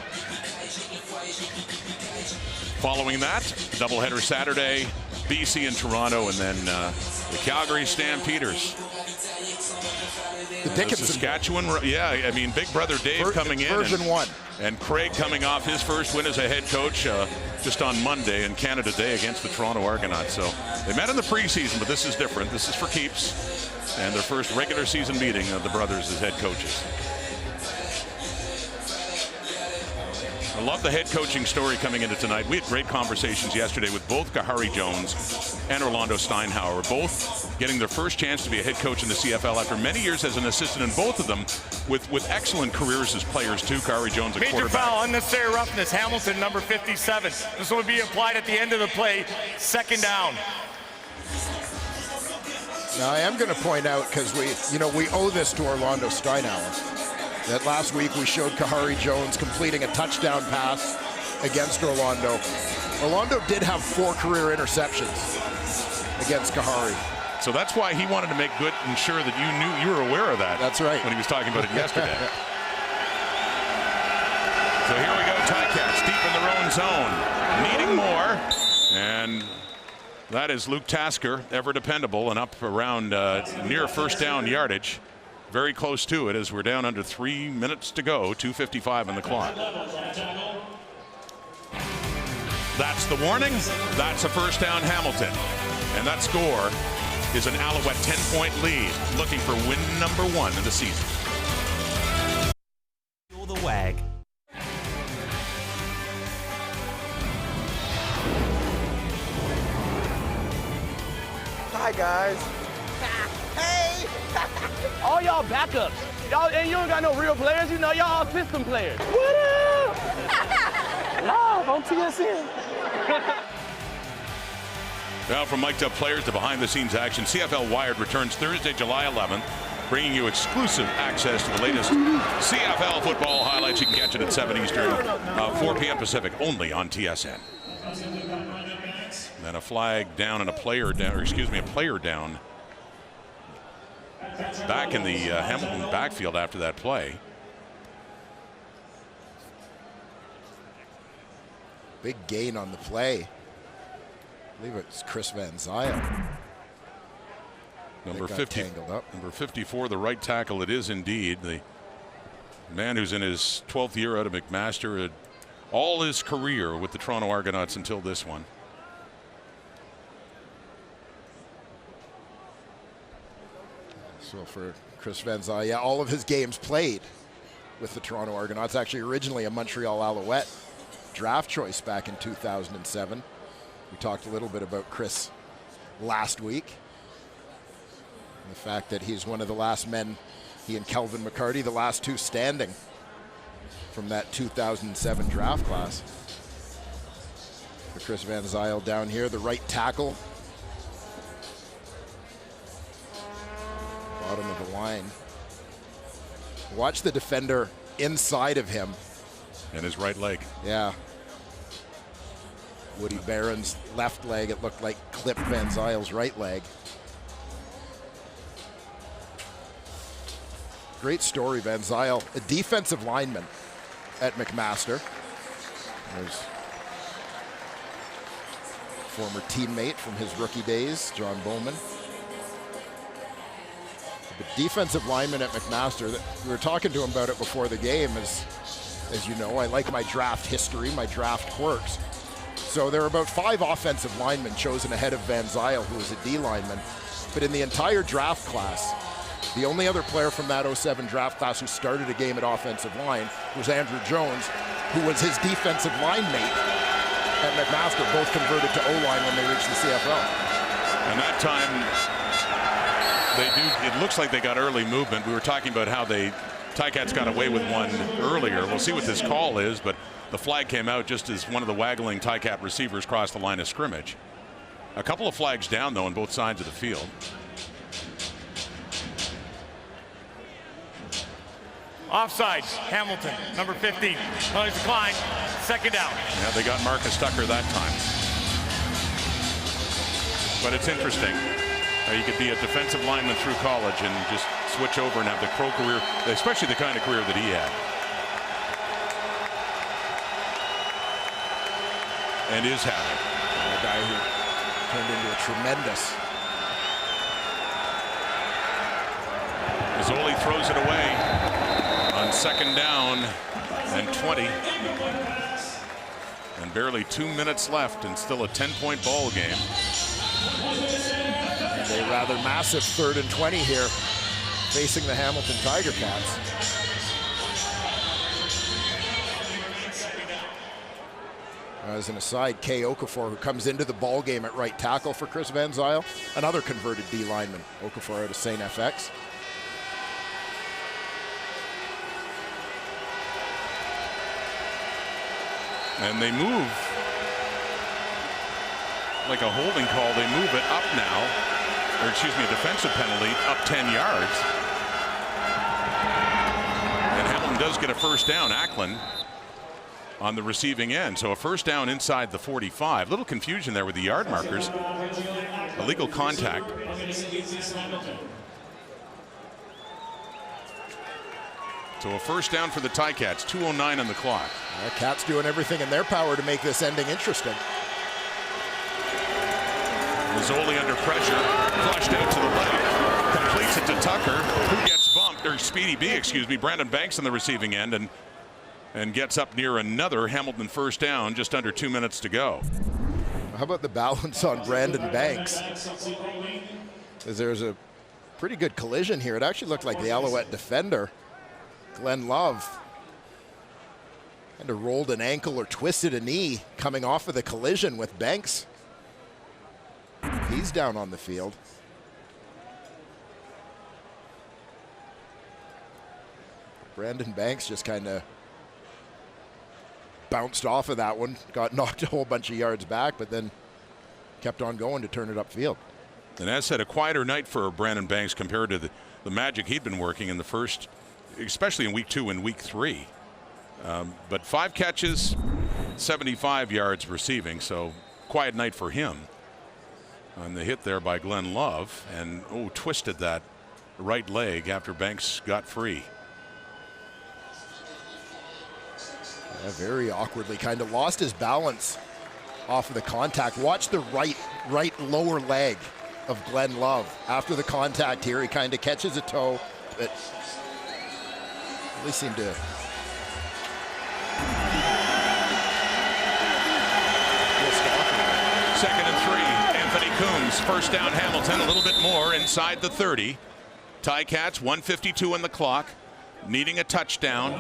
Following that, doubleheader Saturday, BC and Toronto, and then the Calgary Stampeders. The Dickinson. Saskatchewan, yeah, I mean, Big Brother Dave coming in. Version 1. And Craig coming off his first win as a head coach just on Monday in Canada Day against the Toronto Argonauts. So they met in the preseason, but this is different. This is for keeps. And their first regular season meeting of the brothers as head coaches. I love the head coaching story coming into tonight. We had great conversations yesterday with both Kahari Jones and Orlando Steinhauer, both getting their first chance to be a head coach in the CFL after many years as an assistant, and both of them with excellent careers as players too. Khari Jones, a Major quarterback. foul, unnecessary roughness. Hamilton, number 57. This will be applied at the end of the play. Second down. Now I am going to point out, because we owe this to Orlando Steinhauer, that last week we showed Khari Jones completing a touchdown pass against Orlando. Orlando did have 4 career interceptions against Khari. So that's why he wanted to make good and sure that you were aware of that. That's right. When he was talking about it yesterday. So here we go, Ticats deep in their own zone, needing more, and that is Luke Tasker, ever dependable, and up around near first down yardage. Very close to it as we're down under 3 minutes to go, 2:55 on the clock. That's the warning. That's a first down, Hamilton. And that score is an Alouette 10-point lead, looking for win number 1 of the season. You're the wag. Hi, guys. Hey! All y'all backups. Y'all, and you don't got no real players. You know, y'all all system players. What up? Live on TSN. Now from mic'd up players to behind-the-scenes action, CFL Wired returns Thursday, July 11th, bringing you exclusive access to the latest CFL football highlights. You can catch it at 7 Eastern, 4 p.m. Pacific, only on TSN. Then a flag down and a player down, a player down back in the Hamilton backfield after that play. Big gain on the play. I believe it's Chris Van Zyl. Number 54, the right tackle. It is indeed the man who's in his 12th year out of McMaster, all his career with the Toronto Argonauts until this one. So for Chris Van Zyl, yeah, all of his games played with the Toronto Argonauts. Actually, originally a Montreal Alouette draft choice back in 2007. We talked a little bit about Chris last week. And the fact that he's one of the last men, he and Kelvin McCarty, the last 2 standing from that 2007 draft class. For Chris Van Zyl down here, the right tackle. Bottom of the line. Watch the defender inside of him. And his right leg. Yeah. Woody Barron's left leg, it looked like clipped Van Zyl's right leg. Great story, Van Zyl, a defensive lineman at McMaster. There's former teammate from his rookie days, John Bowman. The defensive lineman at McMaster, we were talking to him about it before the game. As you know, I like my draft history, my draft quirks. So there are about 5 offensive linemen chosen ahead of Van Zyl, who was a D lineman. But in the entire draft class, the only other player from that 07 draft class who started a game at offensive line was Andrew Jones, who was his defensive line mate at McMaster. Both converted to O-line when they reached the CFL. And that time, it looks like they got early movement. We were talking about how Ticats got away with one earlier. We'll see what this call is, but the flag came out just as one of the waggling Ticat receivers crossed the line of scrimmage. A couple of flags down, though, on both sides of the field. Offside, Hamilton, number 15. Penalty decline, second down. Yeah, they got Marcus Tucker that time. But it's interesting. You could be a defensive lineman through college and just switch over and have the pro career, especially the kind of career that he had. And is having. A guy who turned into a tremendous. Mazzoli throws it away on second down and 20. And barely 2 minutes left and still a 10-point ball game. And a rather massive 3rd and 20 here, facing the Hamilton Tiger Cats. As an aside, Kay Okafor, who comes into the ball game at right tackle for Chris Van Zyl, another converted D lineman. Okafor out of St. FX. And they move like a holding call. They move it up now, or excuse me, a defensive penalty up 10 yards. And Hamilton does get a first down. Ackland on the receiving end. So a first down inside the 45. Little confusion there with the yard markers. Illegal contact. So a first down for the Ticats, 2:09 on the clock. The Cats doing everything in their power to make this ending interesting. Mazzoli under pressure, flushed out to the left, completes it to Tucker, who gets bumped, or Speedy B, excuse me, Brandon Banks on the receiving end, and gets up near another Hamilton first down, just under 2 minutes to go. How about the balance on Brandon Banks? There's a pretty good collision here. It actually looked like the Alouette defender, Glenn Love, kind of rolled an ankle or twisted a knee coming off of the collision with Banks. He's down on the field. Brandon Banks just kind of bounced off of that one, got knocked a whole bunch of yards back, but then kept on going to turn it upfield. And as said, a quieter night for Brandon Banks compared to the magic he'd been working in the first, especially in week 2 and week 3. But 5 catches, 75 yards receiving, so quiet night for him. On the hit there by Glenn Love, and twisted that right leg after Banks got free. Yeah, very awkwardly, kind of lost his balance off of the contact. Watch the right lower leg of Glenn Love. After the contact here, he kind of catches a toe, but really seemed to. Second and 3, Anthony Coombs, first down Hamilton, a little bit more inside the 30. Ticats, 1:52 on the clock, needing a touchdown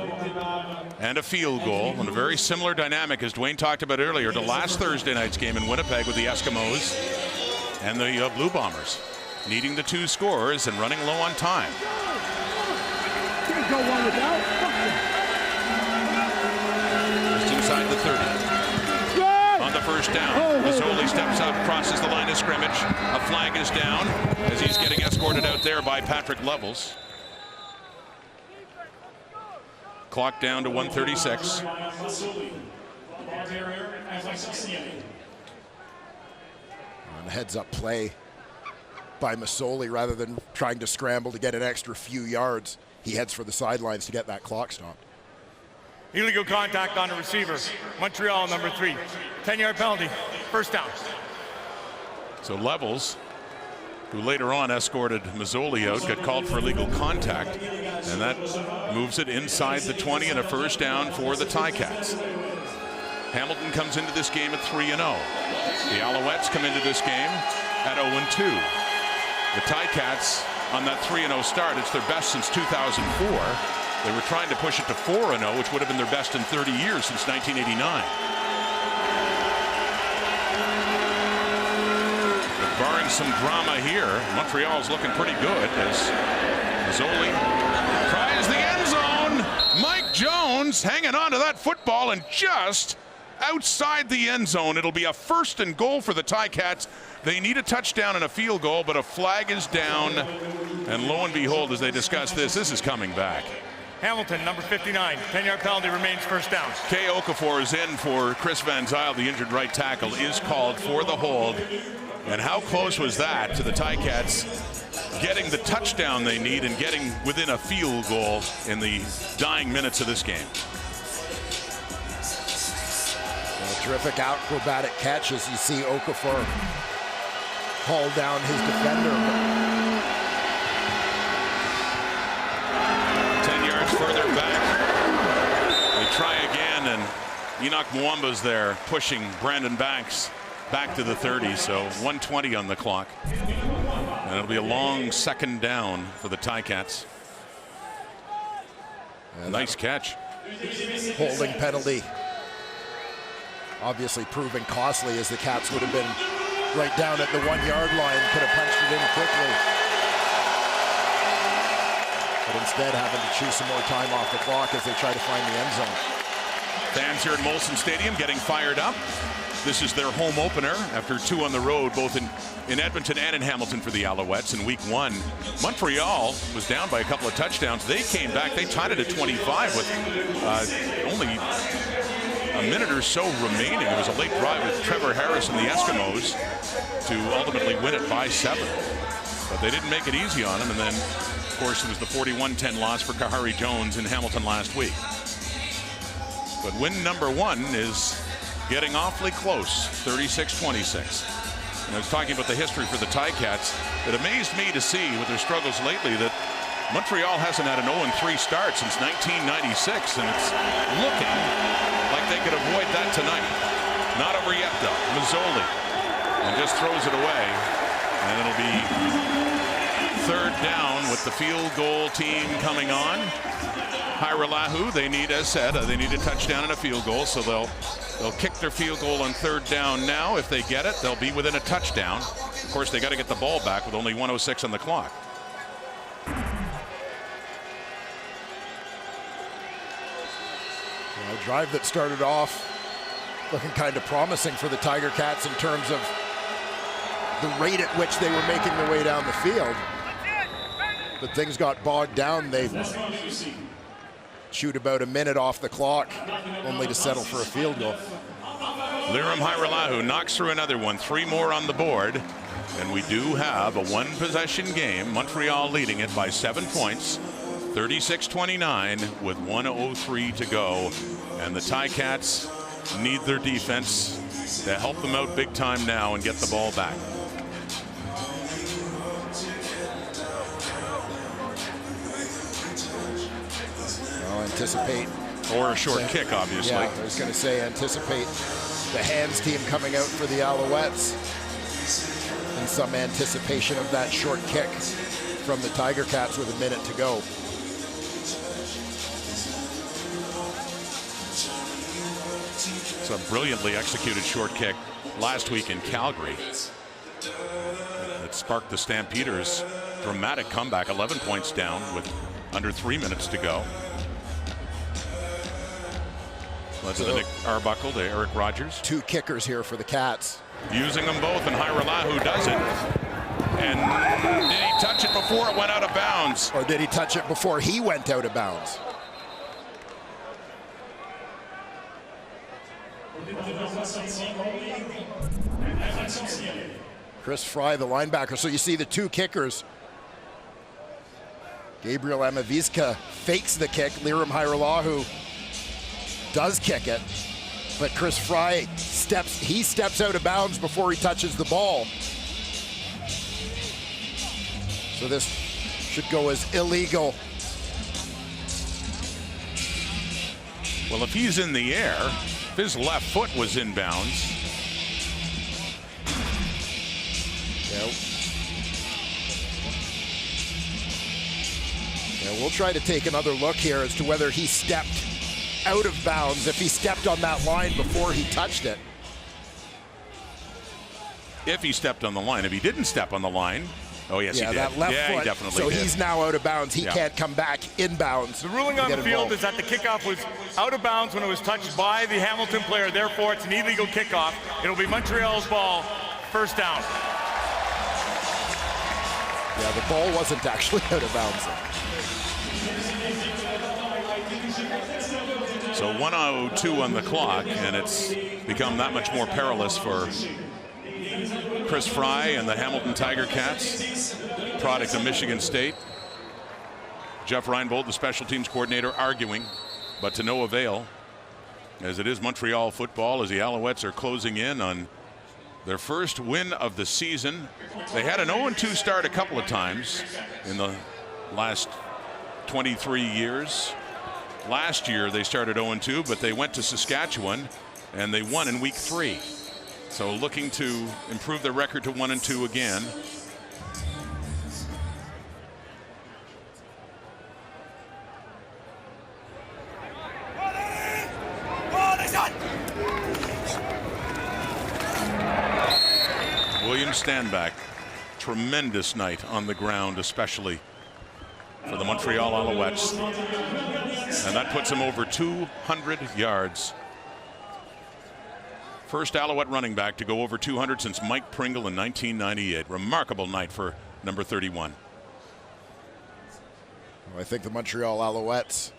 and a field goal, and a very similar dynamic, as Dwayne talked about earlier, to last Thursday night's game in Winnipeg with the Eskimos and the Blue Bombers, needing the 2 scores and running low on time. Can't go one without. Just inside the 30. On the first down, Mazzoli steps up, crosses the line of scrimmage. A flag is down as he's getting escorted out there by Patrick Levels. Clock down to 1:36. On a heads-up play by Mazzoli, rather than trying to scramble to get an extra few yards, he heads for the sidelines to get that clock stopped. Illegal contact on the receiver. Montreal, number 3. 10-yard penalty. First down. So Levels, who later on escorted Mazzoli out, got called for illegal contact, and that moves it inside the 20 and a first down for the Ticats. Hamilton comes into this game at 3-0. The Alouettes come into this game at 0-2. The Ticats on that 3-0 start, it's their best since 2004. They were trying to push it to 4-0, which would have been their best in 30 years since 1989. But barring some drama here, Montreal's looking pretty good as Mazzoli tries the end zone. Mike Jones hanging on to that football and just outside the end zone. It'll be a 1st and goal for the Ticats. They need a touchdown and a field goal, but a flag is down. And lo and behold, as they discuss this is coming back. Hamilton, number 59, 10-yard penalty, remains first down. Kay Okafor is in for Chris Van Zyl. The injured right tackle is called for the hold. And how close was that to the Ticats getting the touchdown they need and getting within a field goal in the dying minutes of this game? A terrific acrobatic catch as you see Okafor haul down his defender. Further back, they try again, and Enoch Mwamba's there pushing Brandon Banks back to the 30, so 1:20 on the clock. And it'll be a long second down for the Ticats. Nice catch. Holding penalty Obviously proving costly, as the Cats would have been right down at the 1-yard line, could have punched it in quickly. But instead having to chew some more time off the clock as they try to find the end zone. Fans here at Molson Stadium getting fired up. This is their home opener after 2 on the road, both in Edmonton and in Hamilton for the Alouettes in week 1. Montreal was down by a couple of touchdowns. They came back. They tied it at 25 with only a minute or so remaining. It was a late drive with Trevor Harris and the Eskimos to ultimately win it by 7. But they didn't make it easy on them. And then, of course, it was the 41-10 loss for Kahari Jones in Hamilton last week. But win number 1 is getting awfully close, 36-26. And I was talking about the history for the Ticats. It amazed me to see with their struggles lately that Montreal hasn't had an 0-3 start since 1996, and it's looking like they could avoid that tonight. Not over yet, though. Mazzoli, and just throws it away, and it'll be 3rd down with the field goal team coming on. Hiralahu, they need, as said, they need a touchdown and a field goal, so they'll kick their field goal on 3rd down now. If they get it, they'll be within a touchdown. Of course, they got to get the ball back with only 1:06 on the clock. A drive that started off looking kind of promising for the Tiger Cats in terms of the rate at which they were making their way down the field. But things got bogged down. They shoot about a minute off the clock, only to settle for a field goal. Liram Hiralahu knocks through another one. 3 more on the board. And we do have a 1-possession game. Montreal leading it by 7 points. 36-29 with 1:03 to go. And the Ticats need their defense to help them out big time now and get the ball back. Anticipate. Or a short kick, obviously. Yeah, I was going to say anticipate the hands team coming out for the Alouettes. And some anticipation of that short kick from the Tiger Cats with a minute to go. It's a brilliantly executed short kick last week in Calgary. It sparked the Stampeders' dramatic comeback, 11 points down with under 3 minutes to go. Led to the Nick Arbuckle to Eric Rogers. 2 kickers here for the Cats. Using them both, and Hiralahu does it. And did he touch it before it went out of bounds? Or did he touch it before he went out of bounds? Chris Fry, the linebacker. So you see the 2 kickers. Gabriel Amaviska fakes the kick. Liram Hiralahu does kick it, but Chris Fry steps out of bounds before he touches the ball. So this should go as illegal. Well, if he's in the air, if his left foot was in bounds. Yeah, we'll try to take another look here as to whether he stepped out of bounds, if he stepped on that line before he touched it. If he stepped on the line. If he didn't step on the line, oh yes, he did. That left foot, he definitely so did. He's now out of bounds. He can't come back in bounds. The ruling on the field is that the kickoff was out of bounds when it was touched by the Hamilton player. Therefore, it's an illegal kickoff. It'll be Montreal's ball, 1st down. Yeah, the ball wasn't actually out of bounds. So 1:02 on the clock, and it's become that much more perilous for Chris Fry and the Hamilton Tiger Cats, product of Michigan State. Jeff Reinbold, the special teams coordinator, arguing, but to no avail, as it is Montreal football as the Alouettes are closing in on their first win of the season. They had an 0-2 start a couple of times in the last 23 years. Last year they started 0-2, but they went to Saskatchewan and they won in week 3. So looking to improve their record to 1-2 again. Stanback. Tremendous night on the ground, especially for the Montreal Alouettes. And that puts him over 200 yards. First Alouette running back to go over 200 since Mike Pringle in 1998. Remarkable night for number 31. Well, I think the Montreal Alouettes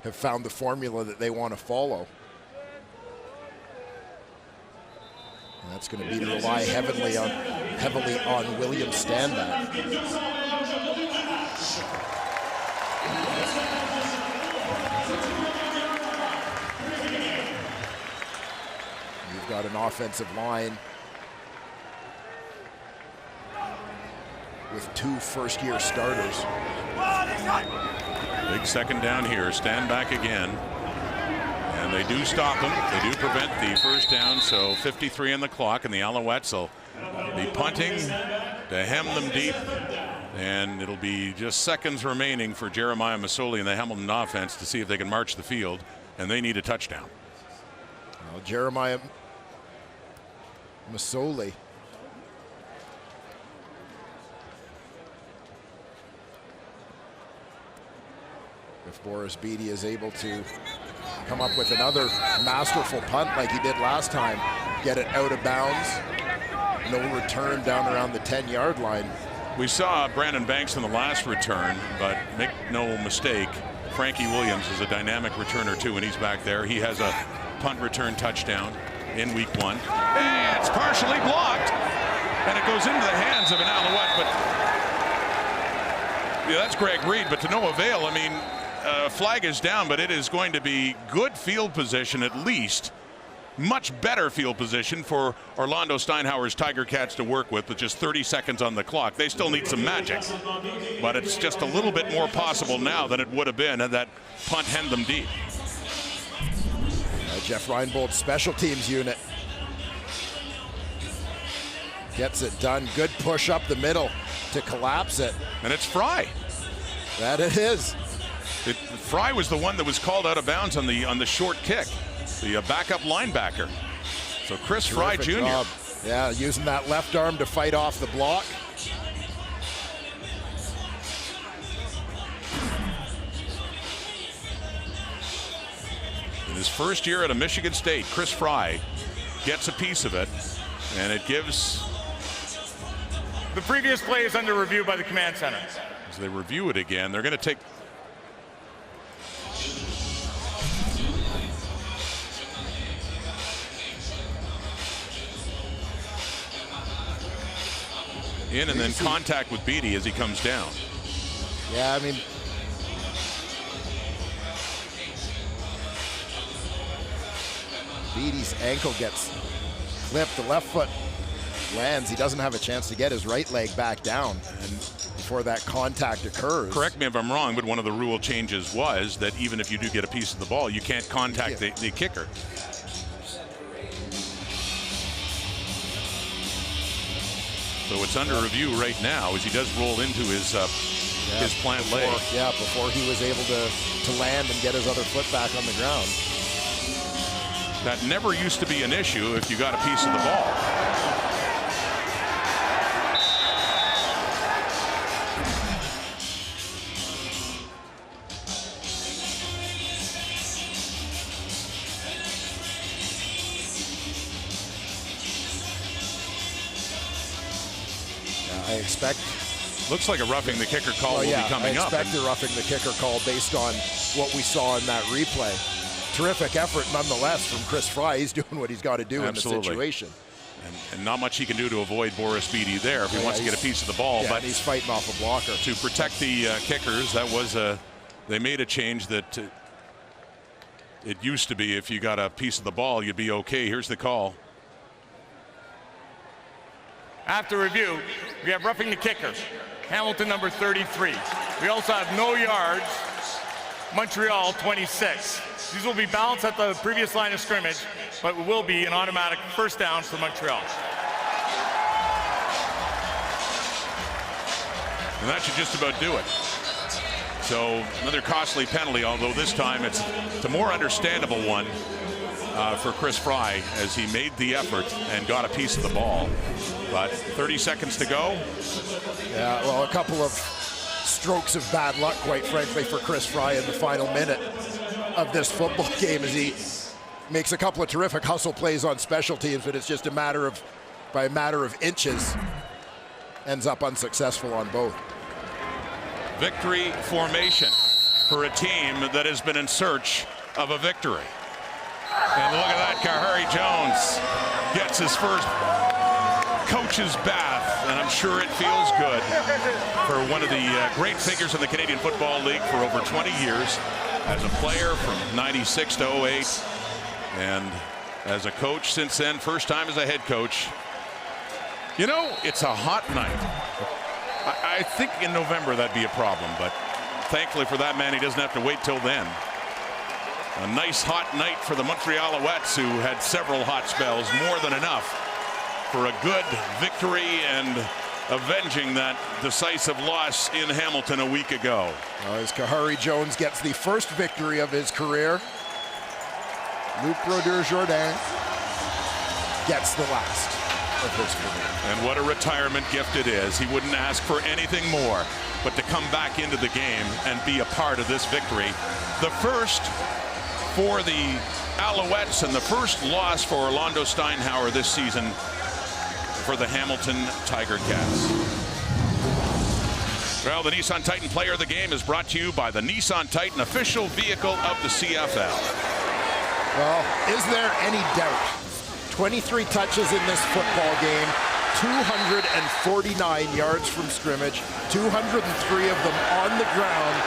have found the formula that they want to follow. And that's going to be to rely heavily on William Stanback. You've got an offensive line with 2 first-year starters. Big second down here. Stanback again. And they do stop him. They do prevent the first down. So 53 on the clock, and the Alouettes will be punting to hem them deep. And it'll be just seconds remaining for Jeremiah Masoli and the Hamilton offense to see if they can march the field. And they need a touchdown. Well, Jeremiah Masoli. If Boris Beatty is able to come up with another masterful punt like he did last time, get it out of bounds, no return down around the 10-yard line. We saw Brandon Banks in the last return, but make no mistake, Frankie Williams is a dynamic returner too, and he's back there. He has a punt return touchdown in week 1. And it's partially blocked, and it goes into the hands of an Alouette, but yeah, that's Greg Reed, but to no avail. I mean, flag is down, but it is going to be good field position, at least much better field position for Orlando Steinhauer's Tiger Cats to work with just 30 seconds on the clock. They still need some magic, but it's just a little bit more possible now than it would have been had that punt hemmed them deep. Jeff Reinbold's special teams unit gets it done. Good push up the middle to collapse it. And it's Fry. That it is. Fry was the one that was called out of bounds on the short kick, the backup linebacker. So Chris Fry Jr. job. Yeah, using that left arm to fight off the block. In his first year at a Michigan State, Chris Fry gets a piece of it, and it gives... The previous play is under review by the command center. As they review it again, they're going to take... in and then contact with Beatty as he comes down. Yeah, I mean, Beatty's ankle gets clipped. The left foot lands. He doesn't have a chance to get his right leg back down and before that contact occurs. Correct me if I'm wrong, but one of the rule changes was that even if you do get a piece of the ball, you can't contact the kicker. So it's under review right now as he does roll into his plant leg. Yeah, before he was able to land and get his other foot back on the ground. That never used to be an issue if you got a piece of the ball. I expect. Looks like a roughing the kicker call will be coming up. I expect the roughing the kicker call based on what we saw in that replay. Terrific effort nonetheless from Chris Fry. He's doing what he's got to do in the situation. And not much he can do to avoid Boris Beatty there if he wants to get a piece of the ball. Yeah, but he's fighting off a blocker. To protect the kickers, that was they made a change that it used to be if you got a piece of the ball, you'd be okay. Here's the call. After review, we have roughing the kicker, Hamilton number 33. We also have no yards, Montreal 26. These will be balanced at the previous line of scrimmage, but it will be an automatic first down for Montreal. And that should just about do it. So another costly penalty, although this time it's a more understandable one. for Chris Fry as he made the effort and got a piece of the ball. But 30 seconds to go. Yeah, well, a couple of strokes of bad luck, quite frankly, for Chris Fry in the final minute of this football game as he makes a couple of terrific hustle plays on special teams, but it's just by a matter of inches, ends up unsuccessful on both. Victory formation for a team that has been in search of a victory. And look at that, Kahari Jones gets his first coach's bath, and I'm sure it feels good for one of the great figures in the Canadian Football League for over 20 years as a player from 96 to 08, and as a coach since then, first time as a head coach. You know, it's a hot night. I think in November that'd be a problem, but thankfully for that man, he doesn't have to wait till then. A nice hot night for the Montreal Alouettes, who had several hot spells, more than enough for a good victory and avenging that decisive loss in Hamilton a week ago. As Kahari Jones gets the first victory of his career, Luc Brodeur-Jourdain gets the last of his career. And what a retirement gift it is. He wouldn't ask for anything more but to come back into the game and be a part of this victory. The first for the Alouettes and the first loss for Orlando Steinhauer this season for the Hamilton Tiger Cats. Well, the Nissan Titan Player of the Game is brought to you by the Nissan Titan, official vehicle of the CFL. Well, is there any doubt? 23 touches in this football game, 249 yards from scrimmage, 203 of them on the ground,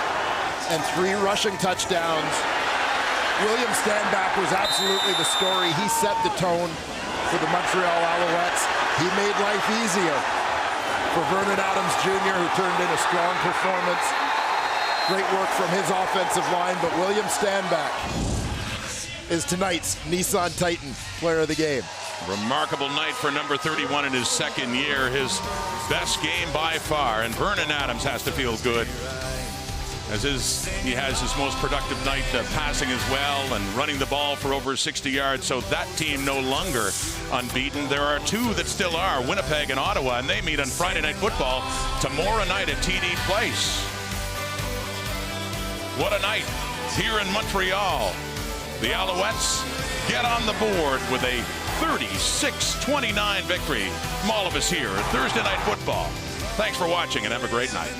and 3 rushing touchdowns. William Stanback was absolutely the story. He set the tone for the Montreal Alouettes. He made life easier for Vernon Adams Jr., who turned in a strong performance. Great work from his offensive line, but William Stanback is tonight's Nissan Titan Player of the Game. Remarkable night for number 31 in his second year, his best game by far, and Vernon Adams has to feel good as he has his most productive night passing as well and running the ball for over 60 yards, so that team no longer unbeaten. There are 2 that still are, Winnipeg and Ottawa, and they meet on Friday Night Football tomorrow night at TD Place. What a night here in Montreal. The Alouettes get on the board with a 36-29 victory from all of us here at Thursday Night Football. Thanks for watching and have a great night.